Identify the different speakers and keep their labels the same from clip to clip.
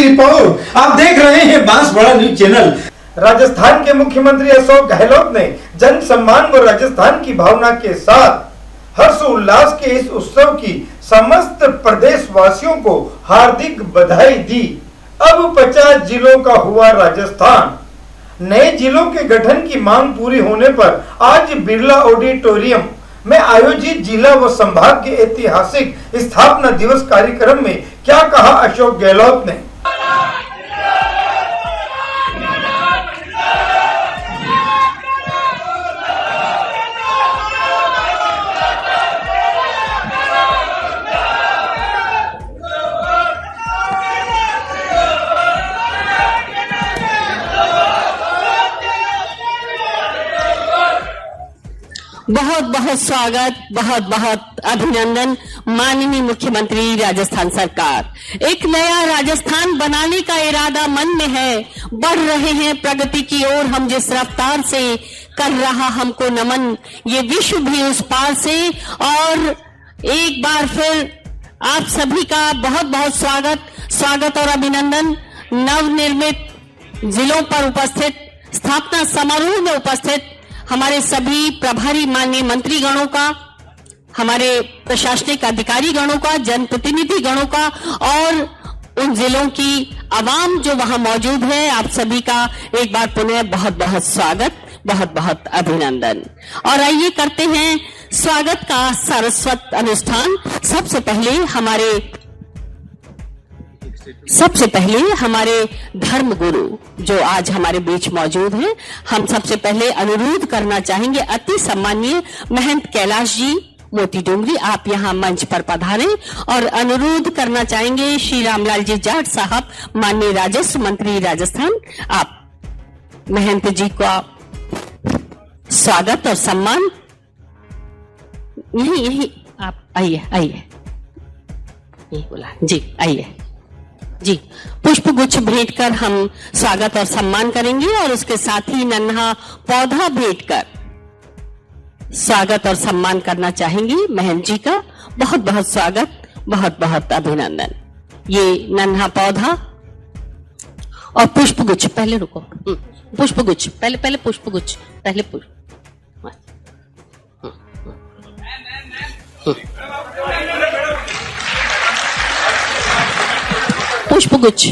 Speaker 1: Report. आप देख रहे हैं बांसवाड़ा न्यूज चैनल।
Speaker 2: राजस्थान के मुख्यमंत्री अशोक गहलोत ने जन सम्मान व राजस्थान की भावना के साथ हर्षोल्लास के इस उत्सव की समस्त प्रदेशवासियों को हार्दिक बधाई दी। अब 50 जिलों का हुआ राजस्थान। नए जिलों के गठन की मांग पूरी होने पर आज बिरला ऑडिटोरियम में आयोजित जिला व संभाग के ऐतिहासिक स्थापना दिवस कार्यक्रम में क्या कहा अशोक गहलोत ने।
Speaker 3: बहुत बहुत स्वागत, बहुत बहुत अभिनंदन माननीय मुख्यमंत्री राजस्थान सरकार। एक नया राजस्थान बनाने का इरादा मन में है, बढ़ रहे हैं प्रगति की ओर हम जिस रफ्तार से, कर रहा हमको नमन ये विश्व भी उस पार से। और एक बार फिर आप सभी का बहुत बहुत स्वागत और अभिनंदन। नवनिर्मित जिलों पर उपस्थित, स्थापना समारोह में उपस्थित हमारे सभी प्रभारी माननीय मंत्री गणों का, हमारे प्रशासनिक अधिकारी गणों का, जनप्रतिनिधि गणों का और उन जिलों की आवाम जो वहां मौजूद है, आप सभी का एक बार पुनः बहुत बहुत स्वागत, बहुत बहुत अभिनंदन। और आइए करते हैं स्वागत का सारस्वत अनुष्ठान। सबसे पहले हमारे धर्म गुरु जो आज हमारे बीच मौजूद हैं, हम सबसे पहले अनुरोध करना चाहेंगे अति सम्मानीय महंत कैलाश जी मोती डोंगरी, आप यहाँ मंच पर पधारें। और अनुरोध करना चाहेंगे श्री रामलाल जी जाट साहब, माननीय राजस्व मंत्री राजस्थान, आप महंत जी का स्वागत और सम्मान। यही आप आइए यही बोला जी, आइए जी। पुष्प गुच्छ भेंट कर हम स्वागत और सम्मान करेंगे और उसके साथ ही नन्हा पौधा भेंट कर स्वागत और सम्मान करना चाहेंगे महंत जी का। बहुत बहुत स्वागत, बहुत बहुत अभिनंदन। ये नन्हा पौधा और पुष्प गुच्छ, पहले रुको, पुष्प गुच्छ पहले पुष्प गुच्छ पहले पुष्पगुच्छ।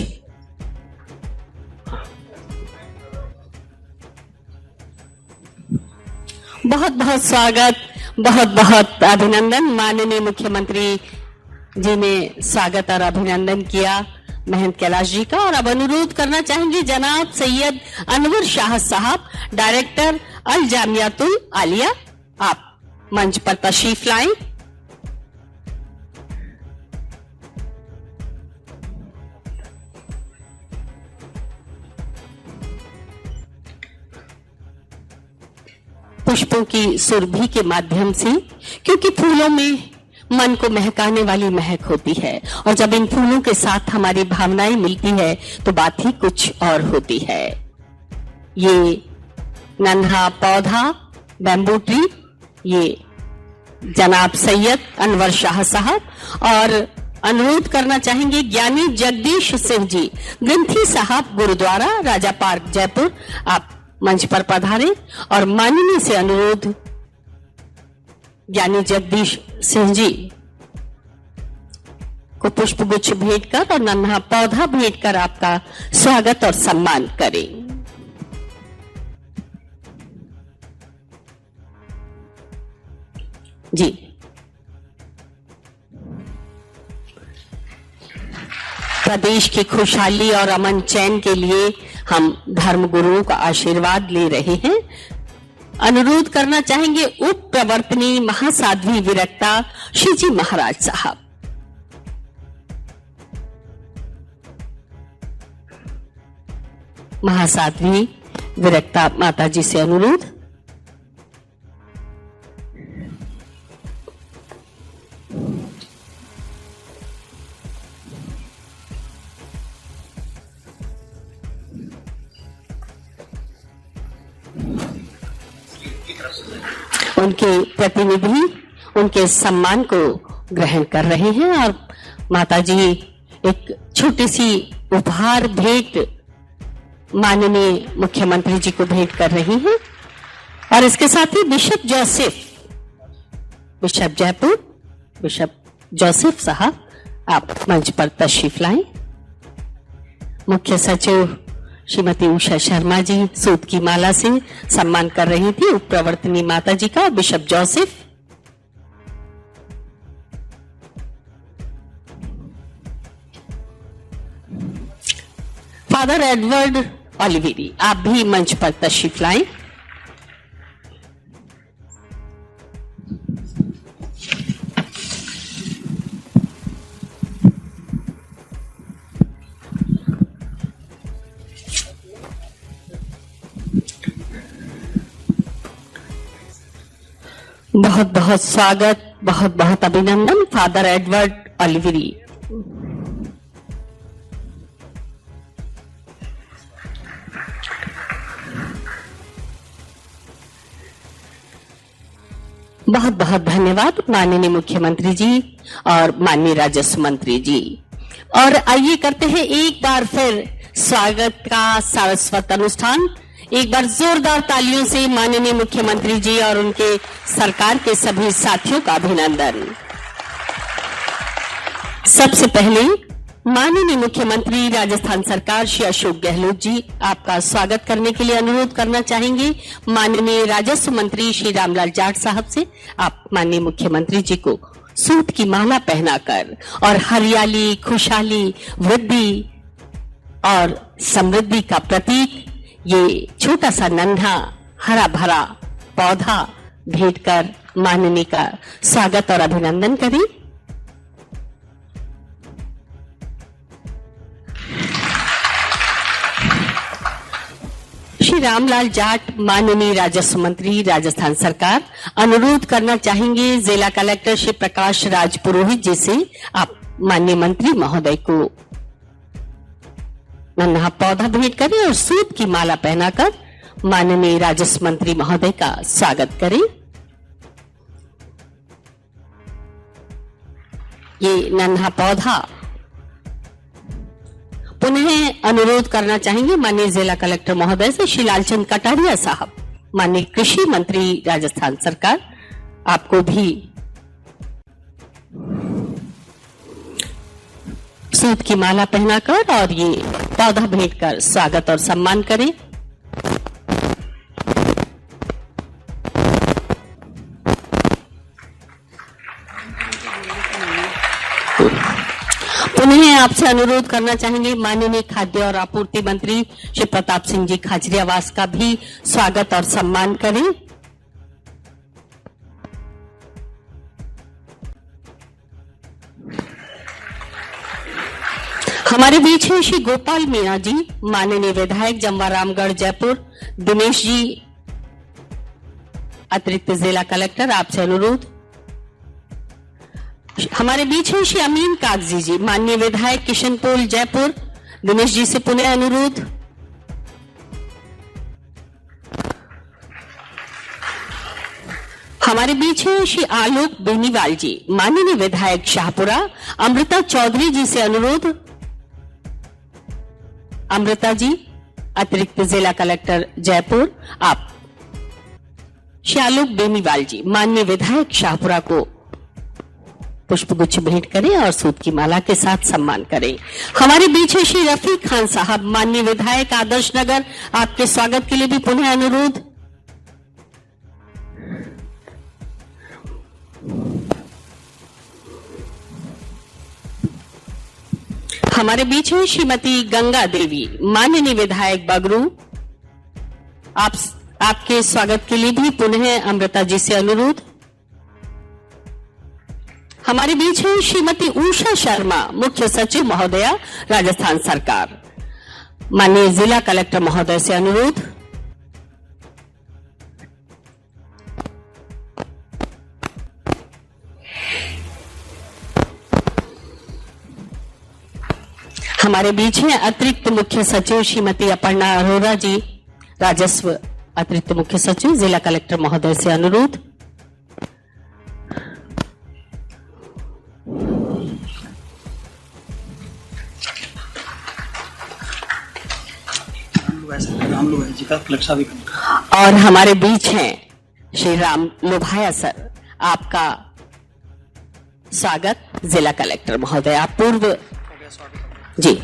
Speaker 3: बहुत बहुत स्वागत, बहुत बहुत अभिनंदन। माननीय मुख्यमंत्री जी ने स्वागत और अभिनंदन किया महंत कैलाश जी का। और अब अनुरोध करना चाहेंगे जनाब सैयद अनवर शाह साहब, डायरेक्टर अल जामियातुल आलिया, आप मंच पर तशरीफ लाएं। पुष्पों की सुरभि के माध्यम से, क्योंकि फूलों में मन को महकाने वाली महक होती है और जब इन फूलों के साथ हमारी भावनाएं मिलती है तो बात ही कुछ और होती है। ये नन्हा पौधा बैम्बू ट्री, ये जनाब सैयद अनवर शाह साहब। और अनुरोध करना चाहेंगे ज्ञानी जगदीश सिंह जी ग्रंथी साहब, गुरुद्वारा राजा पार्क जयपुर, आप मंच पर पधारे। और माननीय से अनुरोध ज्ञानी जगदीश सिंह जी को पुष्प गुच्छ भेंट कर और नन्हा पौधा भेंट कर आपका स्वागत और सम्मान करें। जी, प्रदेश की खुशहाली और अमन चैन के लिए हम धर्म गुरुओं का आशीर्वाद ले रहे हैं। अनुरोध करना चाहेंगे उप प्रवर्तनी महासाध्वी विरक्ता श्री जी महाराज साहब। महासाध्वी विरक्ता माता जी से अनुरोध। उनके प्रतिनिधि उनके सम्मान को ग्रहण कर रहे हैं और माताजी एक छोटी सी उपहार भेंट माननीय मुख्यमंत्री जी को भेंट कर रही हैं। और इसके साथ ही bishop Joseph, bishop Jaipur, bishop Joseph साहब आप मंच पर तशरीफ लाएं। मुख्य सचिव श्रीमती उषा शर्मा जी सूत की माला से सम्मान कर रही थी उप प्रवर्तनी माता जी का। बिशप जोसेफ, फादर एडवर्ड ओलिवेरी आप भी मंच पर तशरीफ लाएं। बहुत बहुत स्वागत, बहुत बहुत अभिनंदन फादर एडवर्ड ओलिवेरी। बहुत बहुत धन्यवाद माननीय मुख्यमंत्री जी और माननीय राजस्व मंत्री जी। और आइए करते हैं एक बार फिर स्वागत का सारस्वत अनुष्ठान। एक बार जोरदार तालियों से माननीय मुख्यमंत्री जी और उनके सरकार के सभी साथियों का अभिनंदन। सबसे पहले माननीय मुख्यमंत्री राजस्थान सरकार श्री अशोक गहलोत जी आपका स्वागत करने के लिए अनुरोध करना चाहेंगे। माननीय राजस्व मंत्री श्री रामलाल जाट साहब से आप माननीय मुख्यमंत्री जी को सूत की माला पहनाकर और हरियाली, खुशहाली, वृद्धि और समृद्धि का प्रतीक ये छोटा सा नन्हा हरा भरा पौधा भेंट कर माननीय का स्वागत और अभिनंदन करें। श्री रामलाल जाट माननीय राजस्व मंत्री राजस्थान सरकार अनुरोध करना चाहेंगे जिला कलेक्टर श्री प्रकाश राज पुरोहित जी से आप माननीय मंत्री महोदय को नन्हा पौधा भेंट करें और सूत की माला पहनाकर माननीय राजस्व मंत्री महोदय का स्वागत करें। ये नन्हा पौधा पुनः अनुरोध करना चाहेंगे माननीय जिला कलेक्टर महोदय से श्री लालचंद कटारिया साहब माननीय कृषि मंत्री राजस्थान सरकार आपको भी सूत की माला पहनाकर और ये पौधा भेंट कर स्वागत और सम्मान करें। पुनः आपसे अनुरोध करना चाहेंगे माननीय खाद्य और आपूर्ति मंत्री श्री प्रताप सिंह जी खाजरियावास का भी स्वागत और सम्मान करें। हमारे बीच है श्री गोपाल मीणा जी माननीय विधायक जमवारामगढ़ जयपुर। दिनेश जी अतिरिक्त जिला कलेक्टर आपसे अनुरोध। हमारे बीच है श्री अमीन कागजी जी माननीय विधायक किशनपोल जयपुर। दिनेश जी से पुनः अनुरोध। हमारे बीच है श्री आलोक बेनीवाल जी माननीय विधायक शाहपुरा। अमृता चौधरी जी से अनुरोध। अमृता जी अतिरिक्त जिला कलेक्टर जयपुर आप श्री आलोक बेनीवाल जी माननीय विधायक शाहपुरा को पुष्पगुच्छ भेंट करें और सूत की माला के साथ सम्मान करें। हमारे बीच है श्री रफीक खान साहब माननीय विधायक आदर्श नगर आपके स्वागत के लिए भी पुनः अनुरोध। हमारे बीच है श्रीमती गंगा देवी माननीय विधायक बगरू आपके स्वागत के लिए भी पुनः अमृता जी से अनुरोध। हमारे बीच है श्रीमती उषा शर्मा मुख्य सचिव महोदया राजस्थान सरकार। माननीय जिला कलेक्टर महोदय से अनुरोध। हमारे बीच हैं अतिरिक्त मुख्य सचिव श्रीमती अपर्णा अरोरा जी राजस्व अतिरिक्त मुख्य सचिव जिला कलेक्टर महोदय से अनुरोध।
Speaker 4: का कलेक्टर साहब भी
Speaker 3: और हमारे बीच हैं श्री राम लोभाया सर, आपका स्वागत जिला कलेक्टर महोदय। आप पूर्व जी,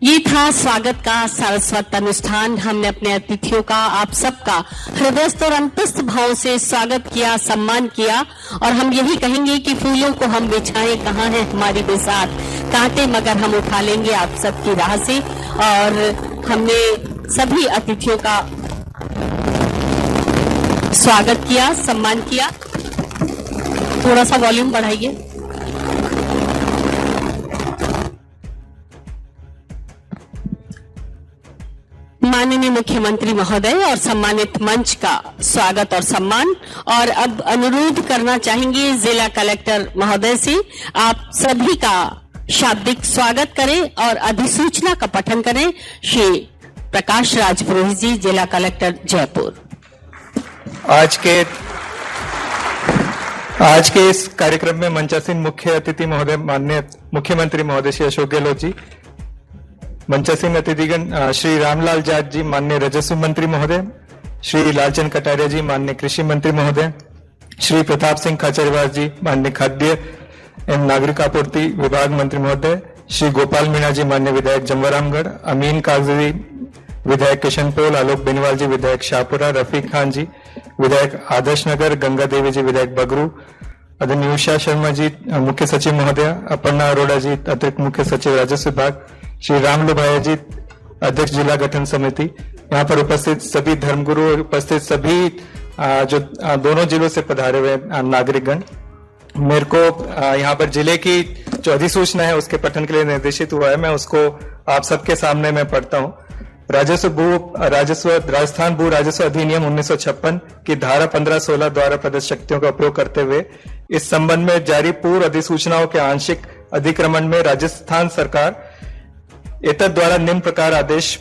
Speaker 3: ये था स्वागत का सारस्वत अनुष्ठान। हमने अपने अतिथियों का, आप सबका हृदयस्थ और अंतस्थ भाव से स्वागत किया, सम्मान किया, और हम यही कहेंगे कि फूलों को हम बिछाएं कहाँ है हमारी बिसात, कांटे मगर हम उठा लेंगे आप सबकी राह से। और हमने सभी अतिथियों का स्वागत किया, सम्मान किया। थोड़ा सा वॉल्यूम बढ़ाइए। माननीय मुख्यमंत्री महोदय और सम्मानित मंच का स्वागत और सम्मान। और अब अनुरोध करना चाहेंगे जिला कलेक्टर महोदय से, आप सभी का शाब्दिक स्वागत करें और अधिसूचना का पठन करें। श्री प्रकाश राज पुरोहित जी, जिला कलेक्टर जयपुर।
Speaker 5: आज के इस कार्यक्रम में मंचासीन मुख्य अतिथि महोदय माननीय मुख्यमंत्री महोदय श्री अशोक गहलोत जी, मंचासीन अतिथिगण श्री रामलाल जाट जी माननीय राजस्व मंत्री महोदय, श्री लालचंद कटारिया जी माननीय कृषि मंत्री महोदय, श्री प्रताप सिंह खाचरियावास जी माननीय खाद्य एवं नागरिक आपूर्ति विभाग मंत्री महोदय, श्री गोपाल मीणा जी माननीय विधायक जमवारामगढ़, अमीन कागजी विधायक किशनपोल, आलोक बेनीवाल जी विधायक शाहपुरा, रफीक खान जी विधायक आदर्श नगर, गंगा देवी जी विधायक बगरू, आदरणीय उषा शर्मा जी मुख्य सचिव महोदय, अपर्णा अरोड़ा जी अतिरिक्त मुख्य सचिव राजस्व विभाग, श्री राम लोभाया जी अध्यक्ष जिला गठन समिति, यहाँ पर उपस्थित सभी धर्मगुरु, उपस्थित सभी जो दोनों जिलों से पधारे हुए नागरिकगण, मेरे को यहाँ पर जिले की जो अधिसूचना है उसके पठन के लिए निर्देशित हुआ है, मैं उसको आप सबके सामने मैं पढ़ता हूँ। राजस्थान भू राजस्व अधिनियम 1956 की धारा 15-16 द्वारा प्रदत्त शक्तियों का उपयोग करते हुए इस संबंध में जारी पूर्व अधिसूचनाओं के आंशिक अधिक्रमण में राजस्थान सरकार एतद द्वारा निम्न प्रकार आदेश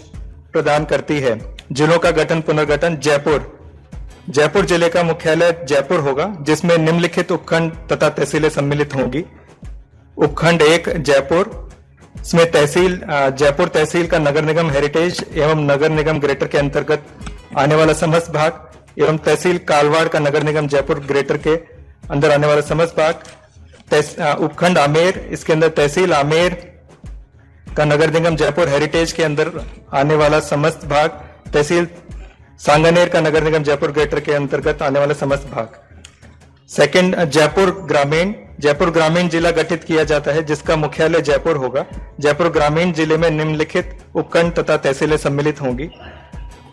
Speaker 5: प्रदान करती है। जिलों का गठन पुनर्गठन। जयपुर जिले का मुख्यालय जयपुर होगा, जिसमें निम्नलिखित उपखंड तथा तहसीलें सम्मिलित होंगी। उपखंड 1 जयपुर, इसमें तहसील जयपुर तहसील का नगर निगम हेरिटेज एवं नगर निगम ग्रेटर के अंतर्गत आने वाला समस्त भाग एवं तहसील कालवाड़ का नगर निगम जयपुर ग्रेटर के अंदर आने वाला समस्त भाग। उपखंड आमेर, इसके अंदर तहसील आमेर का नगर निगम जयपुर हेरिटेज के अंदर आने वाला समस्त भाग, तहसील सांगनेर का नगर निगम जयपुर ग्रेटर के अंतर्गत आने वाला समस्त भाग। सेकंड जयपुर ग्रामीण जिला गठित किया जाता है, जिसका मुख्यालय जयपुर होगा। जयपुर ग्रामीण जिले में निम्नलिखित उपखंड तथा तहसीलें सम्मिलित होंगी।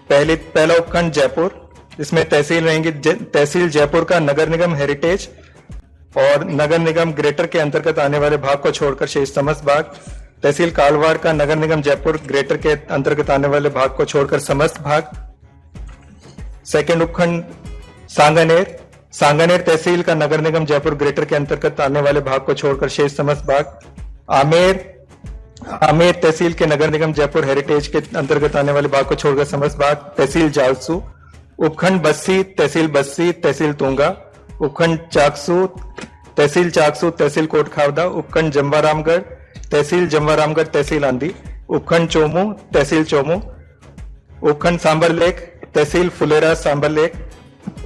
Speaker 5: पहला उपखंड जयपुर, इसमें तहसील रहेंगी तहसील जयपुर का नगर निगम हेरिटेज और नगर निगम ग्रेटर के अंतर्गत आने वाले भाग को छोड़कर शेष समस्त भाग। तहसील कालवाड़ का नगर निगम जयपुर ग्रेटर के अंतर्गत आने वाले भाग को छोड़कर समस्त भाग। सेकंड उपखंड सांगनेर तहसील का नगर निगम जयपुर ग्रेटर के अंतर्गत आने वाले भाग को छोड़कर शेष समस्त भाग। आमेर तहसील के नगर निगम जयपुर हेरिटेज के अंतर्गत आने वाले भाग को छोड़कर समस्त भाग। तहसील जालसू। उपखंड बस्सी तहसील तुंगा। उपखंड चाकसू तहसील कोटखावदा। उपखंड जमवारामगढ़ तहसील आंधी। उपखंड चोमू तहसील चोमू। उपखंड सांबरलेख तहसील फुलेरा सांबरलेख।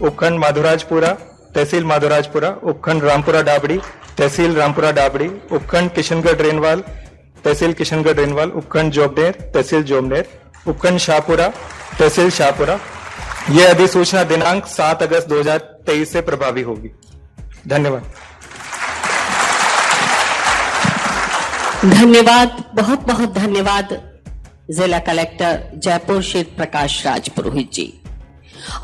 Speaker 5: उपखंड माधोराजपुरा तहसील माधोराजपुरा। उपखंड रामपुरा डाबड़ी तहसील रामपुरा डाबड़ी। उपखंड किशनगढ़ रेनवाल तहसील किशनगढ़ रेनवाल। उपखंड जोबनेर तहसील जोबनेर। उपखंड शाहपुरा तहसील शाहपुरा। यह अधिसूचना दिनांक 7 अगस्त 2023 से प्रभावी होगी। धन्यवाद।
Speaker 3: बहुत बहुत धन्यवाद जिला कलेक्टर जयपुर श्री प्रकाश राज पुरोहित जी।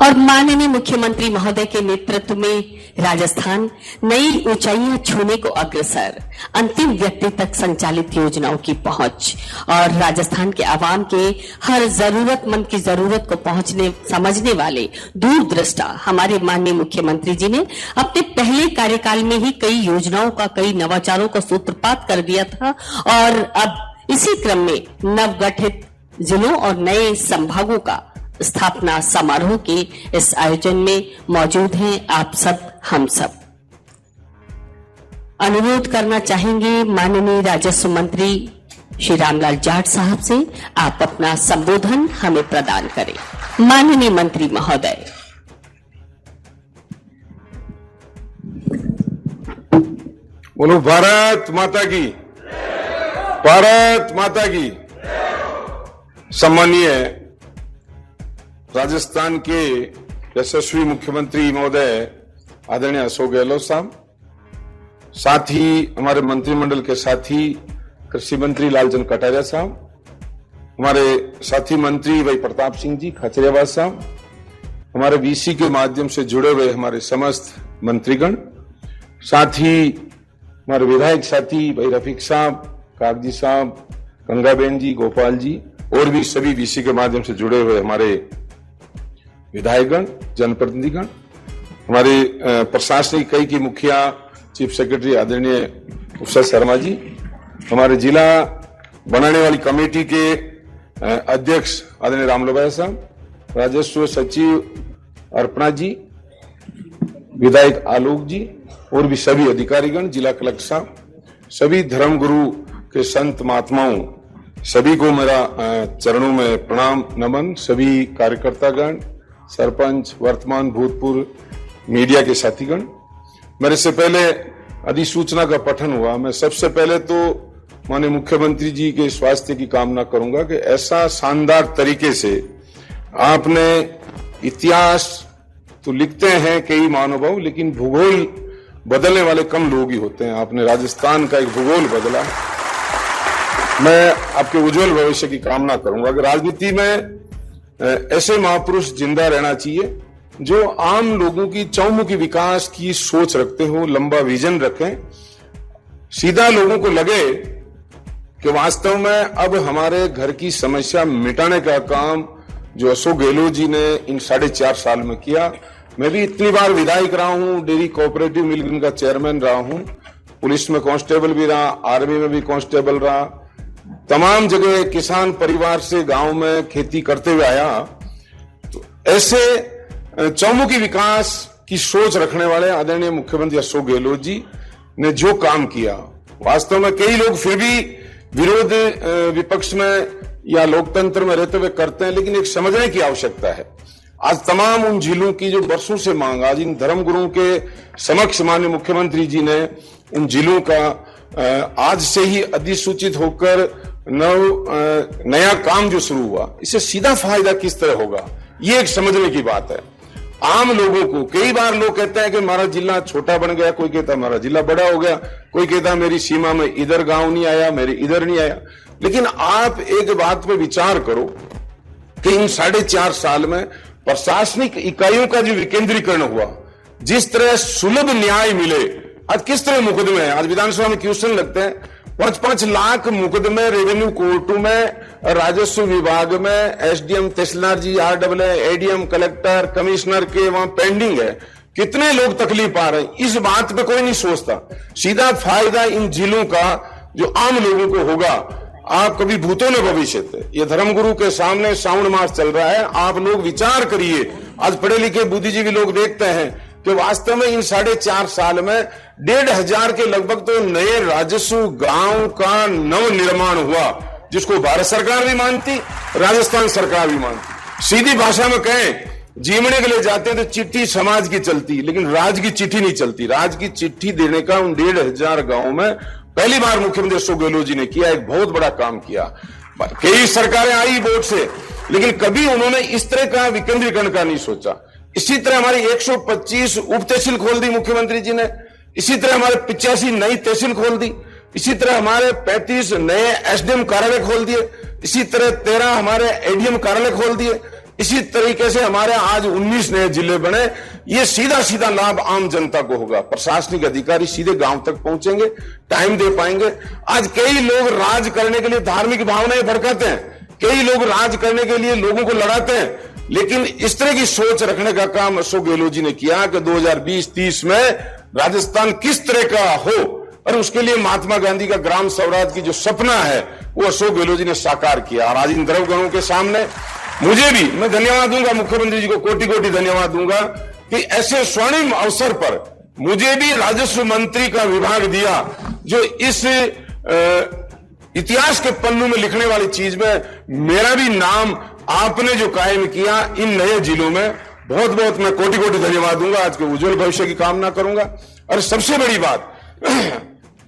Speaker 3: और माननीय मुख्यमंत्री महोदय के नेतृत्व में राजस्थान नई ऊंचाइयां छूने को अग्रसर, अंतिम व्यक्ति तक संचालित योजनाओं की पहुंच और राजस्थान के आवाम के हर जरूरतमंद की जरूरत को पहुंचने समझने वाले दूरदृष्टा हमारे माननीय मुख्यमंत्री जी ने अपने पहले कार्यकाल में ही कई योजनाओं का, कई नवाचारों का सूत्रपात कर दिया था। और अब इसी क्रम में नवगठित जिलों और नए संभागों का स्थापना समारोह के इस आयोजन में मौजूद हैं आप सब, हम सब। अनुरोध करना चाहेंगे माननीय राजस्व मंत्री श्री रामलाल जाट साहब से, आप अपना संबोधन हमें प्रदान करें। माननीय मंत्री महोदय।
Speaker 4: बोलो भारत माता की, भारत माता की। सम्मानीय राजस्थान के यशस्वी मुख्यमंत्री महोदय आदरणीय अशोक गहलोत साहब, साथ ही हमारे मंत्रिमंडल के साथी कृषि मंत्री लालचंद कटारिया साहब, हमारे साथी मंत्री भाई प्रताप सिंह जी खचरियावास साहब, हमारे वीसी के माध्यम से जुड़े हुए हमारे समस्त मंत्रीगण, साथ ही हमारे विधायक साथी भाई रफीक साहब, कागजी साहब, गंगाबेन जी, गोपाल जी और भी सभी वीसी के माध्यम से जुड़े हुए हमारे विधायकगण, जनप्रतिनिधिगण, हमारे प्रशासनिक इकाई की मुखिया चीफ सेक्रेटरी आदरणीय उषा शर्मा जी, हमारे जिला बनाने वाली कमेटी के अध्यक्ष आदरणीय रामलोभाया साहब, राजस्व सचिव अर्पणा जी, विधायक आलोक जी और भी सभी अधिकारीगण, जिला कलेक्टर साहब, सभी धर्मगुरु के संत महात्माओं, सभी को मेरा चरणों में प्रणाम नमन, सभी कार्यकर्तागण, सरपंच, वर्तमान भूतपूर्व मीडिया के साथीगण। मेरे से पहले अधिसूचना का पठन हुआ। मैं सबसे पहले तो माननीय मुख्यमंत्री जी के स्वास्थ्य की कामना करूंगा कि ऐसा शानदार तरीके से आपने इतिहास तो लिखते हैं कई महानुभाव, लेकिन भूगोल बदलने वाले कम लोग ही होते हैं। आपने राजस्थान का एक भूगोल बदला। मैं आपके उज्जवल भविष्य की कामना करूंगा कि राजनीति में ऐसे महापुरुष जिंदा रहना चाहिए जो आम लोगों की चौमुखी विकास की सोच रखते हो, लंबा विजन रखें, सीधा लोगों को लगे कि वास्तव में अब हमारे घर की समस्या मिटाने का काम जो अशोक गहलोत जी ने इन 4.5 साल में किया। मैं भी इतनी बार विधायक रहा हूं, डेयरी कोऑपरेटिव मिल का चेयरमैन रहा हूं, पुलिस में कांस्टेबल भी रहा, आर्मी में भी कांस्टेबल रहा, तमाम जगह किसान परिवार से गांव में खेती करते हुए आया। तो ऐसे चौमुखी विकास की सोच रखने वाले आदरणीय मुख्यमंत्री अशोक गहलोत जी ने जो काम किया, वास्तव में कई लोग फिर भी विरोध विपक्ष में या लोकतंत्र में रहते हुए करते हैं, लेकिन एक समझने की आवश्यकता है। आज तमाम उन झीलों की जो बरसों से मांग, आज इन धर्मगुरुओं के समक्ष माननीय मुख्यमंत्री जी ने उन झीलों का आज से ही अधिसूचित होकर नया काम जो शुरू हुआ, इससे सीधा फायदा किस तरह होगा, ये एक समझने की बात है। आम लोगों को कई बार लोग कहते हैं कि हमारा जिला छोटा बन गया, कोई कहता हमारा जिला बड़ा हो गया, कोई कहता मेरी सीमा में इधर गांव नहीं आया, मेरे इधर नहीं आया। लेकिन आप एक बात पे विचार करो कि इन 4.5 साल में प्रशासनिक इकाइयों का जो विकेंद्रीकरण हुआ, जिस तरह सुलभ न्याय मिले, आज किस तरह मुकदमे हैं, आज विधानसभा में क्वेश्चन लगते हैं, 5-5 लाख मुकदमे रेवेन्यू कोर्टों में, राजस्व विभाग में, एसडीएम, तहसीलदार जी, आरडब्ल्यू, एडीएम, कलेक्टर, कमिश्नर के वहां पेंडिंग है। कितने लोग तकलीफ पा रहे हैं, इस बात पे कोई नहीं सोचता। सीधा फायदा इन जिलों का जो आम लोगों को होगा, आप कभी भूतों ने भविष्य, ये धर्मगुरु के सामने श्रावण मास चल रहा है, आप लोग विचार करिए। आज पढ़े लिखे बुद्धिजीवी लोग देखते हैं कि वास्तव में इन 4.5 साल में 1,500 के लगभग तो नए राजस्व गांव का नव निर्माण हुआ, जिसको भारत सरकार भी मानती, राजस्थान सरकार भी मानती। सीधी भाषा में कहें, जीवने के लिए जाते हैं तो चिट्ठी समाज की चलती, लेकिन राज की चिट्ठी नहीं चलती। राज की चिट्ठी देने का उन 1,500 गांव में पहली बार मुख्यमंत्री अशोक गहलोत जी ने किया, एक बहुत बड़ा काम किया। कई सरकारें आई वोट से, लेकिन कभी उन्होंने इस तरह का विकेंद्रीकरण का नहीं सोचा। इसी तरह हमारी 125 उप तहसील खोल दी मुख्यमंत्री जी ने, इसी तरह हमारे 85 नई तहसील खोल दी, इसी तरह हमारे 35 नए एसडीएम कार्यालय खोल दिए, इसी तरह 13 हमारे एडीएम कार्यालय खोल दिए, इसी तरीके से हमारे आज 19 नए जिले बने। ये सीधा सीधा लाभ आम जनता को होगा। प्रशासनिक अधिकारी सीधे गांव तक पहुंचेंगे, टाइम दे पाएंगे। आज कई लोग राज करने के लिए धार्मिक भावनाएं भड़काते हैं, कई लोग राज करने के लिए लोगों को लड़ाते हैं, लेकिन इस तरह की सोच रखने का काम अशोक गहलोत जी ने किया कि 2020-30 में राजस्थान किस तरह का हो, और उसके लिए महात्मा गांधी का ग्राम स्वराज की जो सपना है वो अशोक गहलोत जी ने साकार किया। और आज इन धर्मगुरुओं के सामने मुझे भी, मैं धन्यवाद दूंगा मुख्यमंत्री जी को, कोटि कोटि धन्यवाद दूंगा कि ऐसे स्वर्णिम अवसर पर मुझे भी राजस्व मंत्री का विभाग दिया, जो इस इतिहास के पन्नों में लिखने वाली चीज में मेरा भी नाम आपने जो कायम किया इन नए जिलों में, बहुत बहुत मैं कोटि कोटि धन्यवाद दूंगा, आज के उज्जवल भविष्य की कामना करूंगा। और सबसे बड़ी बात,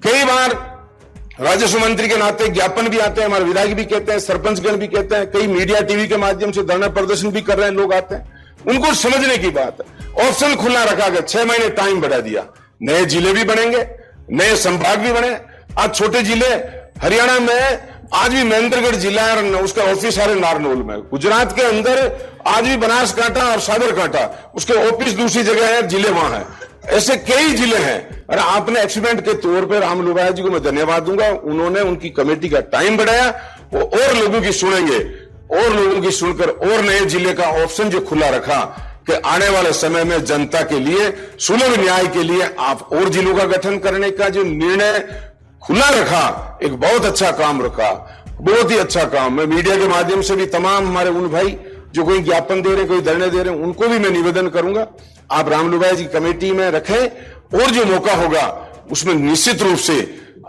Speaker 4: कई बार राजस्व मंत्री के नाते ज्ञापन भी आते हैं, हमारे विधायक भी कहते हैं, सरपंचगण भी कहते हैं, कई मीडिया टीवी के माध्यम से धरना प्रदर्शन भी कर रहे हैं, लोग आते हैं, उनको समझने की बात है। ऑप्शन खुला रखा गया, 6 महीने टाइम बढ़ा दिया, नए जिले भी बनेंगे, नए संभाग भी बने। आज छोटे जिले हरियाणा में, आज भी महेंद्रगढ़ जिला है, उसका ऑफिस है नारनौल में। गुजरात के अंदर आज भी बनासकांठा और साबरकांठा, उसके ऑफिस दूसरी जगह है, जिले वहां है। ऐसे कई जिले हैं। और आपने एक्सपेरिमेंट के तौर पर राम लुभाया जी को मैं धन्यवाद दूंगा, उन्होंने उनकी कमेटी का टाइम बढ़ाया, वो और लोगों की सुनेंगे, और लोगों की सुनकर और नए जिले का ऑप्शन जो खुला रखा कि आने वाले समय में जनता के लिए सुलभ न्याय के लिए आप और जिलों का गठन करने का जो निर्णय खुला रखा, एक बहुत अच्छा काम रखा, बहुत ही अच्छा काम। मैं मीडिया के माध्यम से भी तमाम हमारे उन भाई जो कोई ज्ञापन दे रहे हैं, कोई धरने दे रहे हैं, उनको भी मैं निवेदन करूंगा, आप राम लुभाया जी कमेटी में रखें, और जो मौका होगा उसमें निश्चित रूप से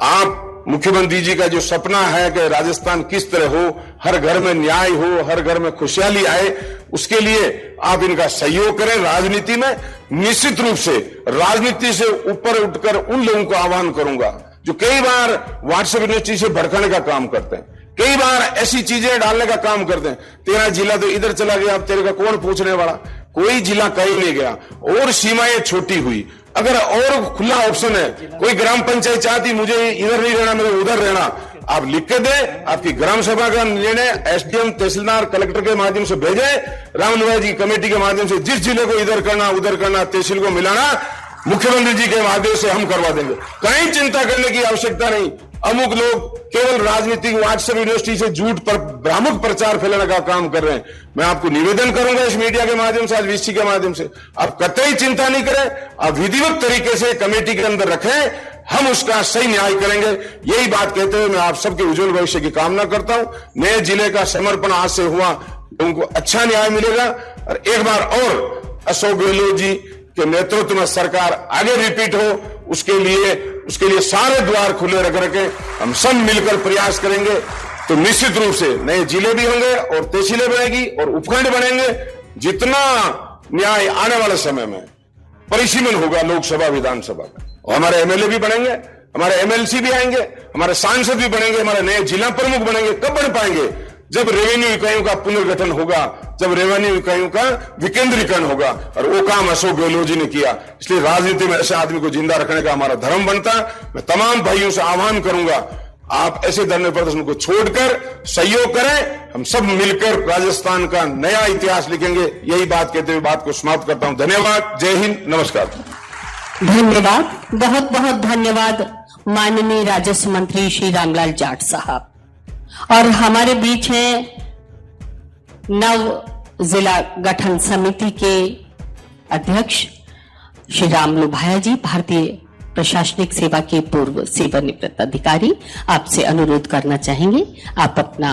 Speaker 4: आप मुख्यमंत्री जी का जो सपना है कि राजस्थान किस तरह हो, हर घर में न्याय हो, हर घर में खुशहाली आए, उसके लिए आप इनका सहयोग करें। राजनीति में निश्चित रूप से, राजनीति से ऊपर उठकर उन लोगों को आह्वान करूंगा जो कई बार व्हाट्सएप यूनिवर्सिटी से भड़काने का काम करते हैं, कई बार ऐसी चीजें डालने का काम करते हैं, तेरा जिला तो इधर चला गया, अब तेरे का कौन पूछने वाला। कोई जिला कहीं नहीं गया, और सीमाएं छोटी हुई। अगर और खुला ऑप्शन है, कोई ग्राम पंचायत चाहती मुझे इधर नहीं रहना, मुझे उधर रहना, आप लिख के दें, आपकी ग्राम सभा का निर्णय एसडीएम, तहसीलदार, कलेक्टर के माध्यम से भेजे, राम लुभाया जी कमेटी के माध्यम से जिस जिले को इधर करना, उधर करना, तहसील को मिलाना, मुख्यमंत्री जी के माध्यम से हम करवा देंगे। कहीं चिंता करने की आवश्यकता नहीं। अमुक लोग केवल राजनीतिक व्हाट्सएप यूनिवर्सिटी से झूठ पर भ्रामक प्रचार फैलाने का काम कर रहे हैं। मैं आपको निवेदन करूंगा इस मीडिया के माध्यम से, आज वीसी के माध्यम से, आप कतई चिंता नहीं करें, आप विधिवत तरीके से कमेटी के अंदर रखें, हम उसका सही न्याय करेंगे। यही बात कहते हुए मैं आप सबके उज्जवल भविष्य की कामना करता हूं। नए जिले का समर्पण आज से हुआ, उनको अच्छा न्याय मिलेगा। और एक बार और अशोक गहलोत जी के नेतृत्व में सरकार आगे रिपीट हो, उसके लिए सारे द्वार खुले रख रखे, हम सब मिलकर प्रयास करेंगे, तो निश्चित रूप से नए जिले भी होंगे और तहसीलें बनेगी और उपखंड बनेंगे। जितना न्याय आने वाले समय में परिसीमन होगा लोकसभा विधानसभा का, और हमारे एमएलए भी बनेंगे, हमारे एमएलसी भी आएंगे, हमारे सांसद भी बनेंगे, हमारे नए जिला प्रमुख बनेंगे। कब बन पाएंगे? जब रेवेन्यू इकाइयों का पुनर्गठन होगा, जब रेवेन्यू इकाइयों का विकेंद्रीकरण होगा, और वो काम अशोक गहलोत जी ने किया। इसलिए राजनीति में ऐसे आदमी को जिंदा रखने का हमारा धर्म बनता है। मैं तमाम भाइयों से आह्वान करूंगा, आप ऐसे धरने प्रदर्शन को छोड़कर सहयोग करें, हम सब मिलकर राजस्थान का नया इतिहास लिखेंगे। यही बात कहते हुए बात को समाप्त करता हूं। धन्यवाद, जय हिंद, नमस्कार।
Speaker 3: धन्यवाद, बहुत बहुत धन्यवाद माननीय राजस्व मंत्री श्री रामलाल जाट साहब। और हमारे बीच है नव जिला गठन समिति के अध्यक्ष श्री राम लुभाया जी, भारतीय प्रशासनिक सेवा के पूर्व सेवानिवृत्त अधिकारी। आपसे अनुरोध करना चाहेंगे, आप अपना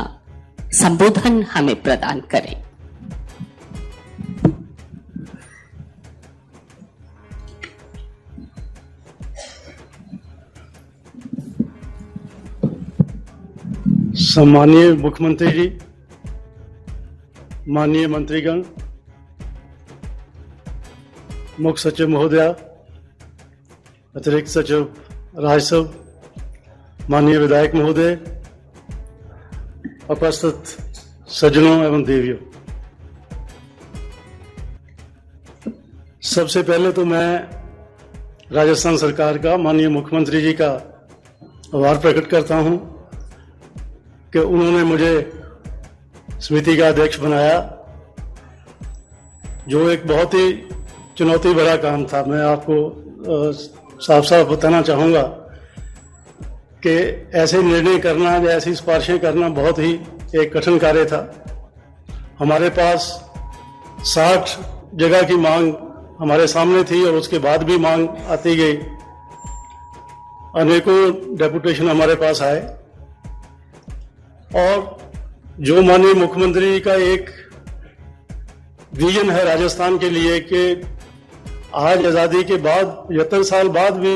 Speaker 3: संबोधन हमें प्रदान करें।
Speaker 6: सम्माननीय मुख्यमंत्री जी, माननीय मंत्रीगण, मुख्य सचिव महोदया, अतिरिक्त सचिव राजस्व, माननीय विधायक महोदय, उपस्थित सज्जनों एवं देवियों, सबसे पहले तो मैं राजस्थान सरकार का, माननीय मुख्यमंत्री जी का आभार प्रकट करता हूं कि उन्होंने मुझे समिति का अध्यक्ष बनाया, जो एक बहुत ही चुनौती भरा काम था। मैं आपको साफ साफ बताना चाहूँगा कि ऐसे निर्णय करना या ऐसी सिफारिशें करना बहुत ही एक कठिन कार्य था। हमारे पास 60 जगह की मांग हमारे सामने थी और उसके बाद भी मांग आती गई। अनेकों डेपुटेशन हमारे पास आए और जो माननीय मुख्यमंत्री का एक विजन है राजस्थान के लिए कि आज आज़ादी के बाद 75 साल बाद भी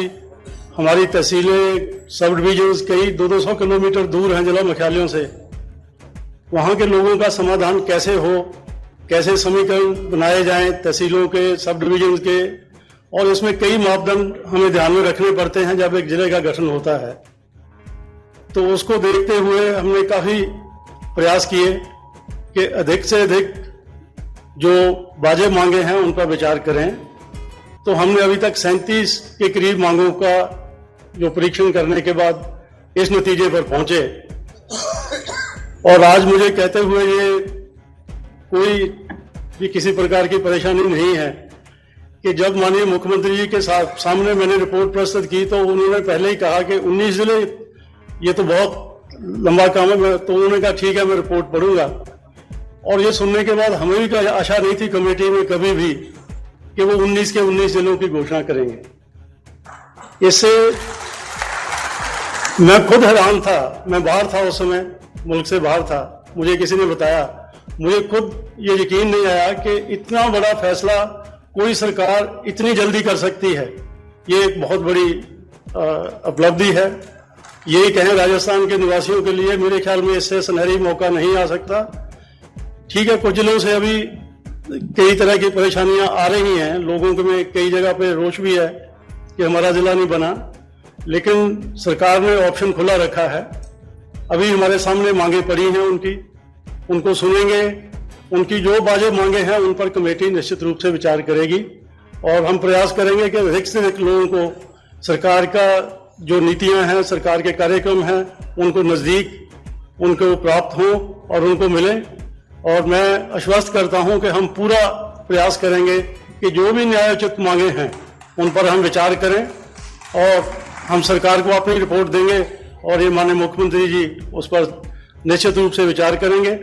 Speaker 6: हमारी तहसीलें, सब डिविजन्स कई 200 किलोमीटर दूर हैं जिला मुख्यालयों से, वहाँ के लोगों का समाधान कैसे हो, कैसे समीकरण बनाए जाएं तहसीलों के, सब डिवीजन के, और इसमें कई मापदंड हमें ध्यान में रखने पड़ते हैं जब एक जिले का गठन होता है। तो उसको देखते हुए हमने काफी प्रयास किए कि अधिक से अधिक जो वाजिब मांगे हैं उन पर विचार करें। तो हमने अभी तक 37 के करीब मांगों का जो परीक्षण करने के बाद इस नतीजे पर पहुंचे, और आज मुझे कहते हुए ये कोई भी किसी प्रकार की परेशानी नहीं है कि जब माननीय मुख्यमंत्री जी के सामने मैंने रिपोर्ट प्रस्तुत की तो उन्होंने पहले ही कहा कि 19 जिले, ये तो बहुत लंबा काम है। तो उन्होंने कहा ठीक है, मैं रिपोर्ट पढ़ूंगा। और ये सुनने के बाद हमें भी आशा नहीं थी कमेटी में कभी भी कि वो 19 के 19 जिलों की घोषणा करेंगे। इससे मैं खुद हैरान था, मैं बाहर था उस समय, मुल्क से बाहर था, मुझे किसी ने बताया, मुझे खुद ये यकीन नहीं आया कि इतना बड़ा फैसला कोई सरकार इतनी जल्दी कर सकती है। ये एक बहुत बड़ी उपलब्धि है। ये कहें राजस्थान के निवासियों के लिए मेरे ख्याल में इससे सुनहरी मौका नहीं आ सकता। ठीक है, कुछ जिलों से अभी कई तरह की परेशानियां आ रही हैं, लोगों के में कई जगह पे रोष भी है कि हमारा जिला नहीं बना, लेकिन सरकार ने ऑप्शन खुला रखा है। अभी हमारे सामने मांगे पड़ी हैं उनको सुनेंगे, उनकी जो वाजिब मांगे हैं उन पर कमेटी निश्चित रूप से विचार करेगी, और हम प्रयास करेंगे कि अधिक से अधिक लोगों को सरकार का जो नीतियां हैं, सरकार के कार्यक्रम हैं, उनको नजदीक उनको प्राप्त हों और उनको मिलें। और मैं आश्वस्त करता हूं कि हम पूरा प्रयास करेंगे कि जो भी न्यायोचित मांगे हैं उन पर हम विचार करें, और हम सरकार को अपनी रिपोर्ट देंगे, और ये माननीय मुख्यमंत्री जी उस पर निश्चित रूप से विचार करेंगे।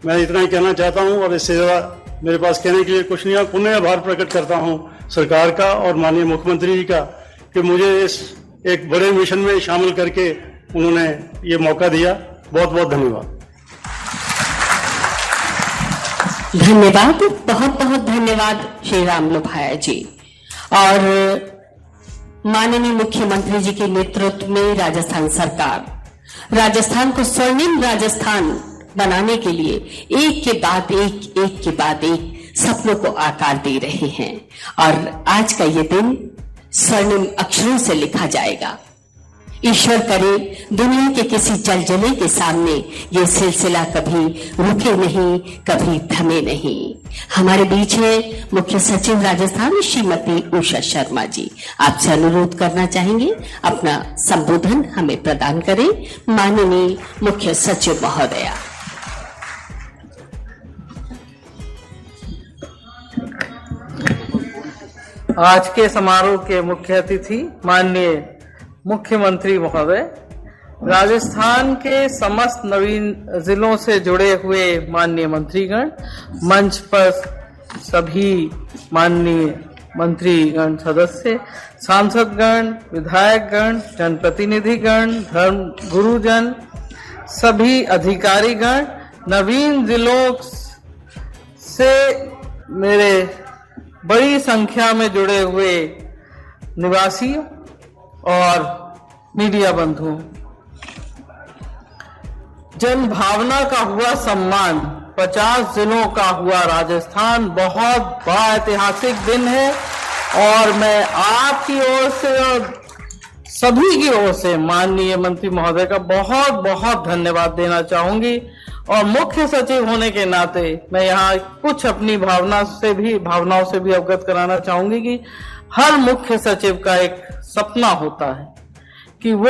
Speaker 6: मैं इतना ही कहना चाहता हूं, और इससे ज्यादा मेरे पास कहने के लिए कुछ नहीं है। पुनः आभार प्रकट करता हूं सरकार का और माननीय मुख्यमंत्री जी का कि मुझे इस एक बड़े मिशन में शामिल करके उन्होंने ये मौका दिया। बहुत बहुत धन्यवाद।
Speaker 3: धन्यवाद, बहुत बहुत धन्यवाद श्री रामलो भाया जी। और माननीय मुख्यमंत्री जी के नेतृत्व में राजस्थान सरकार राजस्थान को स्वर्णिम राजस्थान बनाने के लिए एक के बाद एक सपनों को आकार दे रहे हैं, और आज का ये दिन स्वर्णिम अक्षरों से लिखा जाएगा। ईश्वर करे दुनिया के किसी जलजले के सामने ये सिलसिला कभी रुके नहीं, कभी थमे नहीं। हमारे बीच में मुख्य सचिव राजस्थान श्रीमती उषा शर्मा जी, आपसे अनुरोध करना चाहेंगे अपना संबोधन हमें प्रदान करें। माननीय मुख्य सचिव महोदया।
Speaker 7: आज के समारोह के मुख्य अतिथि माननीय मुख्यमंत्री महोदय, राजस्थान के समस्त नवीन जिलों से जुड़े हुए माननीय मंत्रीगण, मंच पर सभी माननीय मंत्रीगण सदस्य, सांसदगण, विधायकगण, जनप्रतिनिधिगण, धर्म गुरुजन, सभी अधिकारीगण, नवीन जिलों से मेरे बड़ी संख्या में जुड़े हुए निवासी और मीडिया बंधुओं, जन भावना का हुआ सम्मान, 50 जिलों का हुआ राजस्थान, बहुत बड़ा ऐतिहासिक दिन है। और मैं आपकी ओर से और सभी की ओर से माननीय मंत्री महोदय का बहुत बहुत धन्यवाद देना चाहूंगी। और मुख्य सचिव होने के नाते मैं यहाँ कुछ अपनी भावनाओं से भी अवगत कराना चाहूंगी कि हर मुख्य सचिव का एक सपना होता है कि वो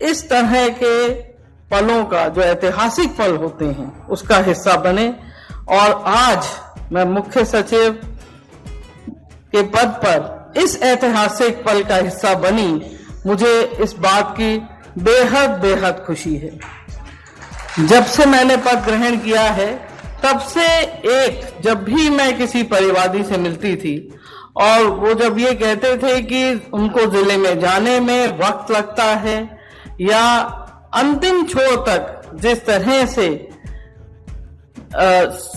Speaker 7: इस तरह के पलों का, जो ऐतिहासिक पल होते हैं, उसका हिस्सा बने। और आज मैं मुख्य सचिव के पद पर इस ऐतिहासिक पल का हिस्सा बनी, मुझे इस बात की बेहद बेहद खुशी है। जब से मैंने पद ग्रहण किया है, तब से जब भी मैं किसी परिवादी से मिलती थी और वो जब ये कहते थे कि उनको जिले में जाने में वक्त लगता है, या अंतिम छोर तक जिस तरह से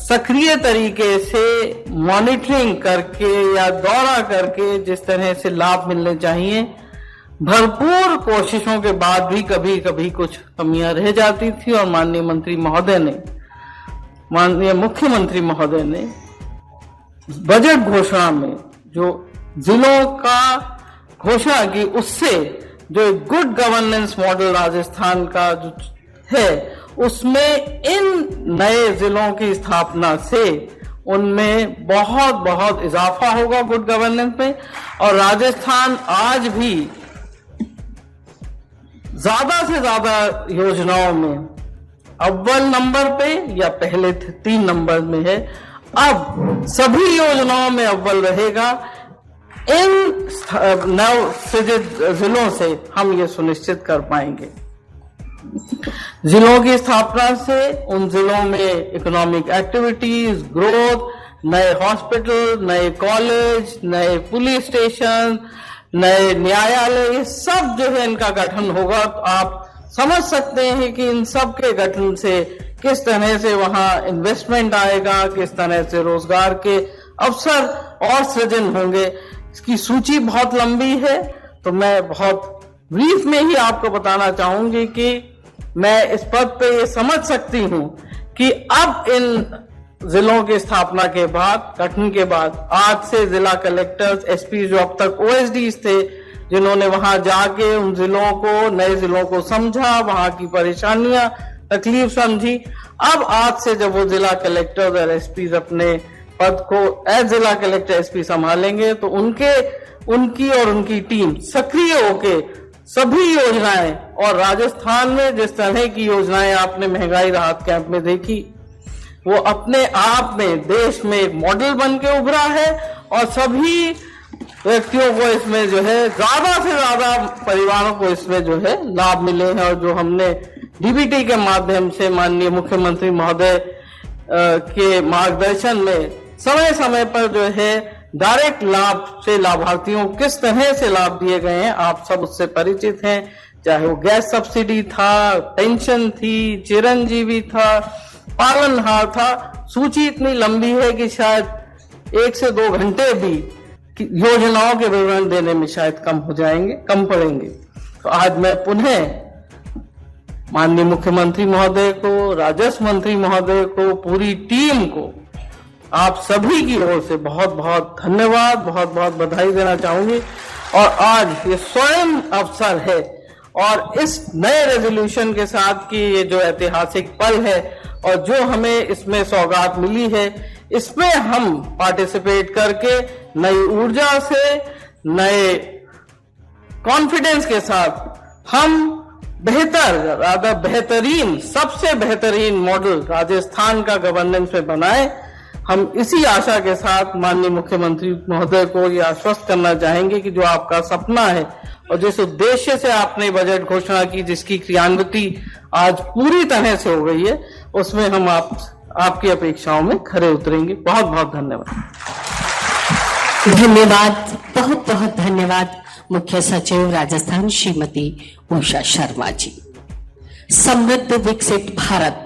Speaker 7: सक्रिय तरीके से मॉनिटरिंग करके या दौरा करके जिस तरह से लाभ मिलने चाहिए, भरपूर कोशिशों के बाद भी कभी कभी कुछ कमियां रह जाती थी और माननीय मुख्यमंत्री महोदय ने बजट घोषणा में जो जिलों का घोषणा की, उससे जो गुड गवर्नेंस मॉडल राजस्थान का जो है, उसमें इन नए जिलों की स्थापना से उनमें बहुत बहुत इजाफा होगा गुड गवर्नेंस में। और राजस्थान आज भी ज्यादा से ज्यादा योजनाओं में अव्वल नंबर पे या पहले 3 नंबर में है। अब सभी योजनाओं में अव्वल रहेगा। इन नव सृजित जिलों से हम ये सुनिश्चित कर पाएंगे। जिलों की स्थापना से उन जिलों में इकोनॉमिक एक्टिविटीज, ग्रोथ, नए हॉस्पिटल, नए कॉलेज, नए पुलिस स्टेशन, नए न्यायालय, ये सब जो है इनका गठन होगा। तो आप समझ सकते हैं कि इन सब के गठन से किस तरह से वहां इन्वेस्टमेंट आएगा, किस तरह से रोजगार के अवसर और सृजन होंगे। इसकी सूची बहुत लंबी है, तो मैं बहुत ब्रीफ में ही आपको बताना चाहूंगी कि मैं इस पद पे ये समझ सकती हूं कि अब इन जिलों की स्थापना के बाद, गठन के बाद, आज से जिला कलेक्टर्स, एसपी जो अब तक ओएसडीज थे, जिन्होंने वहां जाके उन जिलों को, नए जिलों को समझा, वहां की परेशानियां, तकलीफ समझी, अब आज से जब वो जिला कलेक्टर्स और एसपी अपने पद को एज जिला कलेक्टर एसपी संभालेंगे, तो उनकी और उनकी टीम सक्रिय होके सभी योजनाएं, और राजस्थान में जिस तरह की योजनाएं आपने महंगाई राहत कैंप में देखी, वो अपने आप में देश में एक मॉडल बन के उभरा है। और सभी व्यक्तियों को इसमें जो है, ज्यादा से ज्यादा परिवारों को इसमें जो है लाभ मिले हैं। और जो हमने डीबीटी के माध्यम से माननीय मुख्यमंत्री महोदय के मार्गदर्शन में समय समय पर जो है डायरेक्ट लाभ से लाभार्थियों को किस तरह से लाभ दिए गए हैं, आप सब उससे परिचित हैं। चाहे वो गैस सब्सिडी था, पेंशन थी, चिरंजीवी था, पालनहार था। सूची इतनी लंबी है कि शायद 1 से 2 घंटे भी योजनाओं के विवरण देने में शायद कम पड़ेंगे। तो आज मैं पुनः माननीय मुख्यमंत्री महोदय को, राजस्व मंत्री महोदय को, पूरी टीम को, आप सभी की ओर से बहुत बहुत धन्यवाद, बहुत बहुत बधाई देना चाहूंगी। और आज ये स्वयं अवसर है, और इस नए रेजोल्यूशन के साथ की ये जो ऐतिहासिक पल है और जो हमें इसमें सौगात मिली है, इसमें हम पार्टिसिपेट करके नई ऊर्जा से, नए कॉन्फिडेंस के साथ हम बेहतरीन, सबसे बेहतरीन मॉडल राजस्थान का गवर्नेंस में बनाए। हम इसी आशा के साथ माननीय मुख्यमंत्री महोदय को ये आश्वस्त करना चाहेंगे कि जो आपका सपना है और जिस उद्देश्य से आपने बजट घोषणा की, जिसकी क्रियान्विति आज पूरी तरह से हो गई है, उसमें हम आपकी अपेक्षाओं में खरे उतरेंगे। बहुत बहुत धन्यवाद।
Speaker 3: धन्यवाद, बहुत बहुत धन्यवाद मुख्य सचिव राजस्थान श्रीमती उषा शर्मा जी। समृद्ध विकसित भारत,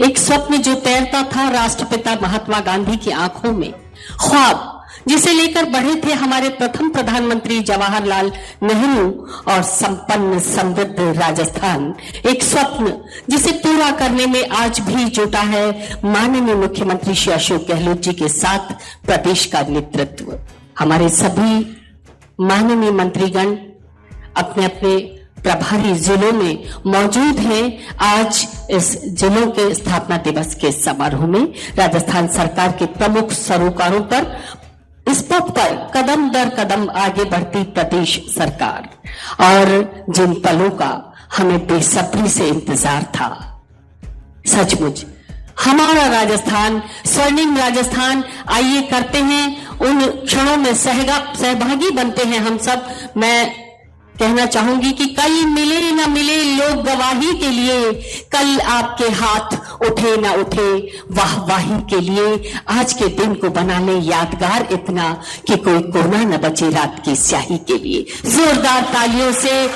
Speaker 3: एक स्वप्न जो तैरता था राष्ट्रपिता महात्मा गांधी की आंखों में, ख्वाब जिसे लेकर बढ़े थे हमारे प्रथम प्रधानमंत्री जवाहरलाल नेहरू, और संपन्न समृद्ध राजस्थान, एक स्वप्न जिसे पूरा करने में आज भी जुटा है माननीय मुख्यमंत्री श्री अशोक गहलोत जी के साथ प्रदेश का नेतृत्व। हमारे सभी माननीय मंत्रीगण अपने अपने प्रभारी जिलों में मौजूद हैं। आज इस जिलों के स्थापना दिवस के समारोह में राजस्थान सरकार के प्रमुख सरोकारों पर, इस पथ पर कदम दर कदम आगे बढ़ती प्रदेश सरकार, और जिन पलों का हमें बेसब्री से इंतजार था। सचमुच हमारा राजस्थान, स्वर्णिम राजस्थान, आइए करते हैं उन क्षणों में सहभागी बनते हैं हम सब। मैं कहना चाहूंगी कि कल मिले न मिले लोग गवाही के लिए, कल आपके हाथ उठे न उठे वाहवाही के लिए, आज के दिन को बना ले यादगार इतना कि कोई कोना न बचे रात की स्याही के लिए। जोरदार तालियों से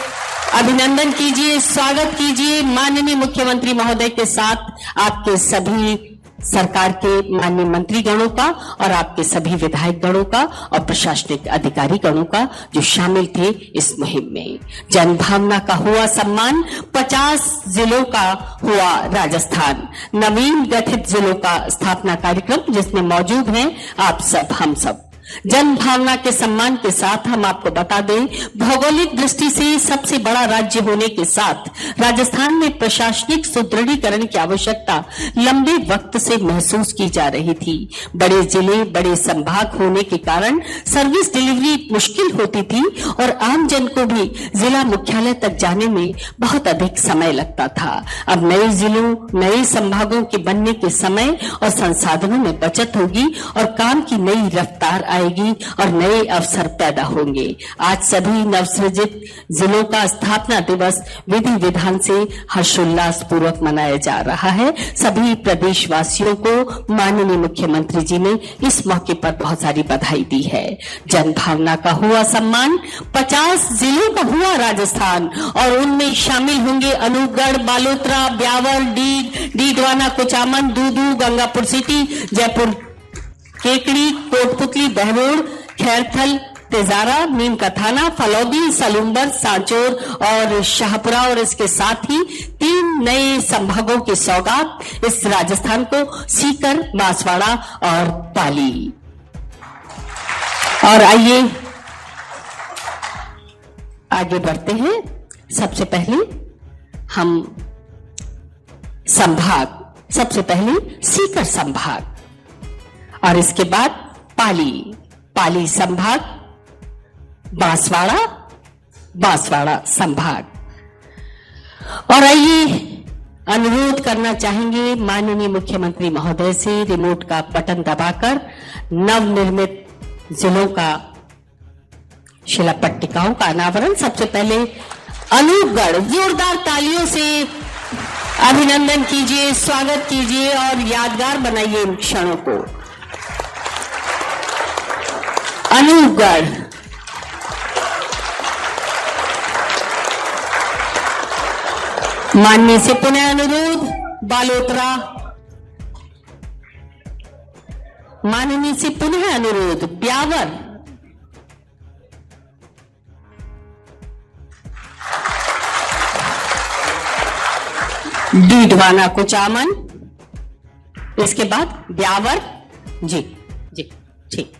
Speaker 3: अभिनंदन कीजिए, स्वागत कीजिए माननीय मुख्यमंत्री महोदय के साथ आपके सभी सरकार के माननीय मंत्रीगणों का और आपके सभी विधायक गणों का और प्रशासनिक अधिकारी गणों का जो शामिल थे इस मुहिम में। जनभावना का हुआ सम्मान, 50 जिलों का हुआ राजस्थान, नवीन गठित जिलों का स्थापना कार्यक्रम जिसमें मौजूद हैं आप सब, हम सब। जन भावना के सम्मान के साथ हम आपको बता दें, भौगोलिक दृष्टि से सबसे बड़ा राज्य होने के साथ राजस्थान में प्रशासनिक सुदृढ़ीकरण की आवश्यकता लंबे वक्त से महसूस की जा रही थी। बड़े जिले, बड़े संभाग होने के कारण सर्विस डिलीवरी मुश्किल होती थी और आम जन को भी जिला मुख्यालय तक जाने में बहुत अधिक समय लगता था। अब नए जिलों, नए संभागों के बनने के समय और संसाधनों में बचत होगी और काम की नई रफ्तार आएगी और नए अवसर पैदा होंगे। आज सभी नवसृजित जिलों का स्थापना दिवस विधि विधान से हर्षोल्लास पूर्वक मनाया जा रहा है। सभी प्रदेशवासियों को माननीय मुख्यमंत्री जी ने इस मौके पर बहुत सारी बधाई दी है। जनभावना का हुआ सम्मान, 50 जिलों का हुआ राजस्थान और उनमें शामिल होंगे अनूपगढ़, बालोतरा, ब्यावर, डीडवाना, कुचामन, दूदू, गंगापुर सिटी, जयपुर केकड़ी, कोटपुतली, बहरोड, खैरथल, तेजारा, नीम का थाना, फलौदी, सलूम्बर, सांचौर और शाहपुरा और इसके साथ ही 3 नए संभागों की सौगात इस राजस्थान को सीकर, बांसवाड़ा और पाली। और आइए आगे बढ़ते हैं। सबसे पहले हम संभाग, सबसे पहले सीकर संभाग और इसके बाद पाली संभाग, बांसवाड़ा संभाग। और आइए अनुरोध करना चाहेंगे माननीय मुख्यमंत्री महोदय से रिमोट का बटन दबाकर नवनिर्मित जिलों का शिला पट्टिकाओं का अनावरण। सबसे पहले अनूपगढ़, जोरदार तालियों से अभिनंदन कीजिए, स्वागत कीजिए और यादगार बनाइए इन क्षणों को। अनूपगढ़, माननीय से पुनः अनुरोध बालोतरा, माननीय से पुनः अनुरोध ब्यावर, डीडवाना, कुचामन, इसके बाद ब्यावर। जी जी ठीक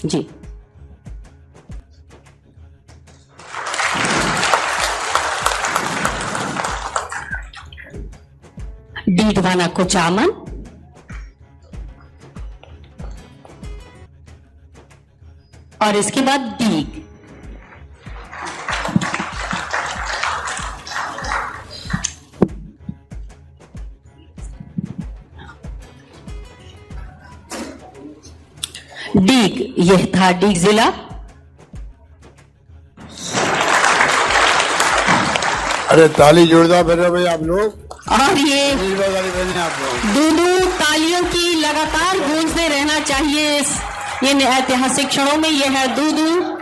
Speaker 3: जी। डीडवाना, कुचामन, और इसके बाद डीग। डीग, यह था डीग जिला।
Speaker 8: अरे ताली जोरदार बजा भाई आप लोग।
Speaker 3: और ये
Speaker 8: आप लोग
Speaker 3: दूदू तालियों की लगातार गूंजते रहना चाहिए इन ऐतिहासिक क्षणों में। यह है दूदू।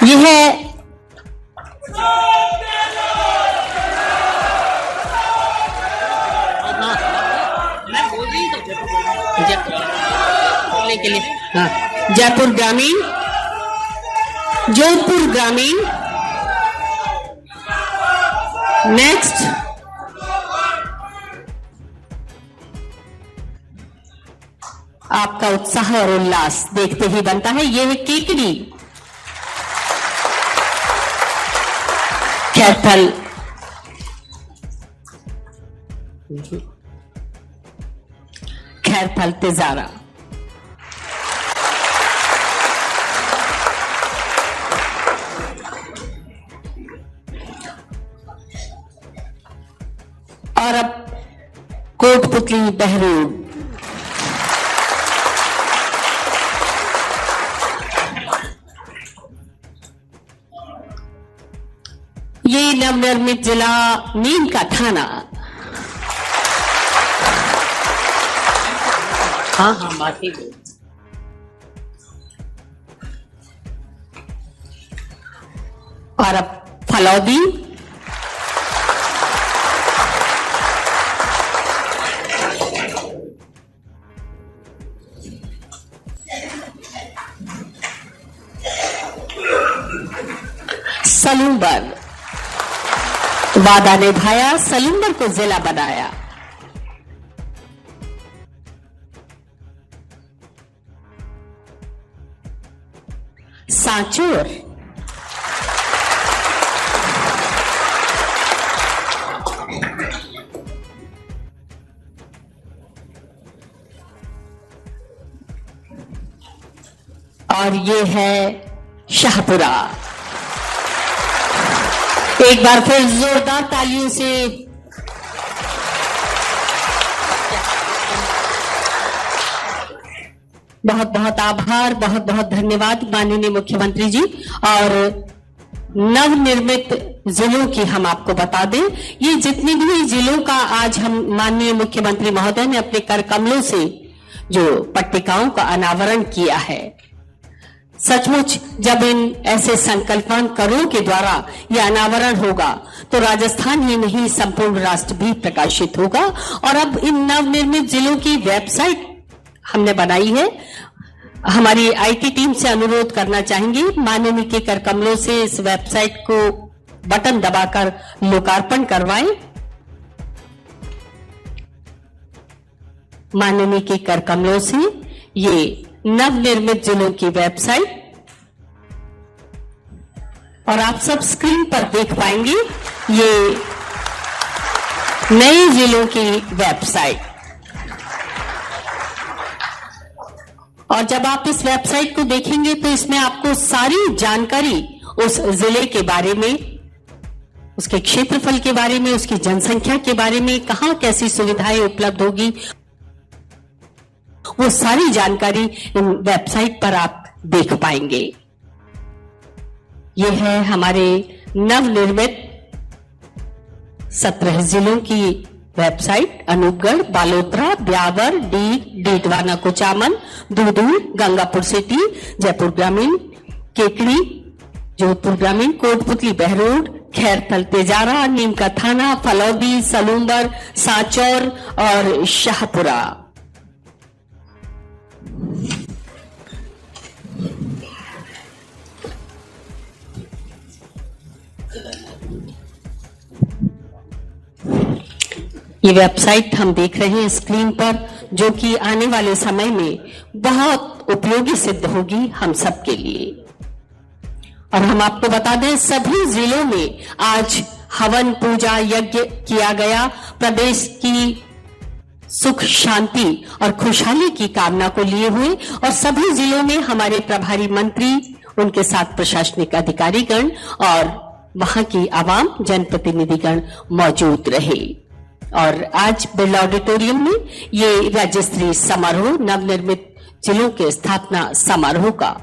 Speaker 3: यह है के लिए, हाँ, जयपुर ग्रामीण, जोधपुर ग्रामीण। नेक्स्ट आपका उत्साह और उल्लास देखते ही बनता है। यह है केकड़ी, खैरथल, खैरथल, तेजारा। और अब कोटपुतली, बहरोड। ये नवनिर्मित जिला नीम का थाना। हाँ हाँ बाकी भी। और अब फलौदी, सलूंबर, वादा निभाया, सलूंबर को जिला बनाया। सांचौर, और ये है शाहपुरा। एक बार फिर जोरदार तालियों से बहुत बहुत आभार, बहुत बहुत धन्यवाद माननीय मुख्यमंत्री जी। और नवनिर्मित जिलों की हम आपको बता दें, ये जितने भी जिलों का आज हम माननीय मुख्यमंत्री महोदय ने अपने कर कमलों से जो पट्टिकाओं का अनावरण किया है, सचमुच जब इन ऐसे संकल्पवान करों के द्वारा यह अनावरण होगा तो राजस्थान ही नहीं संपूर्ण राष्ट्र भी प्रकाशित होगा। और अब इन नवनिर्मित जिलों की वेबसाइट हमने बनाई है। हमारी आईटी टीम से अनुरोध करना चाहेंगे, माननीय के कर कमलों से इस वेबसाइट को बटन दबाकर लोकार्पण करवाएं। माननीय के कर कमलों से ये नवनिर्मित जिलों की वेबसाइट, और आप सब स्क्रीन पर देख पाएंगे ये नए जिलों की वेबसाइट। और जब आप इस वेबसाइट को देखेंगे तो इसमें आपको सारी जानकारी उस जिले के बारे में, उसके क्षेत्रफल के बारे में, उसकी जनसंख्या के बारे में, कहां कैसी सुविधाएं उपलब्ध होगी, वो सारी जानकारी इन वेबसाइट पर आप देख पाएंगे। ये है हमारे नवनिर्मित 17 जिलों की वेबसाइट। अनूपगढ़, बालोतरा, ब्यावर, डीडवाना, कुचामन, दूदू, गंगापुर सिटी, जयपुर ग्रामीण, केकड़ी, जोधपुर ग्रामीण, कोटपुतली, बहरोड, खैरथल, तेजारा, नीम का थाना, फलौदी, सलूंबर, सांचौर और शाहपुरा। ये वेबसाइट हम देख रहे हैं स्क्रीन पर, जो कि आने वाले समय में बहुत उपयोगी सिद्ध होगी हम सब के लिए। और हम आपको बता दें, सभी जिलों में आज हवन, पूजा, यज्ञ किया गया। प्रदेश की सुख, शांति और खुशहाली की कामना को लिए हुए, और सभी जिलों में हमारे प्रभारी मंत्री, उनके साथ प्रशासनिक अधिकारीगण और वहां की आवाम, जनप्रतिनिधिगण मौजूद रहे। और आज बिरला ऑडिटोरियम में ये राज्य स्तरीय समारोह, नवनिर्मित जिलों के स्थापना समारोह का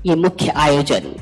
Speaker 3: ये मुख्य आयोजन।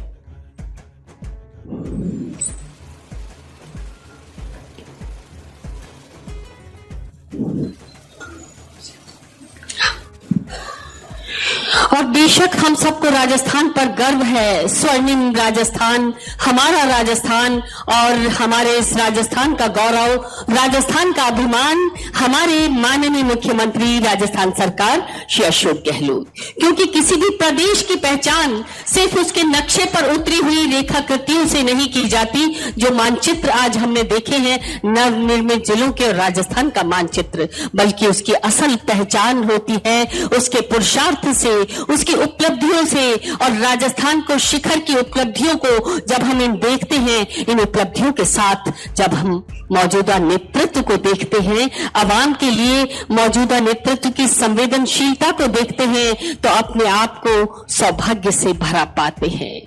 Speaker 3: और बेशक हम सबको राजस्थान पर गर्व है। स्वर्णिम राजस्थान, हमारा राजस्थान, और हमारे इस राजस्थान का गौरव, राजस्थान का अभिमान हमारे माननीय मुख्यमंत्री राजस्थान सरकार श्री अशोक गहलोत। क्योंकि किसी भी प्रदेश की पहचान सिर्फ उसके नक्शे पर उतरी हुई रेखाकृतियों से नहीं की जाती। जो मानचित्र आज हमने देखे हैं नवनिर्मित जिलों के और राजस्थान का मानचित्र, बल्कि उसकी असल पहचान होती है उसके पुरुषार्थ से, उसकी उपलब्धियों से। और राजस्थान को शिखर की उपलब्धियों को जब हम इन देखते हैं, इन उपलब्धियों के साथ जब हम मौजूदा नेतृत्व को देखते हैं, आवाम के लिए मौजूदा नेतृत्व की संवेदनशीलता को देखते हैं, तो अपने आप को सौभाग्य से भरा पाते हैं।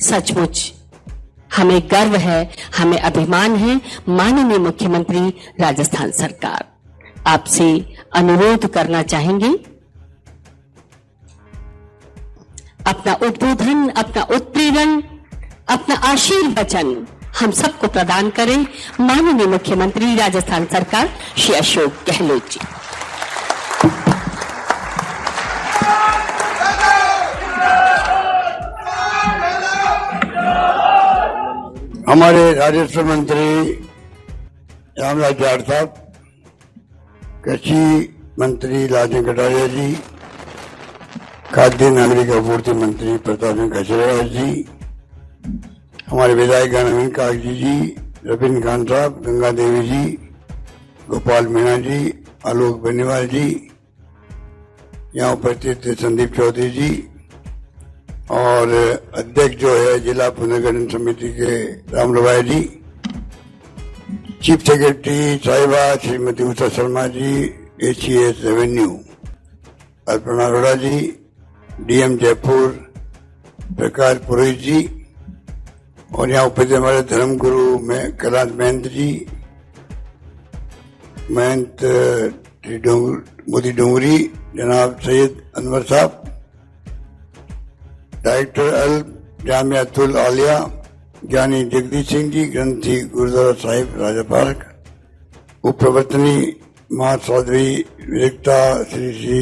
Speaker 3: सचमुच हमें गर्व है, हमें अभिमान है। माननीय मुख्यमंत्री राजस्थान सरकार, आपसे अनुरोध करना चाहेंगे, अपना उद्बोधन, अपना उत्प्रेरण, अपना आशीर्वचन हम सबको प्रदान करें। माननीय मुख्यमंत्री राजस्थान सरकार श्री अशोक गहलोत जी।
Speaker 8: हमारे राजस्व मंत्री रामराज जाट साहब, कृषि मंत्री लालचंद कटारिया जी, खाद्य नागरिक आपूर्ति मंत्री प्रताप सिंह खचरिया जी, हमारे विधायक अरविंद कागजी जी, रविंद्र खान साहब, गंगा देवी जी, गोपाल मीणा जी, आलोक बेनीवाल जी, यहाँ उपस्थित संदीप चौधरी जी और अध्यक्ष जो है जिला पुनर्गठन समिति के रामलवाई जी, चीफ सेक्रेटरी साहिबा श्रीमती उषा शर्मा जी, एचईएस रेवेन्यू अल्पना अरोड़ा जी, डीएम जयपुर प्रकाश पुरोहित जी और यहाँ उपस्थित हमारे धर्म गुरु में कैलाश महंत जी, महंत मोदी डोंगरी, जनाब सैयद अनवर साहब, डायरेक्टर अल जामियातुल आलिया ज्ञानी जगदीश सिंह जी, ग्रंथी गुरुद्वारा साहिब राजा पार्क, उप प्रवर्तनी महासौधरी विवेकता श्री श्री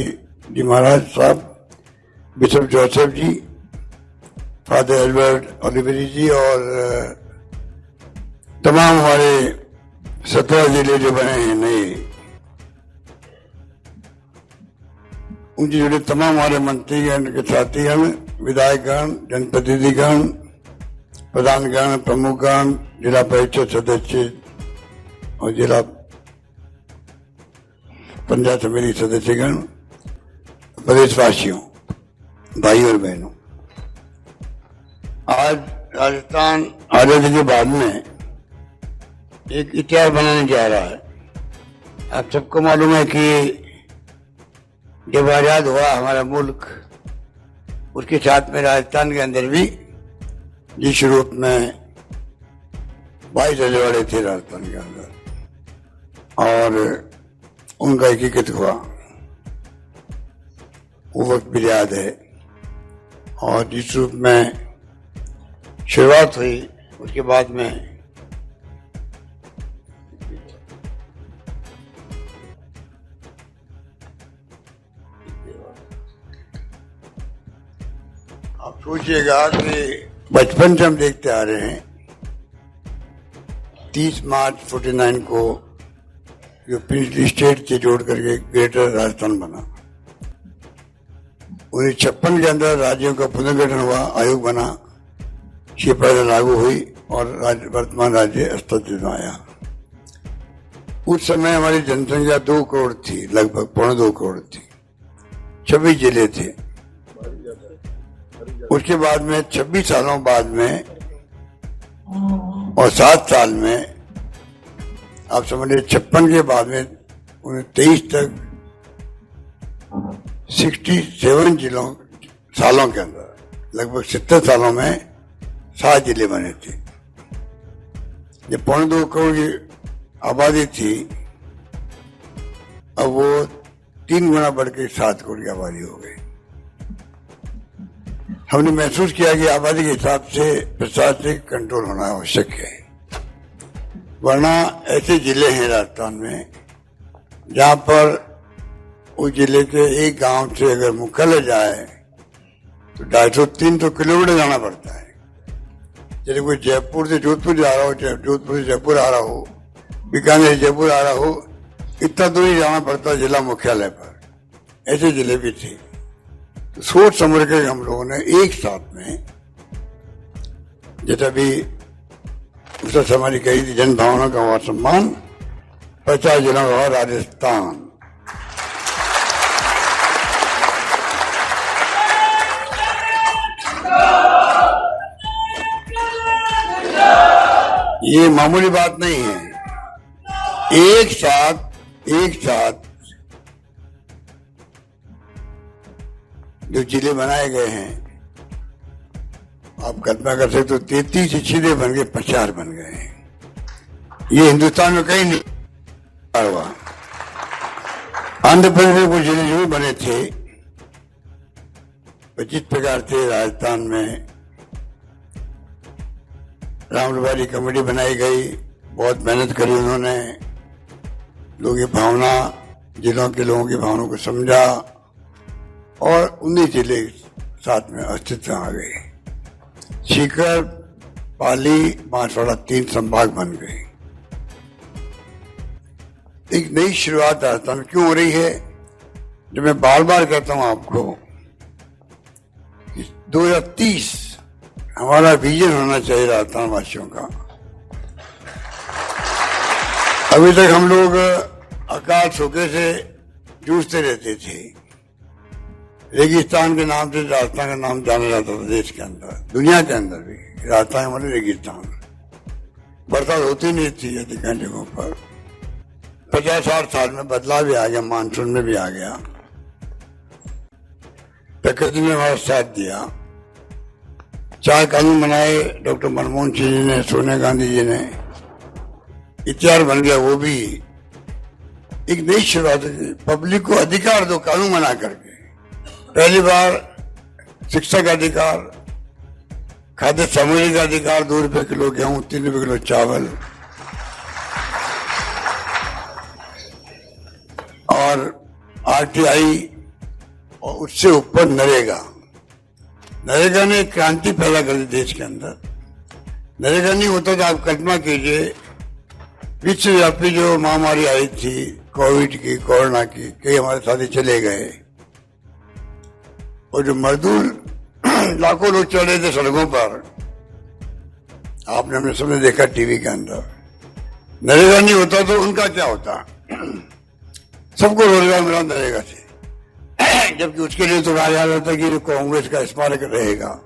Speaker 8: जी महाराज साहब, बिशप जोसेफ जी, फादर एल्बर्ट ओलिवरी जी और तमाम हमारे 17 जिले जो बने हैं नए, उनसे जुड़े तमाम हमारे मंत्रीगण के साथीगण, विधायकगण, जनप्रतिनिधिगण, प्रधानगण, प्रमुखगण, जिला परिषद सदस्य और जिला पंचायत समिति सदस्यगण, प्रदेशवासियों, भाई और बहनों, आज राजस्थान आजादी के बाद में एक इतिहास बनाने जा रहा है। आप सबको मालूम है कि जब आजाद हुआ हमारा मुल्क, उसके साथ में राजस्थान के अंदर भी जिस रूप में 22 रजवाड़े थे राजस्थान के अंदर और उनका एकीकृत हुआ, वो वक्त भी याद है। और जिस रूप में शुरुआत हुई उसके बाद में आप सोचिएगा कि बचपन से हम देखते आ रहे हैं 30 मार्च 49 को जो प्रिंसली स्टेट से जोड़ करके ग्रेटर राजस्थान बना, 1956 के अंदर राज्यों का पुनर्गठन हुआ, आयोग बना, शिवप्रजा लागू हुई और वर्तमान राज्य अस्तित्व में आया। उस समय हमारी जनसंख्या 2 करोड़ थी, लगभग 2.25 करोड़ थी, 26 जिले थे। उसके बाद में 26 सालों बाद में और 7 साल में आप समझिए 56 के बाद में 23 तक 67 सालों के अंदर लगभग 70 सालों में 7 जिले बने थे। जब 2.25 करोड़ की आबादी थी, अब वो 3 गुना बढ़ के 7 करोड़ की आबादी हो गई। हमने महसूस किया कि आबादी के हिसाब से प्रशासनिक कंट्रोल होना आवश्यक है, वरना ऐसे जिले हैं राजस्थान में जहां पर उस जिले के एक गांव से अगर मुख्यालय जाए तो 250-300 किलोमीटर जाना पड़ता है। जैसे कोई जयपुर से जोधपुर जा रहा हो, जोधपुर से जयपुर आ रहा हो, बीकानेर से जयपुर आ रहा हो, इतना दूर जाना पड़ता है जिला मुख्यालय पर। ऐसे जिले भी थे। तो सोच समझ कर हम लोगों ने एक साथ में, जैसा भी उस हमारी कही थी, जन भावना का हुआ सम्मान, 50 जिलों का हुआ राजस्थान। ये मामूली बात नहीं है। एक साथ जो जिले बनाए गए हैं, आप कल्पना कर सकते हो, 33 जिले बन गए, 50 बन गए हैं। ये हिंदुस्तान में कहीं नहीं हुआ। आंध्र प्रदेश में कुछ जिले जो बने थे 25 प्रकार थे। राजस्थान में रामलवारी कमेटी बनाई गई, बहुत मेहनत करी उन्होंने, लोगों की भावना, जिलों के लोगों की भावनाओं को समझा और 19 जिले साथ में अस्तित्व आ गए। सीकर पाली बांसवाड़ा 3 संभाग बन गए। एक नई शुरुआत राजस्थान में क्यों हो रही है, जो मैं बार बार कहता हूं आपको, 2030 हमारा विजन होना चाहिए राजस्थान वासियों का। अभी तक हम लोग अकाल सूखे से जूझते रहते थे। रेगिस्तान के नाम से राजस्थान का नाम जाना जाता था देश के अंदर, दुनिया के अंदर भी। राजस्थान हमारे रेगिस्तान, बरसात होती नहीं थी अधिकांश जगहों पर। 50-60 साल में बदलाव भी आ गया, मानसून में भी आ गया, प्रकृति ने हमारा साथ दिया। 4 कानून बनाए डॉक्टर मनमोहन सिंह जी ने, सोनिया गांधी जी ने, इतिहास बन गया। वो भी एक नई शुरुआत है। पब्लिक को अधिकार दो कानून बना करके। पहली बार शिक्षा का अधिकार, खाद्य सामग्री का अधिकार, 2 रुपए किलो गेहूं, 3 रुपए किलो चावल, और RTI, और उससे ऊपर नरेगा। नरेगा ने क्रांति पैदा कर दी देश के अंदर। नरेगा नहीं होता तो आप कल्पना कीजिए, विश्वव्यापी जो महामारी आई थी कोविड की, कोरोना की, कई हमारे साथी चले गए, और जो मजदूर लाखों लोग चल रहे थे सड़कों पर, आपने हमने सबने देखा टीवी के अंदर। नरेगा नहीं होता तो उनका क्या होता? सबको रोजगार मिला नरेगा से, जबकि उसके लिए तो कहा जा रहा था कि कांग्रेस का स्मारक रहेगा।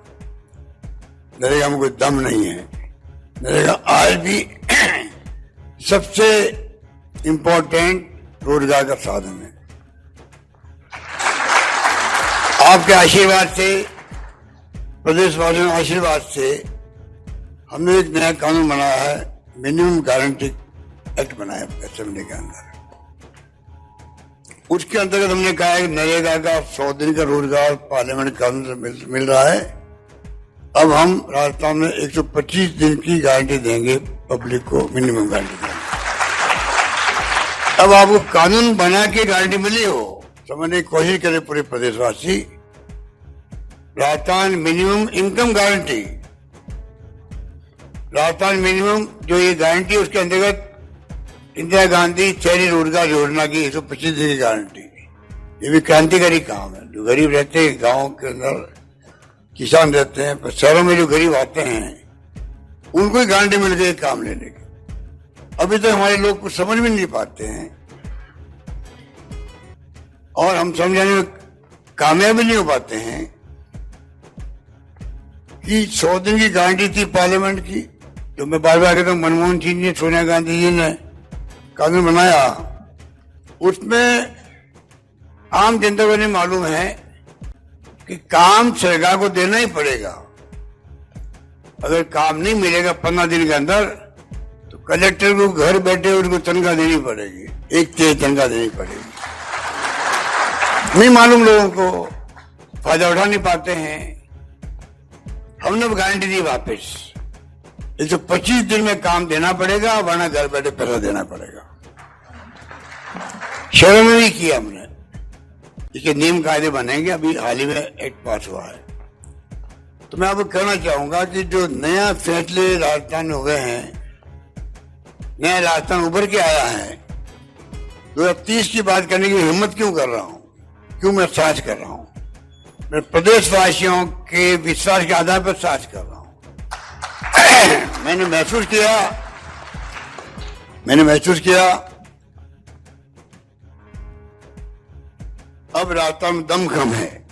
Speaker 8: नरेगा में कोई दम नहीं है। नरेगा आज भी सबसे इंपॉर्टेंट रोजगार का साधन है। आपके आशीर्वाद से, प्रदेशवासियों के आशीर्वाद से, हमने एक नया कानून बनाया है, मिनिमम गारंटी एक्ट बनाया असेंबली के अंदर। उसके अंतर्गत हमने कहा है कि नरेगा का 100 दिन का रोजगार पार्लियामेंट कानून से मिल रहा है। अब हम राजस्थान में 125 दिन की गारंटी देंगे पब्लिक को, मिनिमम गारंटी देंगे। अब आपको कानून बना के गारंटी मिली हो, समझने की कोशिश करें पूरे प्रदेशवासी। Rajasthan minimum income guarantee, Rajasthan minimum जो ये गारंटी है, उसके अंतर्गत इंदिरा गांधी शहरी रोजगार योजना की 125 दिन की गारंटी। ये भी क्रांतिकारी काम है। जो गरीब रहते हैं गांव के अंदर, किसान रहते हैं, पर शहरों में जो गरीब आते हैं उनको ही गारंटी मिल गई काम लेने की। अभी तक हमारे लोग कुछ समझ भी नहीं पाते हैं, और हम समझाने में कामयाब भी नहीं हो पाते हैं कि 100 दिन की गारंटी थी पार्लियामेंट की, जो मैं बार बार कहता हूँ मनमोहन सिंह जी, सोनिया गांधी जी ने कानून बनाया। उसमें आम जनता को नहीं मालूम है कि काम सरकार को देना ही पड़ेगा। अगर काम नहीं मिलेगा 15 दिन के अंदर, तो कलेक्टर को घर बैठे उनको तनख्वाह देनी पड़ेगी, 1/3 तनख्वाह देनी पड़ेगी। नहीं मालूम, लोगों को फायदा उठा नहीं पाते हैं। हमने गारंटी दी वापस, 125 दिन में काम देना पड़ेगा, वरना घर बैठे पैसा देना पड़ेगा। शहरों में भी किया हमने, इसके नियम कायदे बनेंगे। अभी हाल ही में एक्ट पास हुआ है। तो मैं आपको कहना चाहूंगा कि जो नया फैसले राजस्थान में हुए हैं, नया राजस्थान उभर के आया है। 2030 की बात करने की हिम्मत क्यों कर रहा हूं, क्यों मैं साझ कर रहा हूं? मैं प्रदेशवासियों के विश्वास के आधार पर साझ कर रहा हूं। मैंने महसूस किया अब राजस्थान में दम कम है,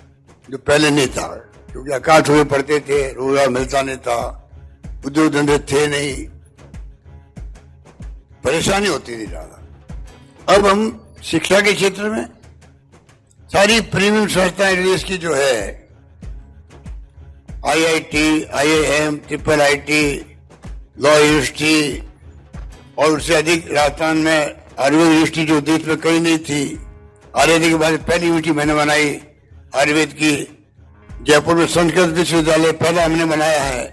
Speaker 8: जो पहले नहीं था, क्योंकि अकाल हुए पड़ते थे, रोजगार मिलता नहीं था, उद्योग धंधे थे नहीं, परेशानी होती थी ज्यादा। अब हम शिक्षा के क्षेत्र में सारी प्रीमियम संस्थाएं देश की जो है, IIT, IIM, IIIT, law university, और उससे अधिक राजस्थान में आयुर्वेद यूनिवर्सिटी जो देश में कहीं नहीं थी। आयुर्वेद के बाद पहली यूनिवर्सिटी मैंने बनाई आयुर्वेद की, जयपुर में संस्कृत विश्वविद्यालय पहला हमने बनाया है।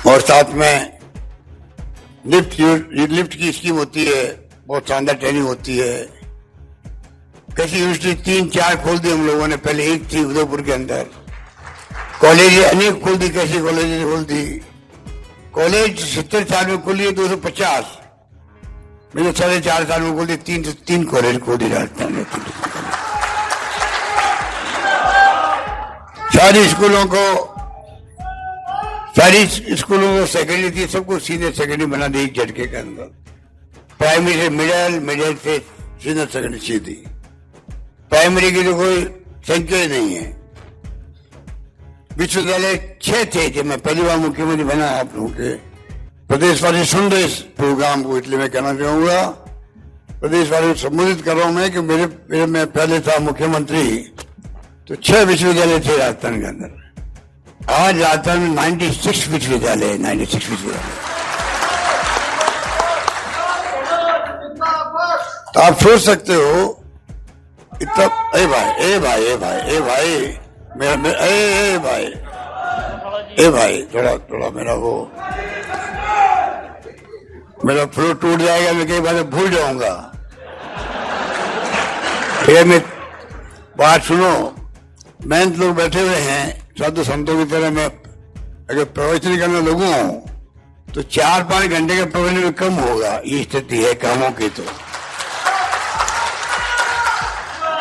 Speaker 8: और साथ में लिफ्ट की स्कीम होती है, बहुत शानदार ट्रेनिंग होती है। कैसी यूनिवर्सिटी 3-4 खोल दी हम लोगों ने, पहले एक थी उदयपुर के अंदर। कॉलेज अनेक खोल दी, कैसी कॉलेज खोल दी। कॉलेज 70 साल में खोली है 250, मैंने 4.5 साल में खोल दी 3 कॉलेज खोल दी राजस्थान में। सारी स्कूलों को सेकेंडरी थी, सबको सीनियर सेकेंडरी बना दी एक झटके के अंदर। प्राइमरी से मिडिल से सीनियर सेकेंडरी सीधी। प्राइमरी की तो कोई संख्या ही नहीं है। विश्वविद्यालय 6 थे जब मैं पहली बार मुख्यमंत्री बना। आप लोगों के प्रदेशवासी सुन रहे इस प्रोग्राम को, इसलिए मैं कहना चाहूंगा, प्रदेशवासी को संबोधित कर रहा हूं मैं कि मेरे मैं पहले था मुख्यमंत्री तो 6 विश्वविद्यालय थे राजस्थान के अंदर। आज राजस्थान में 96 विश्वविद्यालय है, 96 विश्वविद्यालय। तो आप सोच सकते हो इतना। ए भाई थोड़ा मेरा फ्लो टूट जाएगा, मैं कई बार भूल जाऊंगा। फिर मैं बात सुनो, मेहनत लोग बैठे हुए हैं साधु संतों की तरह। मैं अगर प्रवचन करने लगूं तो 4-5 घंटे के प्रवचन में कम होगा। ये स्थिति है कामों की।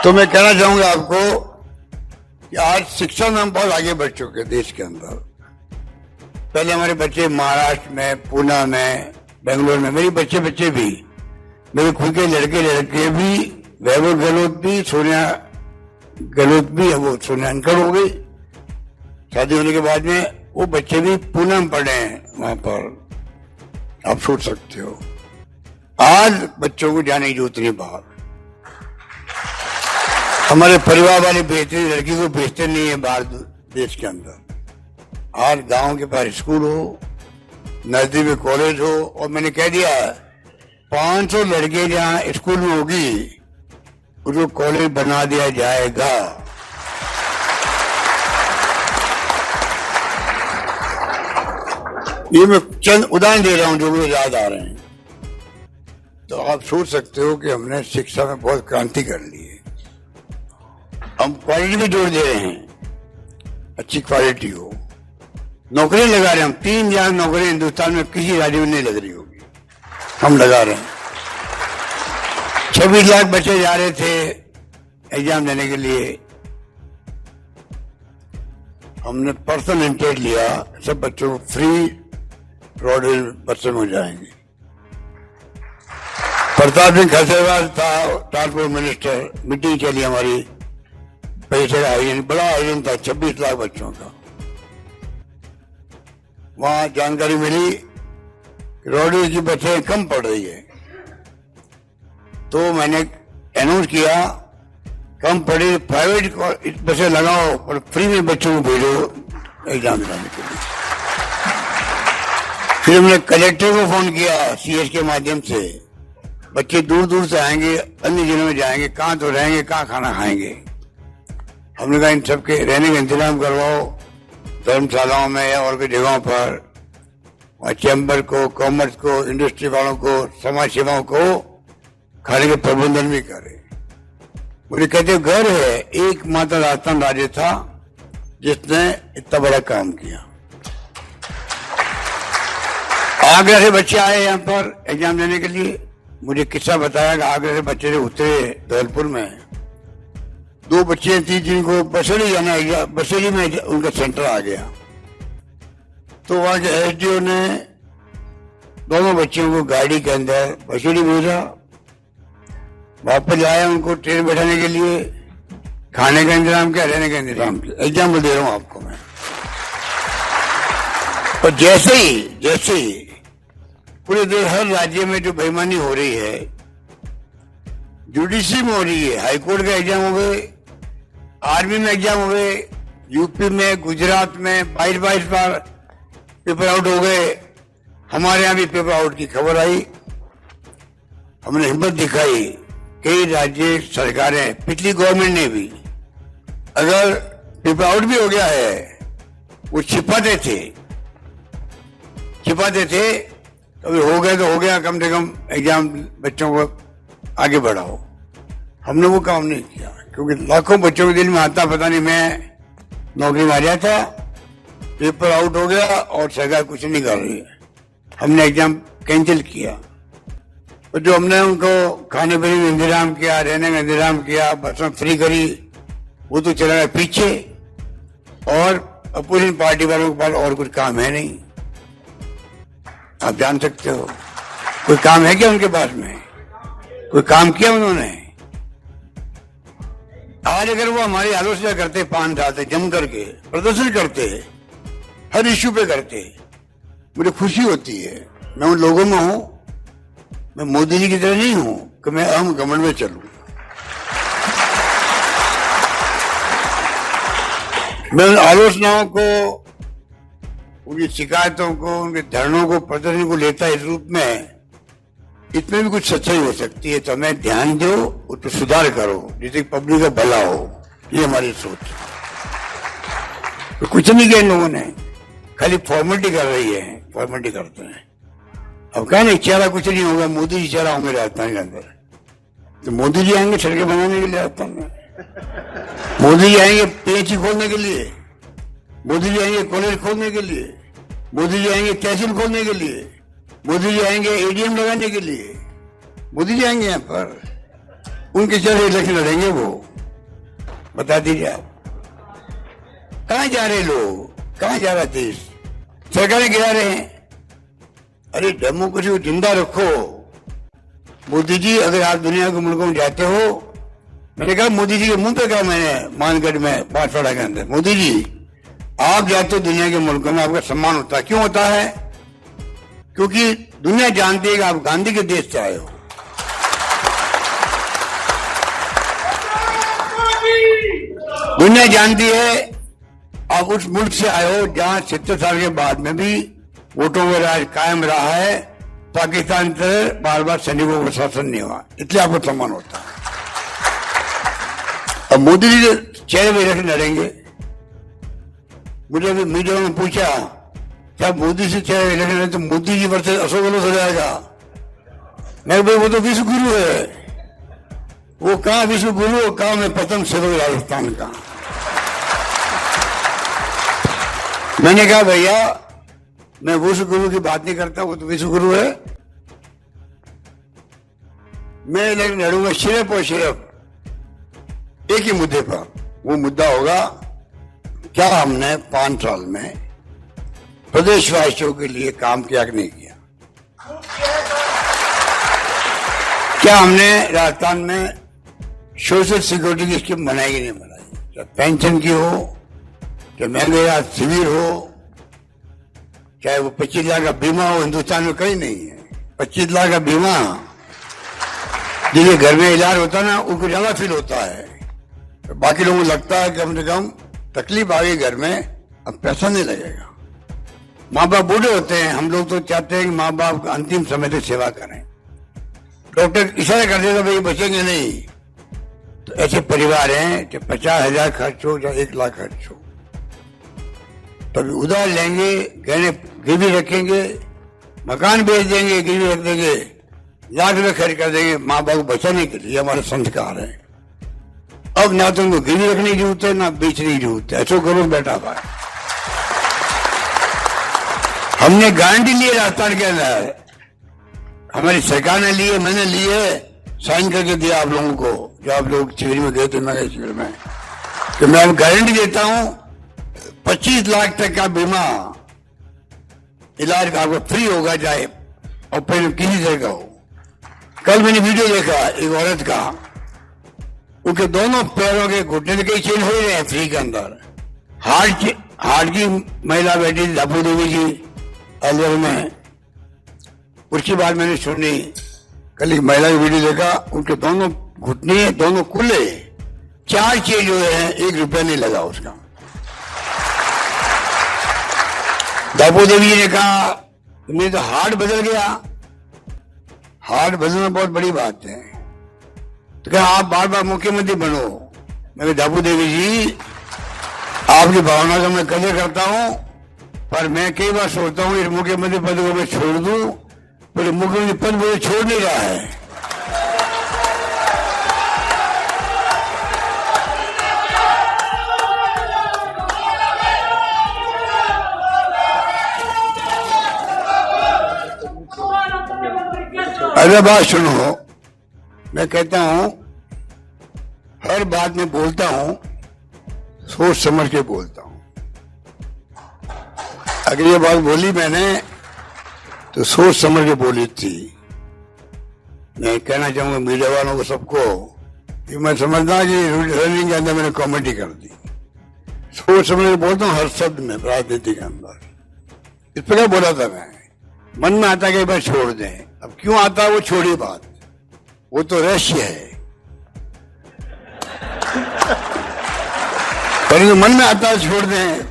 Speaker 8: तो मैं कहना चाहूंगा आपको कि आज शिक्षा में हम बहुत आगे बढ़ चुके हैं देश के अंदर। पहले हमारे बच्चे महाराष्ट्र में, पुणे में, बेंगलोर में, मेरी बच्चे भी, मेरे खुद के लड़के भी, वैभव गहलोत भी, सोनिया गहलोत भी, वो सोनिया अंकल हो गई शादी होने के बाद में, वो बच्चे भी पुणे में पढ़े हैं वहां पर। आप सोच सकते हो आज बच्चों को जाने की जरूरत नहीं बाहर। हमारे परिवार वाले भेजते, लड़की को भेजते नहीं है बाहर देश के अंदर। आज गांव के पास स्कूल हो, नजदीक में कॉलेज हो, और मैंने कह दिया 500 लड़के जहां स्कूल में होगी उसको कॉलेज बना दिया जाएगा। ये मैं चंद उदाहरण दे रहा हूं जो मुझे याद आ रहे हैं। तो आप सोच सकते हो कि हमने शिक्षा में बहुत क्रांति कर ली है। हम क्वालिटी में जोर दे रहे हैं, अच्छी क्वालिटी हो। नौकरी लगा रहे हैं हम, 3 लाख नौकरी हिंदुस्तान में किसी राज्य में नहीं लग रही होगी, हम लगा रहे हैं। 26 लाख बच्चे जा रहे थे एग्जाम देने के लिए, हमने पर्सनल इंटेक लिया, सब बच्चों को फ्री रोडवेज बच्चे में हो जाएंगे। प्रताप सिंह खसेवाल था ट्रांसपोर्ट मिनिस्टर, मीटिंग चली हमारी, पैसे का आयोजन, बड़ा आयोजन था 26 लाख बच्चों का। वहां जानकारी मिली रोडवेज की बसें कम पड़ रही है, तो मैंने अनाउंस किया कम पड़ी प्राइवेट बसें लगाओ और फ्री में बच्चों को भेजो एग्जाम देने के लिए। फिर हमने कलेक्टर को फोन किया सीएस के माध्यम से, बच्चे दूर दूर से आएंगे, अन्य जिलों में जाएंगे, कहाँ तो रहेंगे, कहाँ खाना खाएंगे। हमने कहा इन सबके रहने का इंतजाम करवाओ धर्मशालाओं में या और भी जगहों पर। चैम्बर को, कॉमर्स को, इंडस्ट्री वालों को, समाज सेवाओं को खाने के प्रबंधन भी करे। मुझे कहते घर है, एकमात्र राजस्थान राज्य था जिसने इतना बड़ा काम किया। आगरा से बच्चे आए यहाँ पर एग्जाम देने के लिए। मुझे किस्सा बताया कि आगरा से बच्चे उतरे धौलपुर में, 2 बच्चे थी जिनको बसेली जाना, बसेली में उनका सेंटर आ गया। तो वहां के एसडीओ ने दोनों बच्चों को गाड़ी के अंदर बसेली भेजा, वापस आया उनको ट्रेन बैठाने के लिए, खाने का इंतजाम किया, रहने का इंतजाम किया। एग्जाम्पल दे रहा हूं आपको मैं। और जैसे ही पूरे देश, हर राज्य में जो बेईमानी हो रही है, जुडिशरी में हो रही है, हाईकोर्ट का एग्जाम हो गए, आर्मी में एग्जाम हो गए, यूपी में, गुजरात में 22 बार पेपर आउट हो गए। हमारे यहाँ भी पेपर आउट की खबर आई। हमने हिम्मत दिखाई, कई राज्य सरकारें, पिछली गवर्नमेंट ने भी, अगर पेपर आउट भी हो गया है वो छिपाते थे, कभी हो गया तो हो गया, कम से कम एग्जाम बच्चों को आगे बढ़ाओ। हमने वो काम नहीं किया, क्योंकि लाखों बच्चों के दिल में आता, पता नहीं मैं नौकरी में आ जाता पेपर आउट हो गया और सरकार कुछ नहीं कर रही है। हमने एग्जाम कैंसिल किया और जो हमने उनको खाने पीने का इंतजाम किया, रहने का इंतजाम किया, बसें फ्री करी, वो तो चला गया पीछे। और अपोजिशन पार्टी वालों के पास और कुछ काम है नहीं। आप जान सकते हो कोई काम है क्या उनके पास में? कोई काम किया उन्होंने? आज अगर वो हमारी आलोचना करते 5 साल से जम करके प्रदर्शन करते, हर इश्यू पे करते, मुझे खुशी होती है। मैं उन लोगों में हूं, मैं मोदी जी की तरह नहीं हूं कि मैं अहम घमंड में चलूं। मैं उन आलोचनाओं को, उनकी शिकायतों को, उनके धरनों को, प्रदर्शन को लेता इस रूप में इसमें भी कुछ सच्चाई हो सकती है तो हमें ध्यान दो, उस पर सुधार करो जिससे पब्लिक का भला हो। ये हमारी सोच है। तो कुछ नहीं किया इन लोगों ने, खाली फॉर्मेलिटी कर रही है, फॉर्मेलिटी करते हैं। अब कहा नहीं चेहरा कुछ नहीं होगा, मोदी जी चेहरा होंगे राजस्थान के अंदर। तो मोदी जी आएंगे सड़कें बनाने के लिए राजस्थान में, मोदी जी आएंगे पीएचई खोलने के लिए, मोदी जी आएंगे कॉलेज खोलने के लिए, मोदी जी आएंगे तहसील खोलने के लिए, मोदी जी आएंगे एडीएम लगाने के लिए, मोदी जी आएंगे यहाँ पर। उनके चेहरे इलेक्शन लड़ेंगे वो, बता दीजिए आप। कहाँ जा रहे लोग, कहाँ जा रहा देश? सरकारें गिरा रहे हैं। अरे डेमोक्रेसी को जिंदा रखो मोदी जी। अगर आप दुनिया के मुल्कों में जाते हो, मैंने कहा मोदी जी के मुंह पे कहा मैंने मानगढ़ में बांसवाड़ा के अंदर, मोदी जी आप जाते हो दुनिया के मुल्कों में आपका सम्मान होता है। क्यों होता है? क्योंकि दुनिया जानती है कि आप गांधी के देश से आए हो। दुनिया जानती है आप उस मुल्क से आए हो जहां 70 साल के बाद में भी वोटों का राज कायम रहा है। पाकिस्तान से बार बार सैनिकों का शासन नहीं हुआ, इसलिए आपको सम्मान होता है। अब मोदी जी के चेहरे में इलेक्शन लड़ेंगे। मुझे अभी मीडिया में पूछा क्या मोदी से चेहरे इलेक्शन लड़े तो मोदी जी वर्सेस अशोक गहलोत हो जाएगा? मैं भाई वो तो विश्व गुरु है, वो कहाँ विश्व गुरु, कहाँ में पतंग सरोज राजस्थान का। मैंने कहा भैया मैं विश्व गुरु की बात नहीं करता, वो तो विश्व गुरु है। मैं इलेक्शन लड़ूंगा सिर्फ और सिर्फ एक ही मुद्दे पर। वो मुद्दा होगा क्या हमने 5 साल में प्रदेशवासियों के लिए काम किया कि नहीं किया? क्या हमने राजस्थान में सोशल सिक्योरिटी की स्कीम बनाई कि नहीं बनाई? चाहे पेंशन की हो, चाहे महंगाई शिविर हो, चाहे वो 25 लाख का बीमा हो, हिंदुस्तान में कहीं नहीं है। 25 लाख का बीमा जिसके घर में इलाज होता है ना, उनको ज्यादा फील होता है। तो बाकी लोगों को लगता है कि कम से कम तकलीफ आ गई घर में, अब पैसा नहीं लगेगा। माँ बाप बूढ़े होते हैं, हम लोग तो चाहते हैं कि माँ बाप का अंतिम समय तक सेवा करें। डॉक्टर इशारा कर देगा भाई बचेंगे नहीं। तो ऐसे परिवार हैं कि 50,000 खर्च हो या 1 लाख खर्च हो, तभी उधार लेंगे, गहने गिरवी रखेंगे, मकान बेच देंगे, गिरवी रख देंगे, लाख रुपए खर्च कर देंगे माँ बाप को बचाने के लिए। हमारा संस्कार है। अब ना तो उनको गिरवी रखने की जरूरत है ना बेचने की जरूरत है। ऐसा करो बैठा हुआ है। हमने गारंटी ली है राजस्थान के अंदर, हमारी सरकार ने ली है, मैंने ली है, साइन करके दिया आप लोगों को। जो आप लोग शिविर में गए थे, मैं गए शिविर में, तो मैं अब गारंटी देता हूं 25 लाख तक का बीमा इलाज का आपको फ्री होगा, चाहे ऑपरेशन किसी तरह का हो। कल मैंने वीडियो देखा एक औरत का, उनके दोनों पैरों के घुटने के चेंज हो रहे हैं फ्री के अंदर। हार्ट की महिला बैठी दापू देवी जी अलवर में, उसकी बात मैंने सुनी। कल एक महिला की वीडियो देखा, उनके दोनों घुटने दोनों खुले, 4 चेंज हुए हैं, 1 रुपया नहीं लगा उसका। दापू देवी जी ने कहा मेरे तो हार्ट बदल गया। हार्ट बदलना बहुत बड़ी बात है। तो क्या आप बार बार मुख्यमंत्री बनो? मैं दापू देवी जी आपकी भावना का मैं कदर करता हूं, पर मैं कई बार सोचता हूं इस मुख्यमंत्री पद को मैं छोड़ दूं, पर मुख्यमंत्री पद मुझे छोड़ नहीं रहा है। अरे बात सुनो, मैं कहता हूं हर बात में बोलता हूं सोच समझ के बोलता हूं। अगर ये बात बोली मैंने तो सोच समझ के बोली थी। मैं कहना चाहूंगा मीडिया वालों को सबको कि मैं समझता कि रनिंग के अंदर मैंने कॉमेडी कर दी। सोच समझ के बोलता हूं हर शब्द में राजनीति के अंदर। इस पर क्या बोला था मैं, मन में आता कि भाई छोड़ दें। अब क्यों आता है वो छोड़ी बात, वो तो रहस्य है। पर मन में आता है छोड़ दें,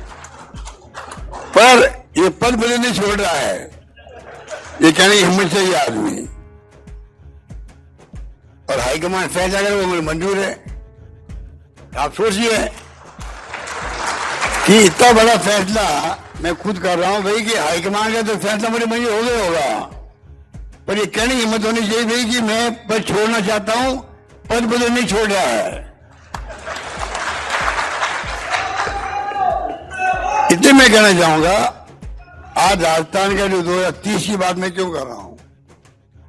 Speaker 8: पर ये पद मुझे नहीं छोड़ रहा है। ये कहने की हिम्मत चाहिए आदमी, और हाईकमान फैसला करे वो मुझे मंजूर है। आप सोचिए कि इतना बड़ा फैसला मैं खुद कर रहा हूं भाई कि हाईकमान का तो फैसला मुझे मंजूर हो गया होगा, पर ये कहने की हिम्मत होनी चाहिए भाई कि मैं पद छोड़ना चाहता हूं, पद मुझे नहीं छोड़ रहा है। इतने मैं कहना चाहूंगा, आज राजस्थान का जो 2030 की बात मैं क्यों कर रहा हूं,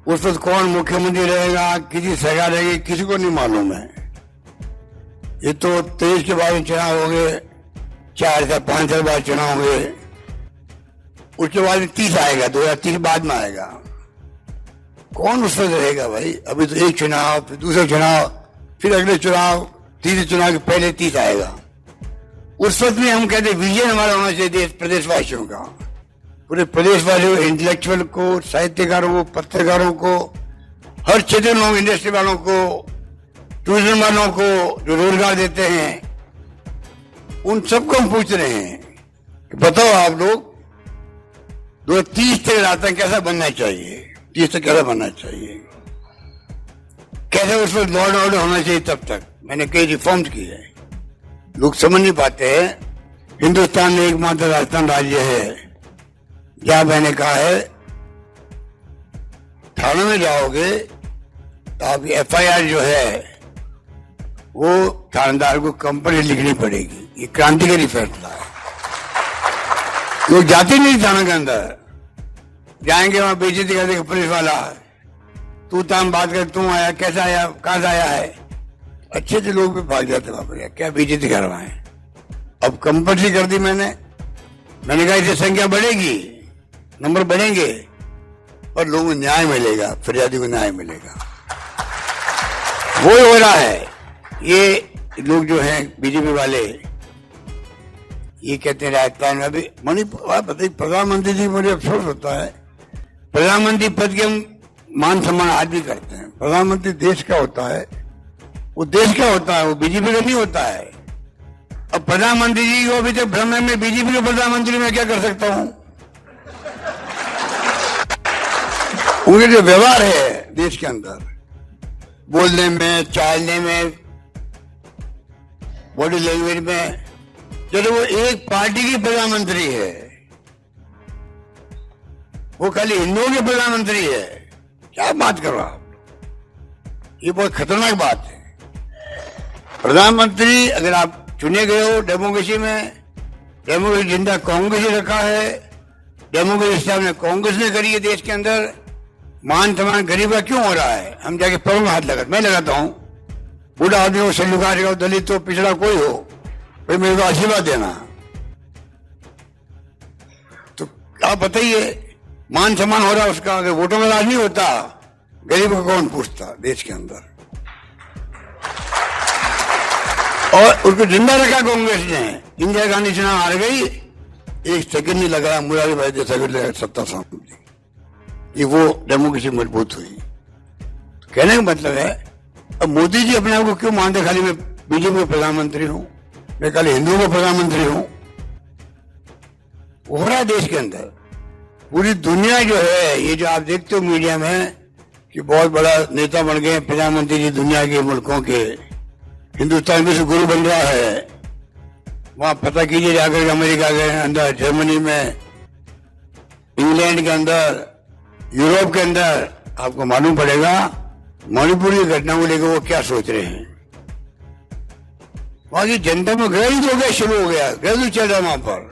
Speaker 8: उस वक्त कौन मुख्यमंत्री रहेगा, किसी सरकार रहेगी, किसी को नहीं मालूम है। ये तो 23 के बाद चुनाव होंगे, 4 से 5 साल बाद चुनाव होंगे, उसके बाद 30 आएगा, 2030 बाद में आएगा। कौन उस वक्त रहेगा भाई? अभी तो एक चुनाव, फिर दूसरा चुनाव, फिर अगले चुनाव, तीसरे चुनाव के पहले 30 आएगा। उस वक्त में हम कहते विजन हमारा होना चाहिए देश प्रदेशवासियों का, पूरे प्रदेशवासियों, इंटेलेक्चुअल को, साहित्यकारों को, पत्रकारों को, हर क्षेत्र में इंडस्ट्री वालों को, टूरिज्म वालों को जो रोजगार देते हैं, उन सबको हम पूछ रहे हैं कि बताओ आप लोग 2030 तक राजस्थान कैसा बनना चाहिए, 30 तक कैसा बनना चाहिए, कैसे उसमें लॉ एंड ऑर्डर होना चाहिए। तब तक मैंने कई रिफॉर्म्स की है, लोग समझ नहीं पाते हैं। हिंदुस्तान में एकमात्र राजस्थान राज्य है जहां मैंने कहा है थाने में जाओगे तो आप FIR जो है वो थानेदार को कंपनी लिखनी पड़ेगी। ये क्रांतिकारी फैसला है। लोग जाते नहीं थाने के अंदर, जाएंगे वहां बेइज्जती कर देगा पुलिस वाला, तू ताम बात कर, तू आया, कैसा आया, कहां से आया है। अच्छे से लोग भी भाग जाते वहां पर, क्या बेइज्जती करवाएं। अब कंपल्सरी कर दी मैंने कहा इससे संख्या बढ़ेगी, नंबर बढ़ेंगे, और लोगों को न्याय मिलेगा, फरियादी को न्याय मिलेगा। वो हो रहा है। ये लोग जो हैं बीजेपी वाले, ये कहते हैं राजस्थान में अभी मणिपुर, बताइए प्रधानमंत्री जी, मुझे अफसोस होता है, प्रधानमंत्री पद के हम मान सम्मान आज भी करते हैं। प्रधानमंत्री देश का होता है, वो देश का होता है, वो बीजेपी का नहीं होता है। अब प्रधानमंत्री जी को अभी तक भ्रम है मैं बीजेपी के प्रधानमंत्री में क्या कर सकता हूं। उनके जो व्यवहार है देश के अंदर, बोलने में, चालने में, बॉडी लैंग्वेज में, चलो वो एक पार्टी की प्रधानमंत्री है, वो खाली हिंदुओं के प्रधानमंत्री है। क्या बात कर रहा आप? ये बहुत खतरनाक बात है। प्रधानमंत्री अगर आप चुने गए हो डेमोक्रेसी में, डेमोक्रेसी जिंदा कांग्रेस ने रखा है, डेमोक्रेसी हिसाब ने कांग्रेस ने करी है देश के अंदर। मान सम्मान गरीब का क्यों हो रहा है? हम जाके पैरों में हाथ लगा, मैं लगाता हूं, बूढ़ा आदमी हो, शल्यकारी हो, दलित हो, पिछड़ा कोई हो, भाई मेरे को आशीर्वाद देना। तो आप बताइए, मान सम्मान हो रहा है उसका। अगर वोटों में राज नहीं होता, गरीब को कौन पूछता देश के अंदर। और उसको जिंदा रखा कांग्रेस ने। इंदिरा गांधी चुनाव हार गई, एक सेकंड नहीं लगा, मुरारी भाई जैसा सत्ता संभाली, कि वो डेमोक्रेसी मजबूत हुई। तो कहने का मतलब है, अब मोदी जी अपने आप को क्यों मानते खाली मैं बीजेपी का प्रधानमंत्री हूं, मैं खाली हिंदुओं का प्रधानमंत्री हूं। हो रहा है देश के अंदर। पूरी दुनिया जो है, ये जो आप देखते हो मीडिया में कि बहुत बड़ा नेता बन गए प्रधानमंत्री जी दुनिया के मुल्कों के, हिंदुस्तान विश्व गुरु बन रहा है। वहां पता कीजिए जाकर अमेरिका के अंदर, जर्मनी में, इंग्लैंड के अंदर, यूरोप के अंदर, आपको मालूम पड़ेगा मणिपुर की घटना को लेकर वो क्या सोच रहे हैं। वहां की जनता में गृह हो गया, शुरू हो गया, गृह चल रहा है वहां पर।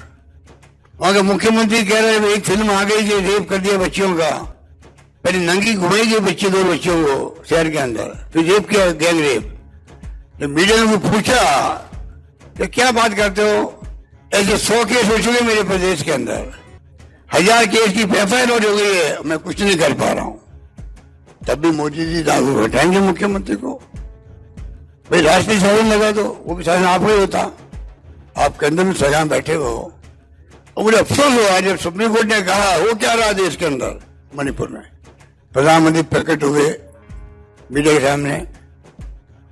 Speaker 8: वहां के मुख्यमंत्री कह रहे हैं एक फिल्म आ गई कि रेप कर दिया बच्चियों का, पहले नंगी घुमाएगी बच्चे, 2 बच्चों को शहर के अंदर, फिर रेप किया, गैंग रेप। तो मीडिया ने पूछा कि क्या बात करते हो, ऐसे 100 केस हो चुके मेरे प्रदेश के अंदर, 1000 केस की एफआईआर हो गई है, मैं कुछ नहीं कर पा रहा हूं। तब भी मोदी जी राहुल हटाएंगे मुख्यमंत्री को, भाई राष्ट्रीय शासन लगा दो, वो भी शासन आपको ही होता, आप केंद्र में सजा में बैठे हो। और मुझे अफसोस हुआ जब सुप्रीम कोर्ट ने कहा वो क्या रहा देश के अंदर, मणिपुर में प्रधानमंत्री प्रकट हुए मीडिया के सामने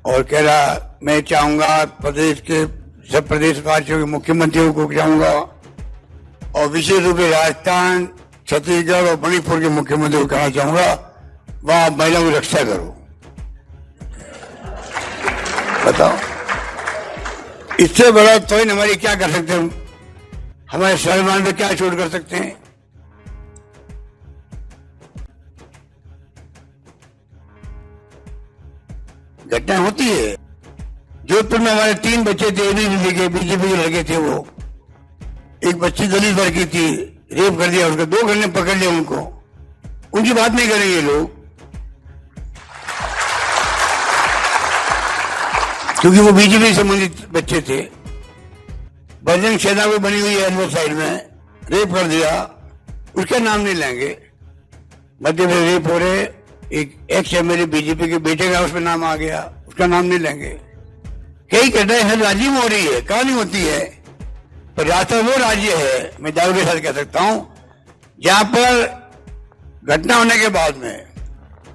Speaker 8: और कह रहा मैं चाहूंगा प्रदेश के सब प्रदेशवासियों के मुख्यमंत्रियों को चाहूंगा और विशेष रूप से राजस्थान, छत्तीसगढ़ और मणिपुर के मुख्यमंत्री को कहना चाहूंगा वहां महिलाओं की रक्षा करो। बताओ, इससे बड़ा तो हमारी क्या कर सकते हैं, हमारे स्वाभिमान पे क्या चोट कर सकते हैं। घटना होती है। जोधपुर में हमारे 3 बच्चे थे, बीजेपी के लड़के थे, वो एक बच्ची दलित वर्ग की थी, रेप कर दिया उसका, 2 घंटे पकड़ लिया उनको, उनकी बात नहीं करेंगे ये लोग, क्योंकि वो बीजेपी से संबंधित बच्चे थे। बजरंग सेना को बनी हुई है अलवर साइड में, रेप कर दिया, उसका नाम नहीं लेंगे। मध्य प्रदेश रेप हो रहे, एक एक्स एमएलए बीजेपी के बेटे का उसमें नाम आ गया, उसका नाम नहीं लेंगे। कई घटनाएं हर राज्य में हो रही है, कहानी होती है, पर राजस्थान वो राज्य है, मैं दावे के साथ कह सकता हूं, जहां पर घटना होने के बाद में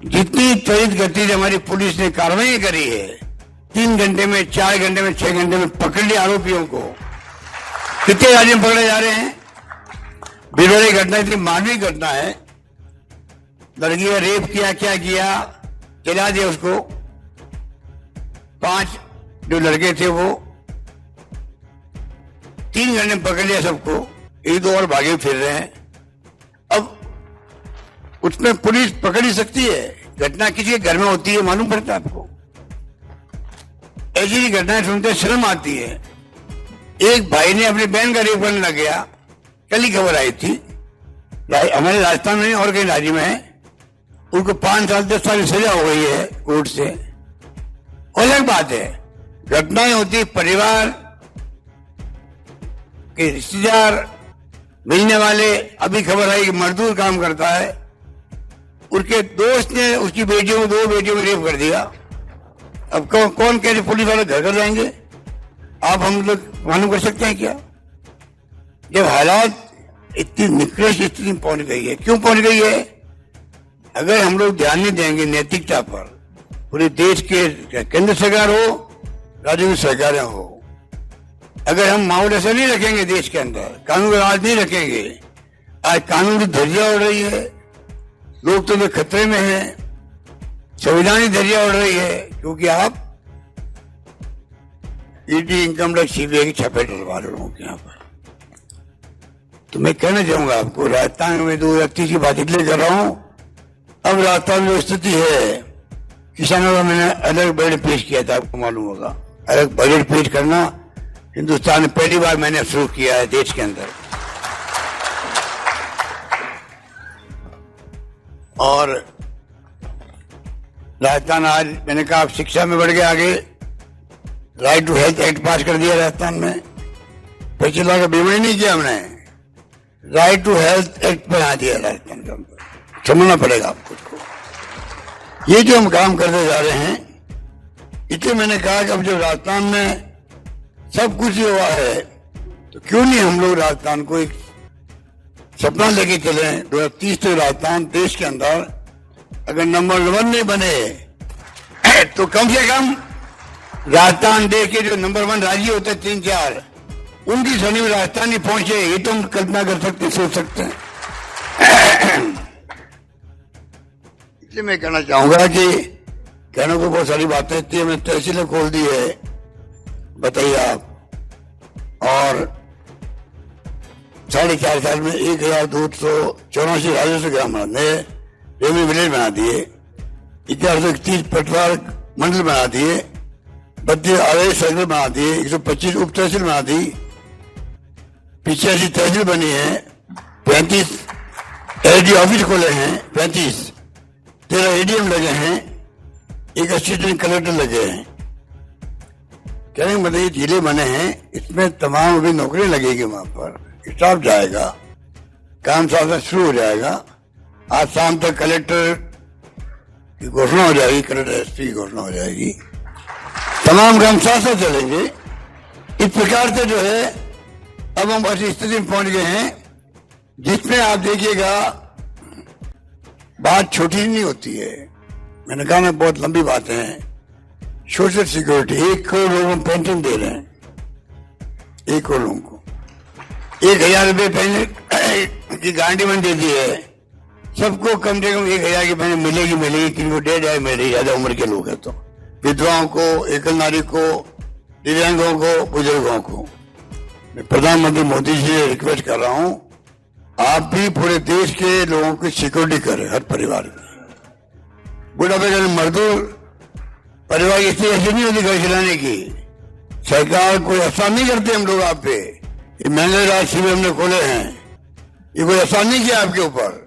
Speaker 8: जितनी त्वरित गति से हमारी पुलिस ने कार्रवाई करी है, 3 घंटे में, 4 घंटे में, 6 घंटे में पकड़ लिया आरोपियों को। कितने राज्य में पकड़े जा रहे हैं। बिरौली घटना इतनी मानवीय घटना है, लड़की का रेप किया, क्या किया, जला दिया उसको, 5 जो लड़के थे वो 3 घंटे में पकड़ लिया सबको, 1-2 और भागे फिर रहे हैं। अब उसमें पुलिस पकड़ ही सकती है, घटना किसी के घर में होती है, मालूम पड़ता है आपको। ऐसी घटनाएं सुनते शर्म आती है। एक भाई ने अपनी बहन का रेप करने लग गया, कल ही खबर आई थी, हमारे राजस्थान में और कई राज्य में है, उनको 5 साल 10 साल की सजा हो गई है कोर्ट से। अलग बात है, घटनाएं होती, परिवार के रिश्तेदार, मिलने वाले। अभी खबर आई कि मजदूर काम करता है, उसके दोस्त ने उसकी बेटियों को, 2 बेटियों में रेप कर दिया। अब कौन कह रहे पुलिस वाले घर कर जाएंगे, आप हम लोग मालूम कर सकते हैं क्या। जब हालात इतनी निकृष्ट स्थिति में पहुंच गई है, क्यों पहुंच गई है, अगर हम लोग ध्यान नहीं देंगे नैतिकता पर, पूरे देश के केंद्र सरकार हो, राज्यों की सरकारें हो, अगर हम माहौल ऐसा नहीं रखेंगे देश के अंदर, कानून का राज नहीं रखेंगे, आज कानून की धज्जियां उड़ रही है, लोकतंत्र खतरे में है, संविधान की धज्जियां उड़ रही है, क्योंकि आप ईडी, इनकम टैक्स, सीबीआई के छापे डलवा रहे लोगों के यहाँ पर। तो मैं कहना चाहूंगा आपको, राजस्थान में 2031 की बात इसलिए कर रहा हूं, अब राजस्थान में स्थिति है, किसानों का मैंने अलग बजट पेश किया था, आपको मालूम होगा, अलग बजट पेश करना हिंदुस्तान में पहली बार मैंने शुरू किया है देश के अंदर। और राजस्थान आज मैंने कहा शिक्षा में बढ़ गया आगे, right to health act pass कर दिया राजस्थान में, 25 लाख का बीमा ही नहीं किया हमने, राइट टू हेल्थ एक्ट बना दिया राजस्थान के अंदर, समझना पड़ेगा आपको उसको। ये जो हम काम करते जा रहे हैं, इसलिए मैंने कहा कि अब जब राजस्थान में सब कुछ ही हुआ है, तो क्यों नहीं हम लोग राजस्थान को एक सपना लेके चले। 2030 तक राजस्थान देश के अंदर अगर नंबर 1 नहीं बने तो कम से कम राजस्थान देश के जो नंबर 1 राज्य होते हैं 3-4, उनकी श्रेणी में राजस्थान ही पहुंचे, ये तो हम कल्पना कर सकते, सोच सकते हैं। इसलिए मैं कहना चाहूंगा कि कहने को बहुत सारी बातें थी, हमने तहसीलें खोल दी है, बताइए आप, और 4.5 साल में 1284 राजस्व ग्राम नए रेवन्यू विलेज बना दिए, 1131 पटवार मंडल बना दिए, 32 आदेश सर्कल बना दिए, 125 उप तहसील बना दी, 85 तहसील बनी है, 35 एसडी ऑफिस खोले हैं, 35 13 एडीएम लगे हैं, एक असिस्टेंट कलेक्टर लगे हैं। कहने का मतलब ये जिले बने हैं, इसमें तमाम अभी नौकरी लगेगी, वहां पर स्टाफ जाएगा, काम साथ शुरू हो जाएगा। आज शाम तक कलेक्टर की घोषणा हो जाएगी, कलेक्टर एसपी की घोषणा हो जाएगी, तमाम काम साथ साथ चलेंगे। इस प्रकार से जो है अब हम ऐसी स्थिति में पहुंच गए हैं जिसमें आप देखिएगा बात छोटी नहीं होती है। मैंने कहा ना, बहुत लंबी बातें हैं। सोशल सिक्योरिटी 1 करोड़ लोगों को पेंशन दे रहे हैं, 1 करोड़ लोगों को 1000 रुपये पेंशन की गारंटी बन देती है। सबको कम से कम 1000 की पेंशन मिलेगी, किनको 1.5 मिल रही, ज्यादा उम्र के लोग हैं तो, विधवाओं को, एकल नारी को, दिव्यांगों को, बुजुर्गों को। मैं प्रधानमंत्री मोदी जी से रिक्वेस्ट कर रहा हूं, आप भी पूरे देश के लोगों की सिक्योरिटी करें, हर परिवार की। बुढ़ापे के मजदूर परिवार की स्थिति ऐसी नहीं होती घर चलाने की। सरकार कोई एहसान नहीं करते हम लोग आप पे। ये महंगाई राज शिविर हमने खोले हैं, ये कोई एहसान नहीं किया आपके ऊपर।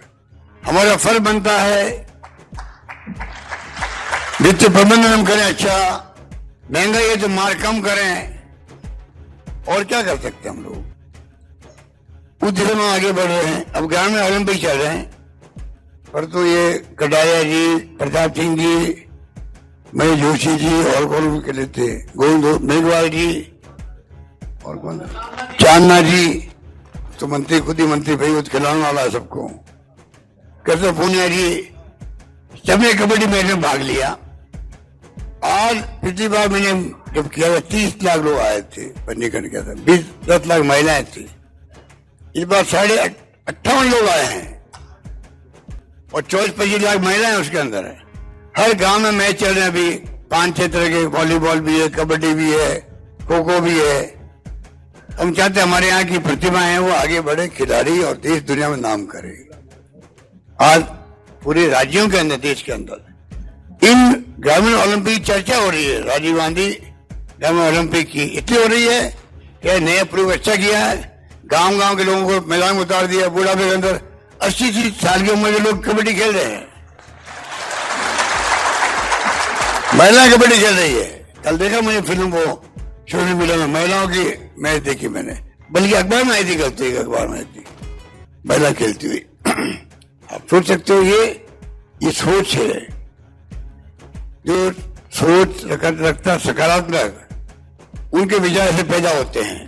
Speaker 8: हमारा फर्ज बनता है वित्त प्रबंधन हम करें, अच्छा महंगाई है तो मार कम करें, और क्या कर सकते हैं हम लोग। उस दिशा में आगे बढ़ रहे हैं। अब ग्रामीण ओलंपिक चल रहे हैं, पर तो ये कटारिया जी, प्रताप सिंह जी, महेश जोशी जी और कौन के लिए थे, गोविंद मेघवाल जी और कौन, चांदना जी, तो मंत्री खुद ही मंत्री भाई, वो खिलाने वाला है सबको। कैसे पूनिया जी, सबने कबड्डी मैच में भाग लिया। आज पिछली बार मैंने जब किया था 30 लाख लोग आए थे, पंजीकरण किया था, 10 लाख महिलाएं थी। इस बार 58 लोग आए हैं और 24-25 लाख महिलाएं उसके अंदर है। हर गांव में मैच चल रहे हैं अभी, 5-6 तरह के, वॉलीबॉल भी है, कबड्डी भी है, खो खो भी है। हम चाहते हैं हमारे यहाँ की प्रतिभाएं हैं वो आगे बढ़े, खिलाड़ी, और देश दुनिया में नाम करे। आज पूरे राज्यों के अंदर, देश के अंदर इन ग्रामीण ओलंपिक चर्चा हो रही है। राजीव गांधी ग्रामीण ओलंपिक की इसलिए हो रही है कि नया प्रयोग अच्छा किया है, गांव गांव के लोगों को मैदान में उतार दिया। बुढ़ापे के अंदर 80 साल की उम्र के लोग कबड्डी खेल रहे हैं, महिला कबड्डी खेल रही है। कल देखा मैंने फिल्म, वो सोशल मीडिया में महिलाओं की मैच देखी मैंने, बल्कि अखबार में आई थी, करती अखबार में आई थी महिला खेलती हुई। आप सोच सकते हो ये सोच है, जो सोच रखता सकारात्मक, उनके विचार से पैदा होते हैं।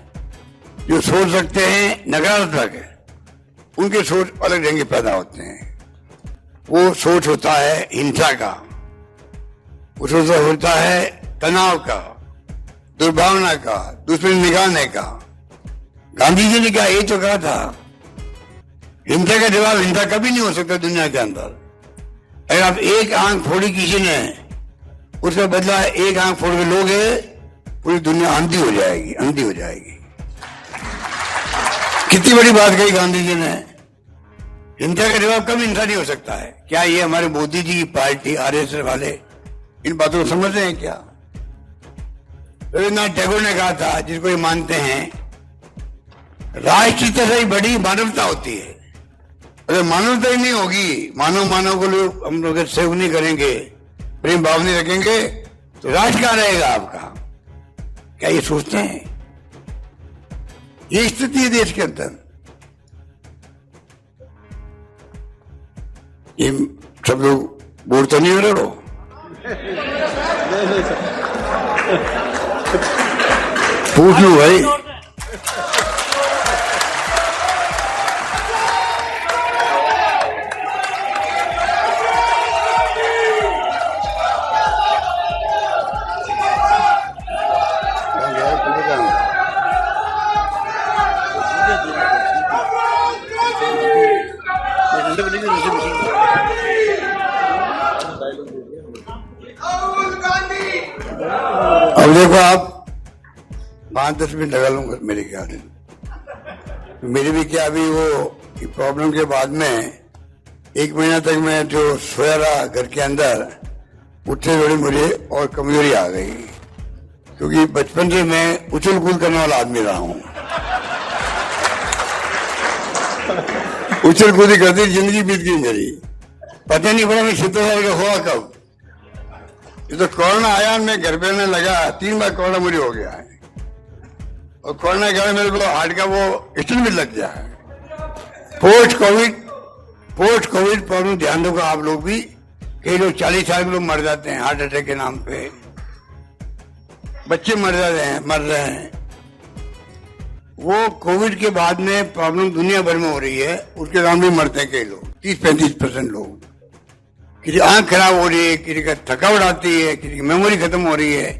Speaker 8: जो सोच सकते हैं नकारात्मक है, उनके सोच अलग ढंग के पैदा होते हैं। वो सोच होता है हिंसा का, वो सोच होता है तनाव का, दुर्भावना का, दुश्मनी निकालने का। गांधी जी ने क्या ये तो कहा था, हिंसा का जवाब हिंसा कभी नहीं हो सकता दुनिया के अंदर। अगर आप एक आंख फोड़ी किसी ने, उसका बदला एक आंख फोड़ के लोग है, पूरी दुनिया अंधी हो जाएगी, अंधी हो जाएगी। कितनी बड़ी बात कही गांधी जी ने। हिंसा का जवाब कभी हिंसा नहीं हो सकता है। क्या ये हमारे मोदी जी की पार्टी, आरएसएस वाले इन बातों को समझ रहे हैं क्या? रविन्द्रनाथ टैगोर ने कहा था, जिसको ये मानते हैं, राष्ट्र की तरह ही बड़ी मानवता होती है। अगर मानवता ही नहीं होगी, मानव को लोग हम लोग सेव नहीं करेंगे, प्रेम भाव नहीं रखेंगे, तो राष्ट्र कहां रहेगा आपका? क्या ये सोचते हैं? ये स्थिति है देश के अंदर। ये सब लोग बोर तो नहीं हो रहे हो? पूछ लो भाई। अब देखो आप 5-10 मिनट लगा लूंगा मेरे ख्याल से। मेरी भी क्या अभी वो प्रॉब्लम के बाद में 1 महीना तक मैं जो सोया रहा घर के अंदर, उठते थोड़ी मुझे और कमजोरी आ गई, क्योंकि बचपन से मैं उछल कूद करने वाला आदमी रहा हूं। उछल कूद करती जिंदगी बीत गई मेरी। पता नहीं पड़ा मैं 70 साल का हुआ कब। ये तो कोरोना आया, मैं घर पे लगा 3 बार कोरोना मुझे हो गया है, और कोरोना के कारण मेरे को हार्ट का वो स्टेंट भी लग गया है। पोस्ट कोविड प्रॉब्लम ध्यान दोगे आप लोग भी। कई लोग 40 साल के लोग मर जाते हैं हार्ट अटैक के नाम पे, बच्चे मर रहे हैं। वो कोविड के बाद में प्रॉब्लम दुनिया भर में हो रही है, उसके कारण भी मरते हैं कई लोग, 30-35% लोग। किसी आंख खराब हो रही है, किसी का थकावट आती है, किसी की मेमोरी खत्म हो रही है,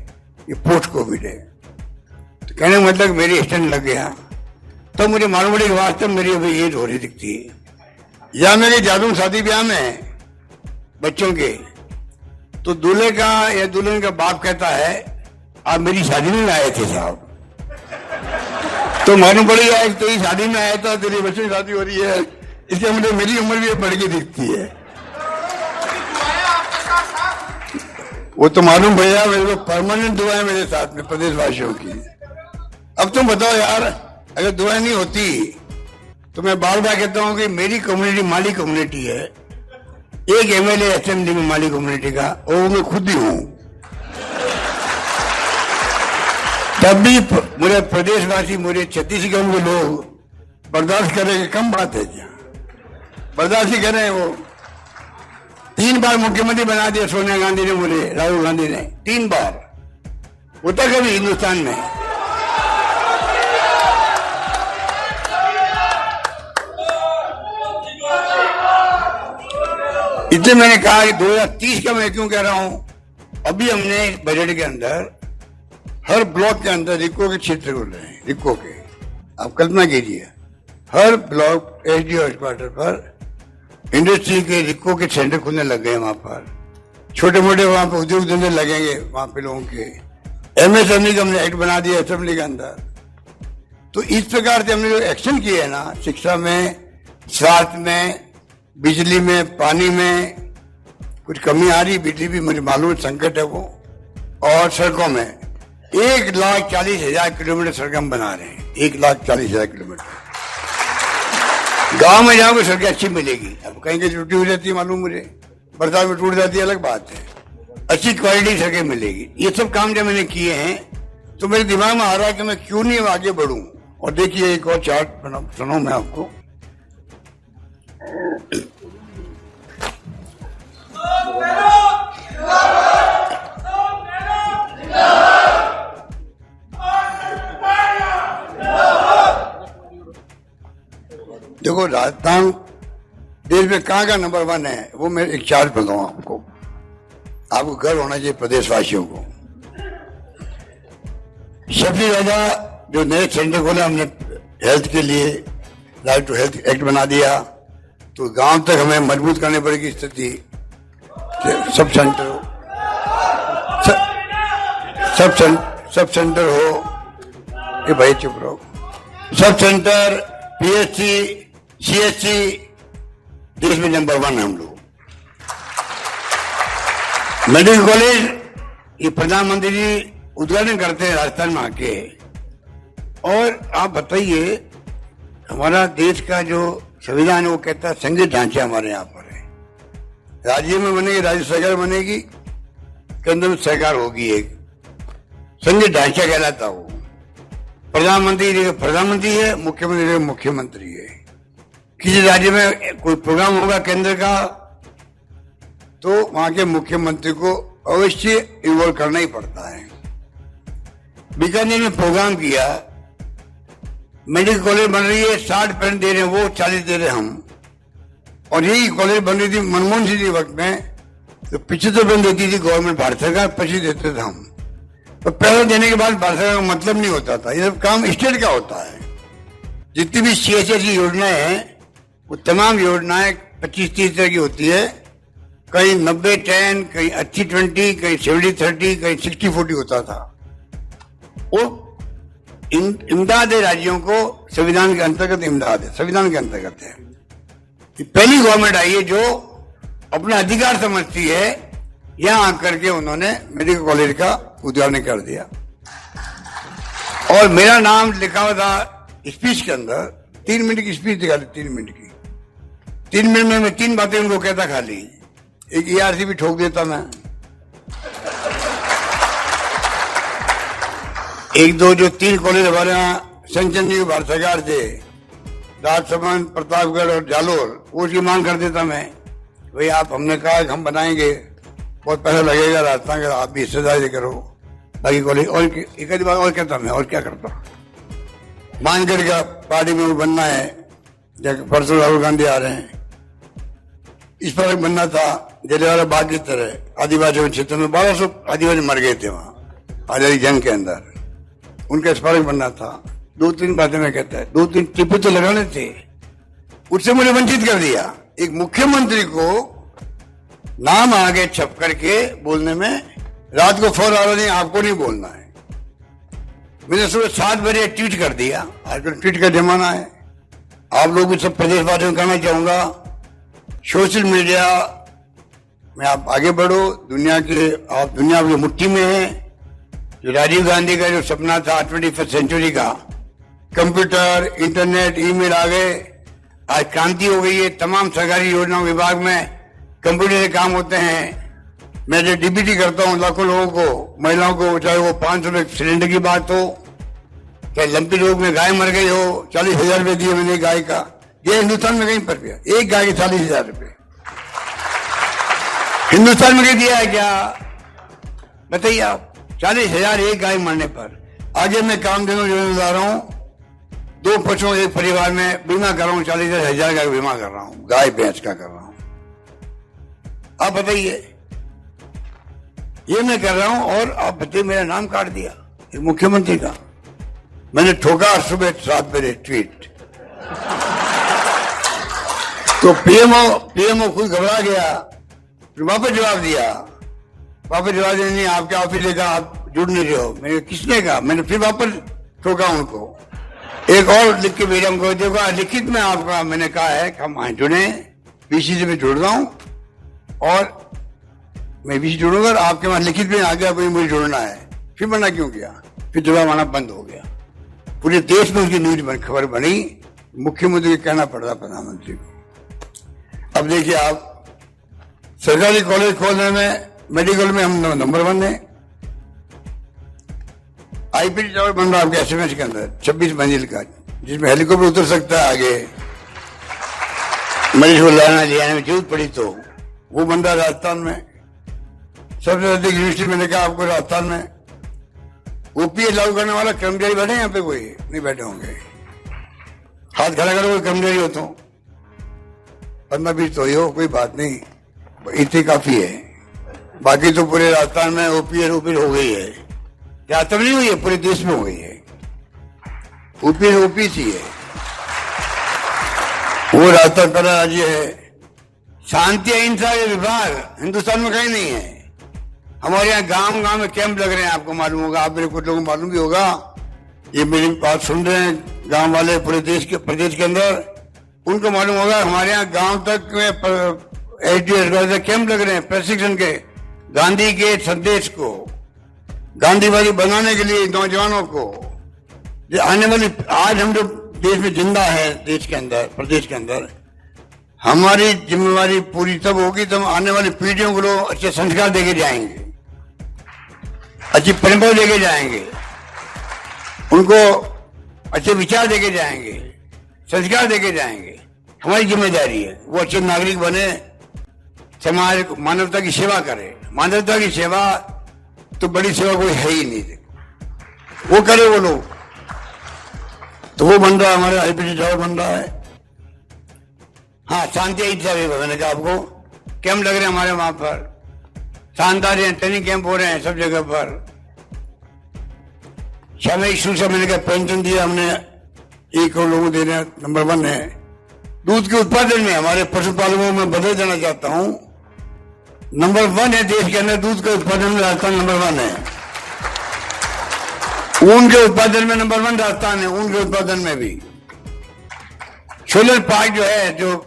Speaker 8: ये पोस्ट कोविड है। तो कहने का मतलब मेरी स्टेंट लग गया तो मुझे मालूम पड़ी वास्तव मेरी अभी एज हो रही दिखती है। या मैं कहीं जादू शादी ब्याह में बच्चों के, तो दूल्हे का या दुल्हन का बाप कहता है आप मेरी शादी में आए थे साहब, तो मालूम पड़ी है तेरी शादी में आया था, तेरी बच्चों की शादी हो रही है, इसके मतलब मेरी उम्र भी बढ़ के दिखती है। वो तो मालूम भैया मेरे को परमानेंट दुआ है मेरे साथ में प्रदेशवासियों की। अब तुम बताओ यार, अगर दुआ नहीं होती तो मैं बार बार कहता हूं कि मेरी कम्युनिटी माली कम्युनिटी है, एक एमएलए असेंबली में माली कम्युनिटी का, और वो मैं खुद ही हूं। तब भी मुझे प्रदेशवासी, मुझे छत्तीसगढ़ के लोग बर्दाश्त करेंगे, कम बात है क्या, बर्दाश्त ही करें। वो 3 बार मुख्यमंत्री बना दिया सोनिया गांधी ने मुझे, राहुल गांधी ने 3 बार, होता कभी हिंदुस्तान में। इसलिए मैंने कहा कि 2030 का मैं क्यों कह रहा हूं, अभी हमने बजट के अंदर हर ब्लॉक के अंदर रिको के क्षेत्र खोल रहे हैं, रिको के। आप कल्पना कीजिए, हर ब्लॉक एसडीओ हेडक्वार्टर पर इंडस्ट्री के रिको के सेंटर खुलने लग गए। वहां पर छोटे मोटे वहां पर उद्योग धंधे लगेंगे, वहां पे लोगों के। एमएसएमई का हमने एक्ट बना दिया असेंबली के अंदर। तो इस प्रकार से हमने जो एक्शन किए है ना, शिक्षा में, स्वास्थ्य में, बिजली में, पानी में कुछ कमी आ रही, बिजली भी मुझे मालूम संकट है वो, और सड़कों में 1,40,000 किलोमीटर सड़क हम बना रहे हैं, 1,40,000 किलोमीटर। गांव में जाओगे सड़कें अच्छी मिलेगी, अब कहीं कहीं टूटी हो जाती है मालूम मुझे, बरसात में टूट जाती है अलग बात है, अच्छी क्वालिटी सड़कें मिलेगी। ये सब काम जब मैंने किए हैं तो मेरे दिमाग में आ रहा है कि मैं क्यों नहीं आगे बढ़ूं। और देखिए एक और चार्ट सुनाऊं मैं आपको। देखो राजस्थान देश में कहाँ नंबर 1 है, वो मैं एक चार्ट बताऊं आपको गर्व होना चाहिए प्रदेशवासियों को। सबसे ज्यादा जो नए सेंटर खोले हमने हेल्थ के लिए, राइट टू हेल्थ एक्ट बना दिया, तो गांव तक हमें मजबूत करनी पड़ेगी स्थिति। सब सेंटर हो, ये भाई चुप रहो, सब सेंटर, पीएचसी, सीएचसी, देश में नंबर 1 हम लोग। मेडिकल कॉलेज, ये प्रधानमंत्री जी उद्घाटन करते हैं राजस्थान में आके। और आप बताइए, हमारा देश का जो संविधान है वो कहता है संघीय ढांचा हमारे यहाँ पर है, राज्य में बनेगी, राज्य सरकार बनेगी, केंद्र में सरकार होगी, एक संघीय ढांचा कहलाता वो। प्रधानमंत्री है, मुख्यमंत्री है। किसी राज्य में कोई प्रोग्राम होगा केंद्र का, तो वहां के मुख्यमंत्री को अवश्य इन्वॉल्व करना ही पड़ता है। बीकानेर में प्रोग्राम किया, मेडिकल कॉलेज बन रही है, 60% दे रहे हैं वो, 40 दे रहे हम। और यही कॉलेज बन रही थी मनमोहन सिंह के वक्त में, तो 75% देती थी गवर्नमेंट, भारत सरकार 25 देते थे हम। तो पैसा देने के बाद भारत सरकार का मतलब नहीं होता था, ये सब काम स्टेट का होता है। जितनी भी सीएचएस की योजनाएं हैं, वो तमाम योजनाएं 25-30 तरह की होती है, कहीं 90-10, कहीं 80-20, कहीं 70-30, कहीं 60-40 होता था। वो इमदाद है राज्यों को, संविधान के अंतर्गत इमदाद है, संविधान के अंतर्गत है। पहली गवर्नमेंट आई है जो अपना अधिकार समझती है, यहां आकर के उन्होंने मेडिकल कॉलेज का उद्घाटन कर दिया। और मेरा नाम लिखा हुआ था स्पीच के अंदर, 3 मिनट की स्पीच दिखा दी, 3 मिनट की। 3 मिनट में मैं 3 बातें उनको कहता खाली। एक ERC भी ठोक देता मैं। एक दो जो 3 कॉलेज हमारे यहाँ सैंक्शन जी भारत सरकार से, राजसमंद, प्रतापगढ़ और जालोर, वो उसकी मांग कर देता मैं। भाई आप, हमने कहा कि हम बनाएंगे, बहुत पैसा लगेगा, राजस्थान का आप भी हिस्सेदारी करो, बाकी कॉलेज। और एक आधी बात और कहता मैं, और क्या करता। मानगढ़ का पार्टी में बनना है, परसों राहुल गांधी आ रहे हैं, इस पर बनना था। जलियांवाला बाग की तरह आदिवासियों के क्षेत्र में 1200 आदिवासी मर गए थे वहां आजादी जंग के अंदर, उनका स्मारक बनना था। 2-3 बातें मैं कहता है, 2-3 टिप्पे तो लगाने थे, उससे मुझे वंचित कर दिया। एक मुख्यमंत्री को नाम आगे छप करके बोलने में, रात को फोन आ रहा नहीं, आपको नहीं बोलना है। मैंने सुबह 7 बजे ट्वीट कर दिया। आजकल ट्वीट का जमाना है। आप लोग भी सब प्रदेशवासियों को कहना चाहूंगा, सोशल मीडिया में आप आगे बढ़ो। दुनिया की मुट्ठी में है। जो राजीव गांधी का जो सपना था 21st सेंचुरी का, कंप्यूटर, इंटरनेट, ईमेल आ गए, आज क्रांति हो गई है। तमाम सरकारी योजनाओं विभाग में कंप्यूटर से काम होते हैं। मैं जो डीबीटी करता हूँ लाखों लोगों को, महिलाओं को, चाहे वो 500 रुपए सिलेंडर की बात हो, चाहे लंपी रोग में गाय मर गई हो, 40,000 रुपए दिए मैंने गाय का। ये हिंदुस्तान में कहीं पर दिया, एक गाय के 40,000 रुपए हिंदुस्तान में कहीं दिया है क्या? बताइए आप। 40,000 एक गाय मरने पर। आगे मैं काम देना जिम्मेदार हूँ, 2 पशुओं एक परिवार में बीमा कर रहा हूँ, 40,000 का बीमा कर रहा हूँ, गाय भैंस का कर रहा हूँ। आप बताइए, ये मैं कर रहा हूँ। और आप बताइए, मेरा नाम काट दिया एक मुख्यमंत्री का। मैंने ठोका सुबह 7 बजे ट्वीट, तो पीएमओ खुद घबरा गया, फिर वापस जवाब दिया। वापस जवाब दिया, नहीं आपके ऑफिस लेगा, आप जुड़ नहीं रहे हो। मैंने किसने कहा? मैंने फिर वापस ठोका उनको। एक और लिख के भेजा उनको, देखो लिखित में आपका मैंने कहा है कि हम जुड़े, बीसीसी में जुड़ रहा हूं और मैं बीसी जुड़ूंगा, आपके वहां लिखित में आ गया भाई मुझे जुड़ना है। फिर मना क्यों किया? फिर जवाब आना बंद हो गया। पूरे देश में उसकी न्यूज खबर बनी, मुख्यमंत्री को कहना पड़ रहा प्रधानमंत्री को। अब देखिए आप, सरकारी कॉलेज खोलने में, मेडिकल में हम नंबर 1 है। आईपीडी टावर बन रहा है आपके एसएमएस के अंदर, 26 मंजिल का, जिसमें हेलीकॉप्टर उतर सकता है आगे, मरीज को लाना ले आने में जरूरत पड़ी तो। वो बन रहा राजस्थान में। सबसे अधिक यूनिवर्सिटी मैंने कहा आपको राजस्थान में। ओपीएस लागू करने वाला कर्मचारी बैठे यहाँ पे? कोई नहीं बैठे होंगे। हाथ खड़ा करो कोई कर्मचारी हो तो, 15-20 तो हो, कोई बात नहीं, इतनी काफी है। बाकी तो पूरे राजस्थान में ओपीएस हो गई है। क्या तब नहीं हुई है? पूरे देश में हो गई है। ओपीएस ही है। वो राजस्थान का राज्य है। शांति अहिंसा के विभाग हिंदुस्तान में कहीं नहीं है। हमारे यहाँ गांव में कैंप लग रहे हैं, आपको मालूम होगा, आप मेरे कुछ लोगों को मालूम भी होगा। ये मेरी बात सुन रहे हैं गांव वाले पूरे प्रदेश के अंदर, उनको मालूम होगा। हमारे यहाँ गांव तक में एसडीएस कैंप लग रहे हैं प्रशिक्षण के, गांधी के संदेश को, गांधीवादी बनाने के लिए नौजवानों को। आने वाली, आज हम जो देश में जिंदा है, देश के अंदर, प्रदेश के अंदर, हमारी जिम्मेवारी पूरी तब होगी तब आने वाली पीढ़ियों को लोग अच्छे संस्कार देके जाएंगे, अच्छी परंपरा देके जाएंगे, उनको अच्छे विचार देके जाएंगे, संस्कार देके जाएंगे। हमारी जिम्मेदारी है वो अच्छे नागरिक बने, समाज मानवता की सेवा करे। मानवता की सेवा तो बड़ी सेवा कोई है ही नहीं, वो करे वो लोग। तो वो बन रहा है, हमारे आईपीडी टावर बन रहा है। हाँ, शांति अहिंसा विभाग, मैंने कहा आपको कैंप लग रहे हैं हमारे वहां पर, शानदार ट्रेनिंग कैंप हो रहे हैं सब जगह पर। सामयिक इशू से मैंने कहा पेंशन दिया हमने, 1 करोड़ लोगों को दे रहे हैं, नंबर 1 है। दूध के उत्पादन में हमारे पशुपालकों में बदल देना चाहता हूं, नंबर 1 है देश के अंदर दूध के उत्पादन में, राजस्थान नंबर 1 है। ऊन के उत्पादन में नंबर 1 राजस्थान है, ऊन के उत्पादन में भी। सोलर पार्क जो है, जो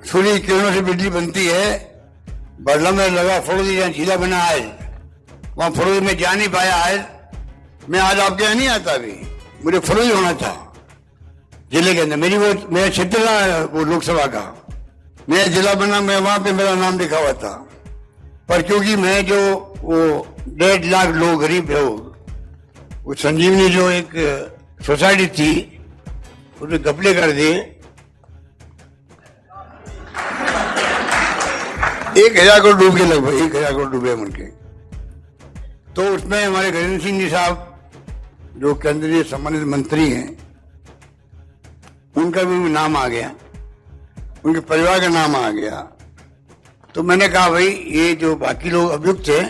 Speaker 8: सूर्य किरणों से बिजली बनती है, बरला में लगा, फरोजी जहाँ झीला बना है, वहां फरोजी में जा नहीं पाया है। मैं आज आपके यहाँ नहीं आता, अभी मुझे फरोजी होना था जिले के अंदर। मेरा क्षेत्र था वो लोकसभा का, नया जिला बना, मैं वहां पे मेरा नाम लिखा हुआ था, पर क्योंकि मैं जो वो 1.5 लाख लोग गरीब है, वो संजीवनी जो एक सोसाइटी थी उसने घपले कर दिए, 1,000 करोड़ डूब के, लगभग 1,000 करोड़ डूबे उनके। तो उसमें हमारे गजेंद्र सिंह जी साहब जो केंद्रीय सम्मानित मंत्री हैं, उनका भी नाम आ गया, उनके परिवार का नाम आ गया। तो मैंने कहा भाई ये जो बाकी लोग अभियुक्त हैं,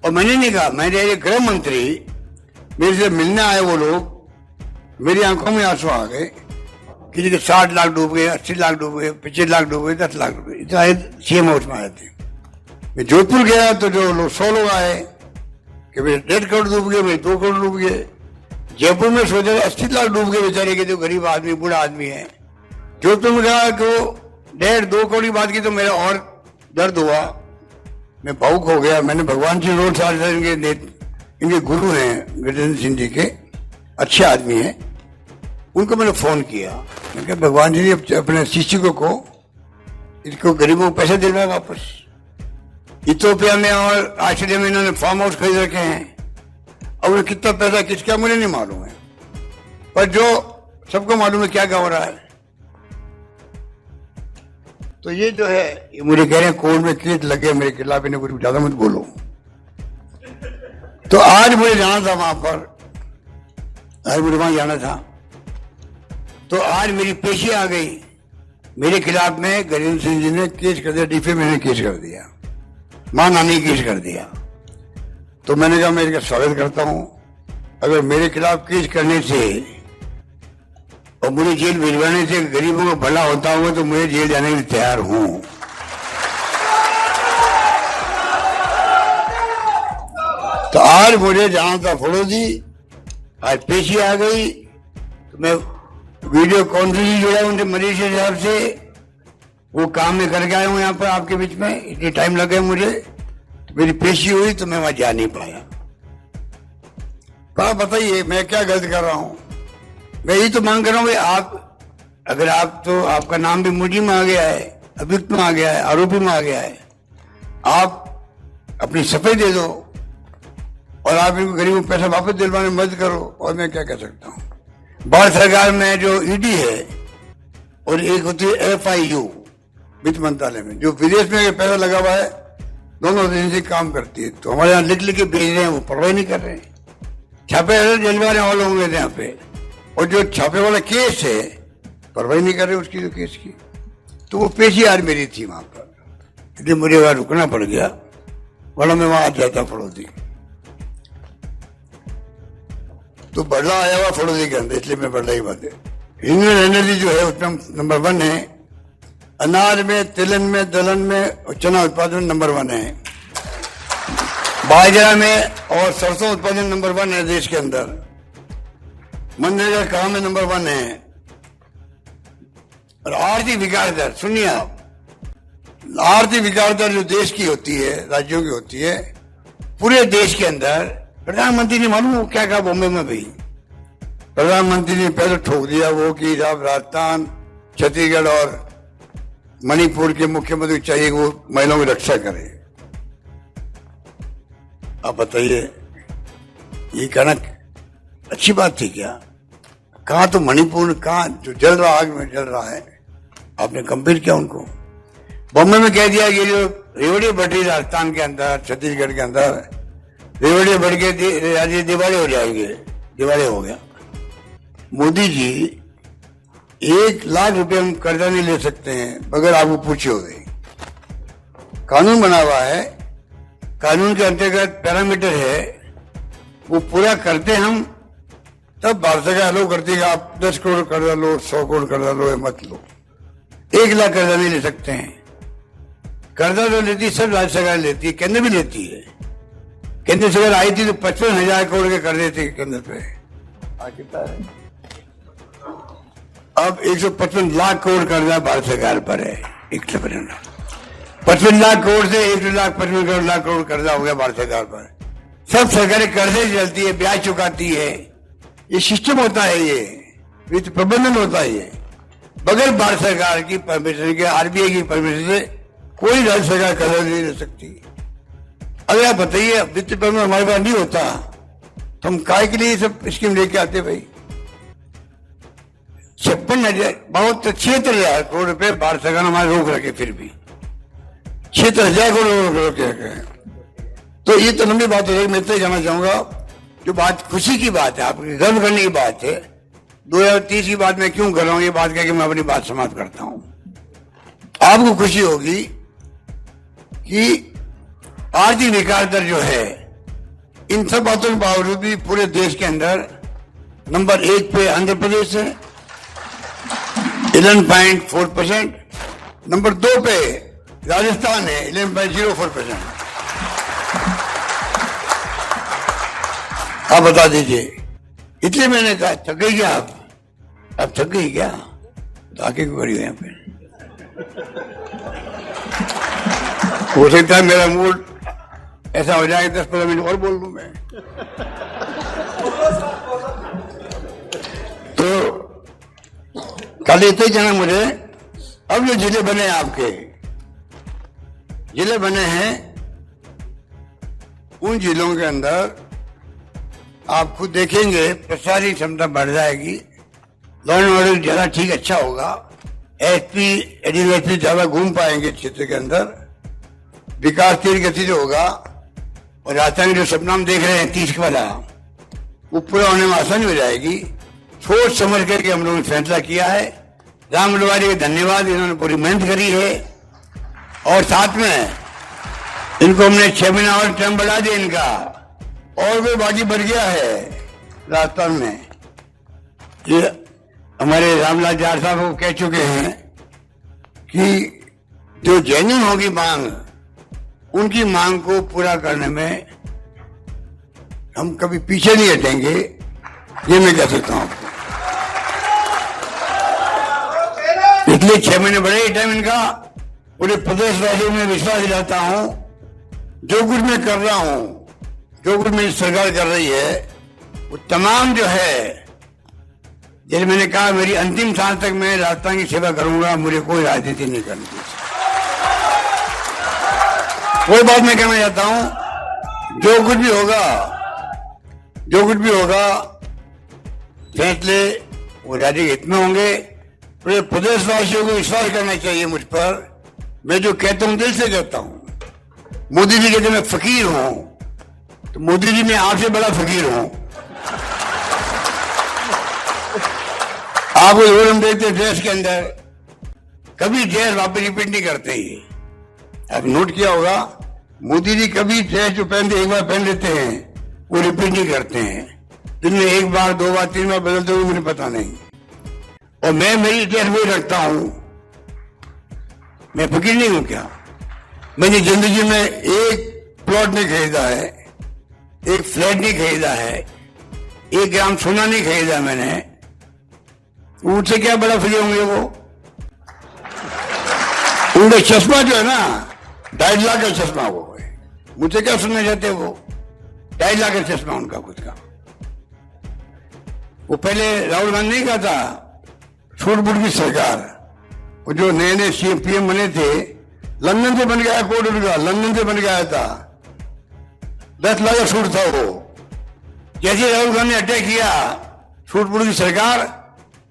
Speaker 8: और मैंने नहीं कहा, मैंने गृह मंत्री मेरे से मिलने आए वो लोग, मेरी आंखों में आंसू आ गए, किसी के 60 लाख डूब गए, 80 लाख डूब गए, 25 लाख डूब गए, 10 लाख डूब गए, इतना सीएम हाउस में आए थे। मैं जोधपुर गया तो जो लोग 100 लोग आए कि भाई 1.5 करोड़ डूब गए, भाई 2 करोड़ डूब गए। जयपुर में सोचा 80 लाख डूब गए बेचारे के, जो गरीब आदमी, बूढ़ा आदमी है। जोधपुर में कहा कि 1.5-2 करोड़ की बात की तो मेरा और दर्द हुआ, मैं भावुक हो गया। मैंने भगवान जी रोड साहब इनके गुरु हैं गजेंद्र सिंह जी के, अच्छे आदमी हैं, उनको मैंने फोन किया। मैंने कहा भगवान जी ने अपने शिष्य को कहो इसको गरीबों को पैसे दिलवाए वापस। इथियोपिया में और ऑस्ट्रेलिया में इन्होंने फार्म हाउस खरीद रखे हैं, अब उन्हें कितना पैसा किसका मुझे नहीं मालूम है, पर जो सबको मालूम है क्या क्या हो रहा है। तो ये जो है ये मुझे कह रहे हैं कोर्ट में केस लगे मेरे खिलाफ, इन्हें कुछ ज्यादा मत बोलो। तो आज मुझे जाना था वहां पर, आज मुझे वहां जाना था, तो आज मेरी पेशी आ गई मेरे खिलाफ में। गजेंद्र सिंह जी ने केस कर दिया, डिफेमेशन केस कर दिया, मानहानि केस कर दिया। तो मैंने कहा मैं इसका स्वागत करता हूं, अगर मेरे खिलाफ केस करने से और मुझे जेल भिजवाने से गरीबों का भला होता हुआ तो मुझे जेल जाने के लिए तैयार हूं। तो आज मुझे जाना था फड़ोदी, आज पेशी आ गई, तो मैं वीडियो कॉन्फ्रेंस जुड़ा उनसे मनीषा साहब से, वो काम में करके आया हूं यहाँ पर आपके बीच में, इतने टाइम लगे मुझे। तो मेरी पेशी हुई तो मैं वहां जा नहीं पाया। कहा बताइए मैं क्या गलत कर रहा हूं? मैं यही तो मांग कर रहा हूं भाई, आप अगर आप तो आपका नाम भी मुजरिम में आ गया है, अभियुक्त में आ गया है, आरोपी में आ गया है, आप अपनी सफाई दे दो और आप इनको गरीबों को पैसा वापस दिलवाने में मदद करो। और मैं क्या कह सकता हूं? भारत सरकार में जो ईडी है और एक होती है FIU वित्त मंत्रालय में, जो विदेश में पैसा लगा हुआ है, दोनों एजेंसी काम करती है। तो हमारे यहाँ लिख लिख के भेज रहे हैं, वो परवाह नहीं कर रहे हैं। छापे जलवाने वाले होंगे यहाँ पे, और जो छापे वाला केस है परवाह नहीं कर रहे उसकी, जो केस की। तो वो पेशी आज मेरी थी वहां पर, इसलिए मुझे वहां रुकना पड़ गया, वरना मैं वहां जाता फड़ोदी। तो बड़ला आया हुआ फड़ोदी के अंदर, इसलिए मैं बड़ला ही बात है। रिन्यूएबल एनर्जी जो है उसमें नंबर 1 है, अनाज में, तिलहन में, दलहन में और चना उत्पादन नंबर 1 है, बाजरा में और सरसों उत्पादन नंबर 1 है देश के अंदर, मनरेगा काम में नंबर 1 है। और आर्थिक विकास दर, सुनिए आप, आर्थिक विकास दर जो देश की होती है, राज्यों की होती है, पूरे देश के अंदर प्रधानमंत्री ने मालूम क्या कहा बॉम्बे में भी? प्रधानमंत्री ने पहले ठोक दिया वो कि आप राजस्थान, छत्तीसगढ़ और मणिपुर के मुख्यमंत्री चाहिए कि वो महिलाओं की रक्षा करें। आप बताइए ये कहना अच्छी बात थी क्या? कहा तो मणिपुर, कहा जो जल रहा, आग में जल रहा है, आपने कंपेयर किया उनको? बॉम्बे में कह दिया कि जो रेवड़ी बढ़ रही राजस्थान के अंदर, छत्तीसगढ़ के अंदर रेवड़ी बढ़ के दिवाली हो जाएंगे, दिवाली हो गया। मोदी जी 1 लाख रुपए हम कर्जा नहीं ले सकते हैं बगैर आपको पूछे हो गए। कानून बना हुआ है, कानून के अंतर्गत पैरामीटर है, वो पूरा करते हम तब भारत सरकार अलो करती है। आप 10 करोड़ कर्जा लो, 100 करोड़ कर्जा लो या मत लो, 1 लाख कर्जा नहीं ले सकते हैं। कर्जा जो लेती सब राज्य सरकार लेती है, केंद्र भी लेती है। केंद्र सरकार आई थी तो 55,000 करोड़ के कर्जे थे केंद्र पे, कितना है अब? 155 लाख करोड़ कर्जा भारत सरकार पर है। 55 लाख करोड़ से 1,55 लाख करोड़ कर्जा हो गया भारत सरकार पर। सब सरकारें कर्जे चलती है, ब्याज चुकाती है, ये सिस्टम होता है, ये वित्त प्रबंधन होता है ये। बगैर भारत सरकार की परमिशन के, आरबीआई की परमिशन से कोई राज्य सरकार कर्ज नहीं ले सकती। अगर आप बताइए वित्त परमिट हमारे पास नहीं होता तो हम काय के लिए ये सब स्कीम लेके आते भाई। 76,000 करोड़ रुपए भारत सरकार ने हमारे रोक रखे, फिर भी 76,000 करोड़ रोक रखे। तो ये तो लंबी बात है, मैं तो जानना चाहूंगा जो बात खुशी की बात है, आपके गर्व करने की बात है, 2030 की बात मैं क्यों कर रहा हूं, ये बात कह के मैं अपनी बात समाप्त करता हूं। आपको खुशी होगी कि आर्थिक विकास दर जो है इन सब बातों के बावजूद भी पूरे देश के अंदर नंबर 1 पे आंध्र प्रदेश है 11.4%, नंबर 2 पे राजस्थान है 11.04%। आप बता दीजिए, इसलिए मैंने कहा थक गई क्या आप? अब थक गई क्या? तो आके क्यों करी यहाँ पे? हो सकता है मेरा मूड ऐसा हो जाए 10-15 मिनट और बोल दूं मैं। तो कल इतना ही जाना मुझे। अब जो जिले बने आपके, जिले बने हैं, उन जिलों के अंदर आप खुद देखेंगे प्रशासनिक क्षमता बढ़ जाएगी, लॉ एंड ऑर्डर ज्यादा ठीक अच्छा होगा, एसपी एडिशनल एसपी ज्यादा घूम पाएंगे क्षेत्र के अंदर, विकास तेज गति से होगा और राजस्थान जो सपना हम देख रहे हैं 30 वाला, वो पूरा होने में आसानी हो जाएगी। सोच समझ करके हम लोगों ने फैसला किया है। राम लवारी का धन्यवाद, इन्होंने पूरी मेहनत करी है और साथ में इनको हमने 6 महीना और टर्म बढ़ा दिया इनका, और भी बाकी बढ़ गया है राजस्थान में। ये हमारे रामलाल जाट साहब को कह चुके हैं कि जो जेन्युइन होगी मांग, उनकी मांग को पूरा करने में हम कभी पीछे नहीं हटेंगे, ये मैं कह सकता हूं आपको। इसलिए 6 महीने बढ़े ही टाइम इनका। पूरे प्रदेश वासियों में विश्वास दिलाता हूं, जो कुछ मैं कर रहा हूं, जो कुछ मेरी सरकार कर रही है, वो तमाम जो है, जैसे मैंने कहा मेरी अंतिम सांस तक मैं राजस्थान की सेवा करूंगा, मुझे कोई राजनीति नहीं करनी। कोई बात मैं कहना चाहता हूं, जो कुछ भी होगा, जो कुछ भी होगा, फैसले वो राज्य के हित में होंगे। पूरे प्रदेशवासियों को विश्वास करना चाहिए मुझ पर। मैं जो कहता हूं दिल से कहता हूं। मोदी जी कहते मैं फकीर हूं, तो मोदी जी मैं आपसे बड़ा फकीर हूं। आप जरूर हम देखते ड्रेस के अंदर, कभी ड्रेस वापस रिपीट नहीं करते ही। आप नोट किया होगा, मोदी जी कभी ड्रेस जो पहनते एक बार पहन लेते हैं, वो रिपीट नहीं करते हैं। दिन में 1 बार 2 बार 3 बार बदलते हुए मुझे पता नहीं। और मैं मेरी ड्रेस वही रखता हूं। मैं फकीर नहीं हूं क्या? मैंने जिंदगी में एक प्लॉट नहीं खरीदा है, एक फ्लैट नहीं खरीदा है, 1 ग्राम सोना नहीं खरीदा मैंने। उनसे क्या बड़ा फकीर होंगे वो? उनका चश्मा जो है ना 2.5 लाख का चश्मा वो है। मुझसे क्या सुनना चाहते वो? 2.5 लाख का चश्मा उनका खुद का। वो पहले राहुल गांधी नहीं कहा था छूट बूट की सरकार, वो जो नए नए सीएम पीएम बने थे, लंदन से बन गया कोड उनका, लंदन से बन गया था, 10 लाख का छूट था वो। जैसे राहुल गांधी ने अटैक किया छूट बूट की सरकार,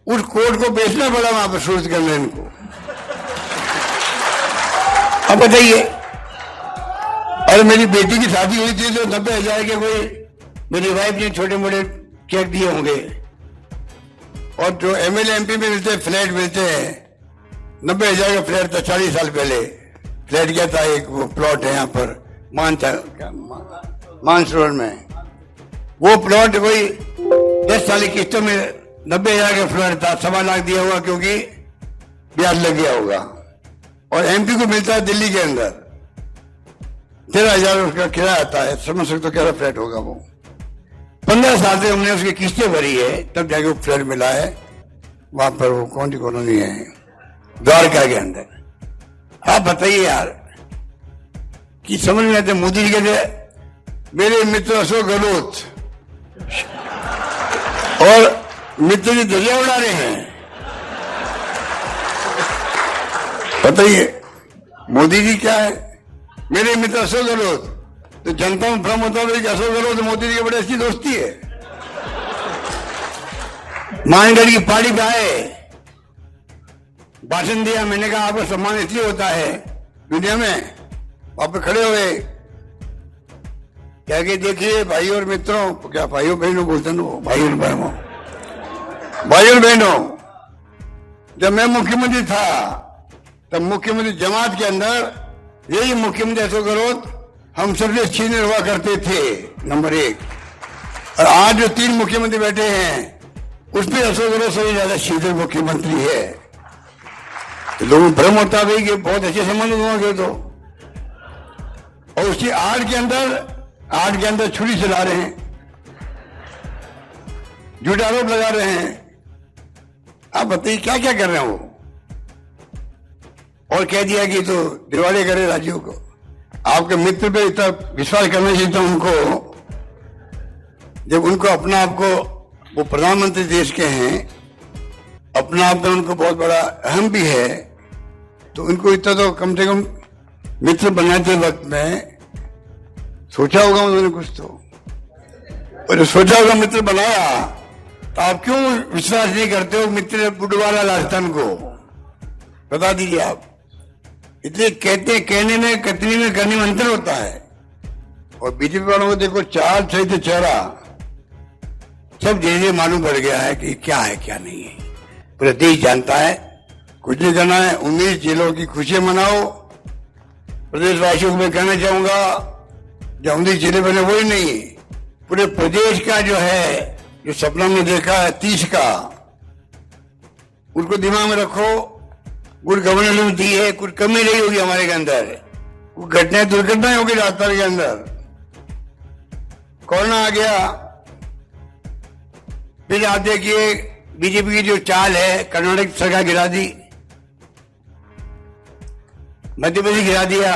Speaker 8: उस कोड को बेचना पड़ा वहां पर सूरत करने इनको। अब बताइए, और मेरी बेटी की शादी हुई थी तो 90,000 के कोई मेरी वाइफ ने छोटे मोटे चेक दिए होंगे। और जो एमएलए एमपी में मिलते फ्लैट मिलते हैं, 90,000 का फ्लैट था 40 साल पहले। फ्लैट क्या था, एक वो प्लॉट है यहाँ पर मानसरोवर में, वो प्लॉट कोई 10 साल की किस्तों में 90,000 का फ्लैट था, 1.25 लाख दिया हुआ क्योंकि ब्याज लग गया होगा। और एमपी को मिलता है दिल्ली के अंदर 13,000 उसका किराया आता है, समझ सकते हो कैसा फ्लैट होगा वो। 15 साल से हमने उसकी किस्तें भरी है, तब जाके वो फ्लैट मिला है। वहां पर वो कौन सी कॉलोनी है, द्वारका के अंदर। आप बताइए यार कि समझ में आते। मोदी जी कहते मेरे मित्र अशोक गहलोत और मित्र जी दरिया उड़ा रहे हैं, बताइए मोदी जी क्या है? मेरे मित्र अशोक गहलोत। तो जनता में भ्रम होता है कि अशोक गहलोत मोदी जी की बड़ी अच्छी दोस्ती है। मानगढ़ की पहाड़ी पे आए, भाषण दिया। मैंने कहा आपका सम्मान इसलिए होता है दुनिया में, वहां पे खड़े हुए क्या कि देखिए भाई और मित्रों, क्या भाइयों बहनों बोलते हैं वो, भाई और बहनों, भाई और बहनों, जब मैं मुख्यमंत्री था तब मुख्यमंत्री जमात के अंदर यही मुख्यमंत्री अशोक गहलोत हम सबसे सीनियर हुआ करते थे, नंबर 1। और आज जो 3 मुख्यमंत्री बैठे हैं उसमें अशोक गहलोत सबसे ज्यादा सीनियर मुख्यमंत्री है। तो लोगों को भ्रम होता है कि बहुत अच्छे संबंध होंगे तो, और उसकी आड़ के अंदर छुरी चला रहे हैं, झूठे आरोप लगा रहे हैं। आप बताइए क्या क्या कर रहे हैं वो? और कह दिया कि तो दिवाले करे राज्यों को। आपके मित्र पे इतना विश्वास करना चाहिए था उनको, जब उनको अपना आपको, वो प्रधानमंत्री देश के हैं, अपना आप में उनको बहुत बड़ा अहम भी है, तो उनको इतना तो कम से कम मित्र बनाते वक्त में सोचा होगा उन्होंने कुछ तो। और जो सोचा होगा मित्र बनाया, तो आप क्यों विश्वास नहीं करते हो मित्र बुडवाला राजस्थान को? बता दीजिए आप। इसलिए कहते कहने में कथनी में करने में अंतर होता है। और बीजेपी वालों को देखो, चाल सही तो चेहरा सब धीरे धीरे मालूम पड़ गया है कि क्या है क्या नहीं है। पूरा देश जानता है, कुछ नहीं करना है। 19 जिलों की खुशियां मनाओ। प्रदेशवासियों को मैं कहना चाहूंगा, जो 19 जिले बने वही नहीं, पूरे प्रदेश का जो है, जो सपना में देखा है 30 का, उनको दिमाग में रखो। गुड गवर्नेंस दी है, कुछ कमी नहीं होगी हमारे के अंदर, कुछ घटनाएं दुर्घटनाएं होगी राजस्थान के अंदर। कोरोना आ गया, फिर आप देखिए बीजेपी की जो चाल है, कर्नाटक सरकार गिरा दी, मध्य प्रदेश गिरा दिया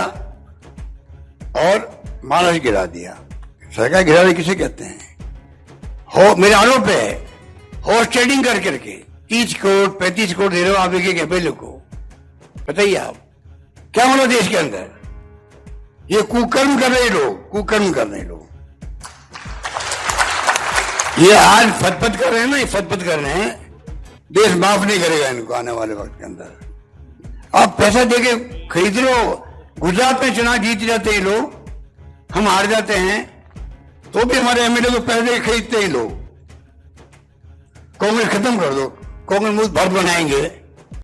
Speaker 8: और महाराष्ट्र गिरा दिया। सरकार गिराने किसे कहते हैं? मेरे आरोप है हॉर्स ट्रेडिंग कर करके 30 करोड़ 35 करोड़ दे रहे हो आप एक एमएलए को। बताइए आप क्या होना देश के अंदर? ये कुकर्म कर रहे लोग, कुकर्म कर रहे लोग। ये आज फतफत कर रहे हैं ना, ये फतफत कर रहे हैं। देश माफ नहीं करेगा इनको आने वाले वक्त के अंदर। आप पैसा देके खरीद लो। गुजरात में चुनाव जीत जाते हैं लोग, हम हार जाते हैं, तो भी हमारे एमएलए को पैसे देके खरीदते हैं लोग। कांग्रेस खत्म कर दो, कांग्रेस मुक्त भारत बनाएंगे।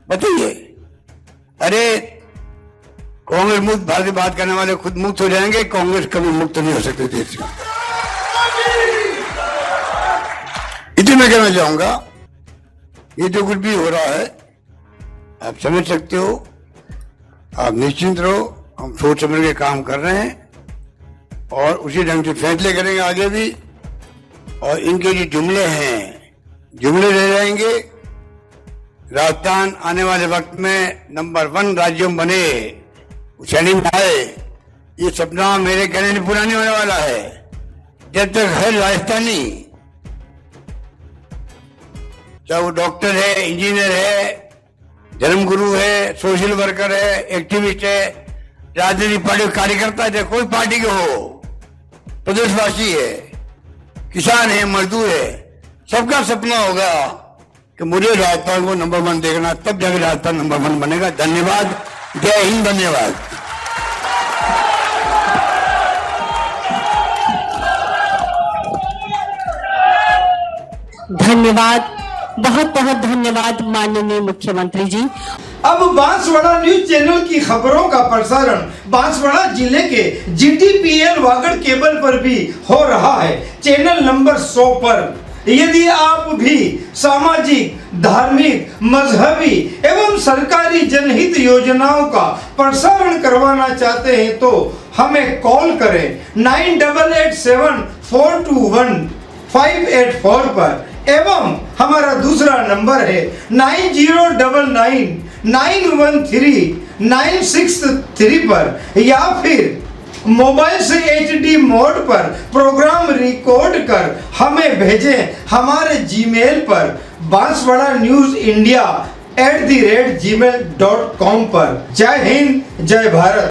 Speaker 8: बताइए, अरे कांग्रेस मुक्त भारत की बात करने वाले खुद मुक्त हो जाएंगे, कांग्रेस कभी मुक्त नहीं हो सकते देश का। इतनी मैं कहना चाहूंगा, ये जो कुछ भी हो रहा है आप समझ सकते हो, आप निश्चिंत रहो। हम सोच समझ के काम कर रहे हैं और उसी ढंग से फैसले करेंगे आगे भी। और इनके जो जुमले हैं, जुमले रह जाएंगे। राजस्थान आने वाले वक्त में नंबर 1 राज्यों में बने, श्रेणी में आए, ये सपना मेरे कहने से पूरा नहीं होने वाला है। जब तक है राजस्थानी, चाहे वो डॉक्टर है, इंजीनियर है, धर्मगुरु है, सोशल वर्कर है, एक्टिविस्ट है, राजनीतिक पार्टी कार्यकर्ता है, कोई पार्टी के हो, प्रदेशवासी है, किसान है, मजदूर है, सबका सपना होगा कि मुझे राजस्थान को नंबर 1 देखना, तब जाकर राजस्थान नंबर 1 बनेगा। धन्यवाद। जय हिंद। धन्यवाद।
Speaker 3: धन्यवाद, बहुत बहुत धन्यवाद माननीय मुख्यमंत्री जी।
Speaker 2: अब बांसवाड़ा न्यूज चैनल की खबरों का प्रसारण बांसवाड़ा जिले के GTPL वागड़ केबल पर भी हो रहा है, चैनल नंबर 100 पर। यदि आप भी सामाजिक, धार्मिक, मजहबी एवं सरकारी जनहित योजनाओं का प्रसारण करवाना चाहते हैं तो हमें कॉल करें 9887421584 पर, एवं हमारा दूसरा नंबर है 9099913963 पर, या फिर मोबाइल से HD मोड पर प्रोग्राम रिकॉर्ड कर हमें भेजें हमारे जीमेल पर banswara news india
Speaker 1: @gmail.com पर। जय हिंद, जय भारत।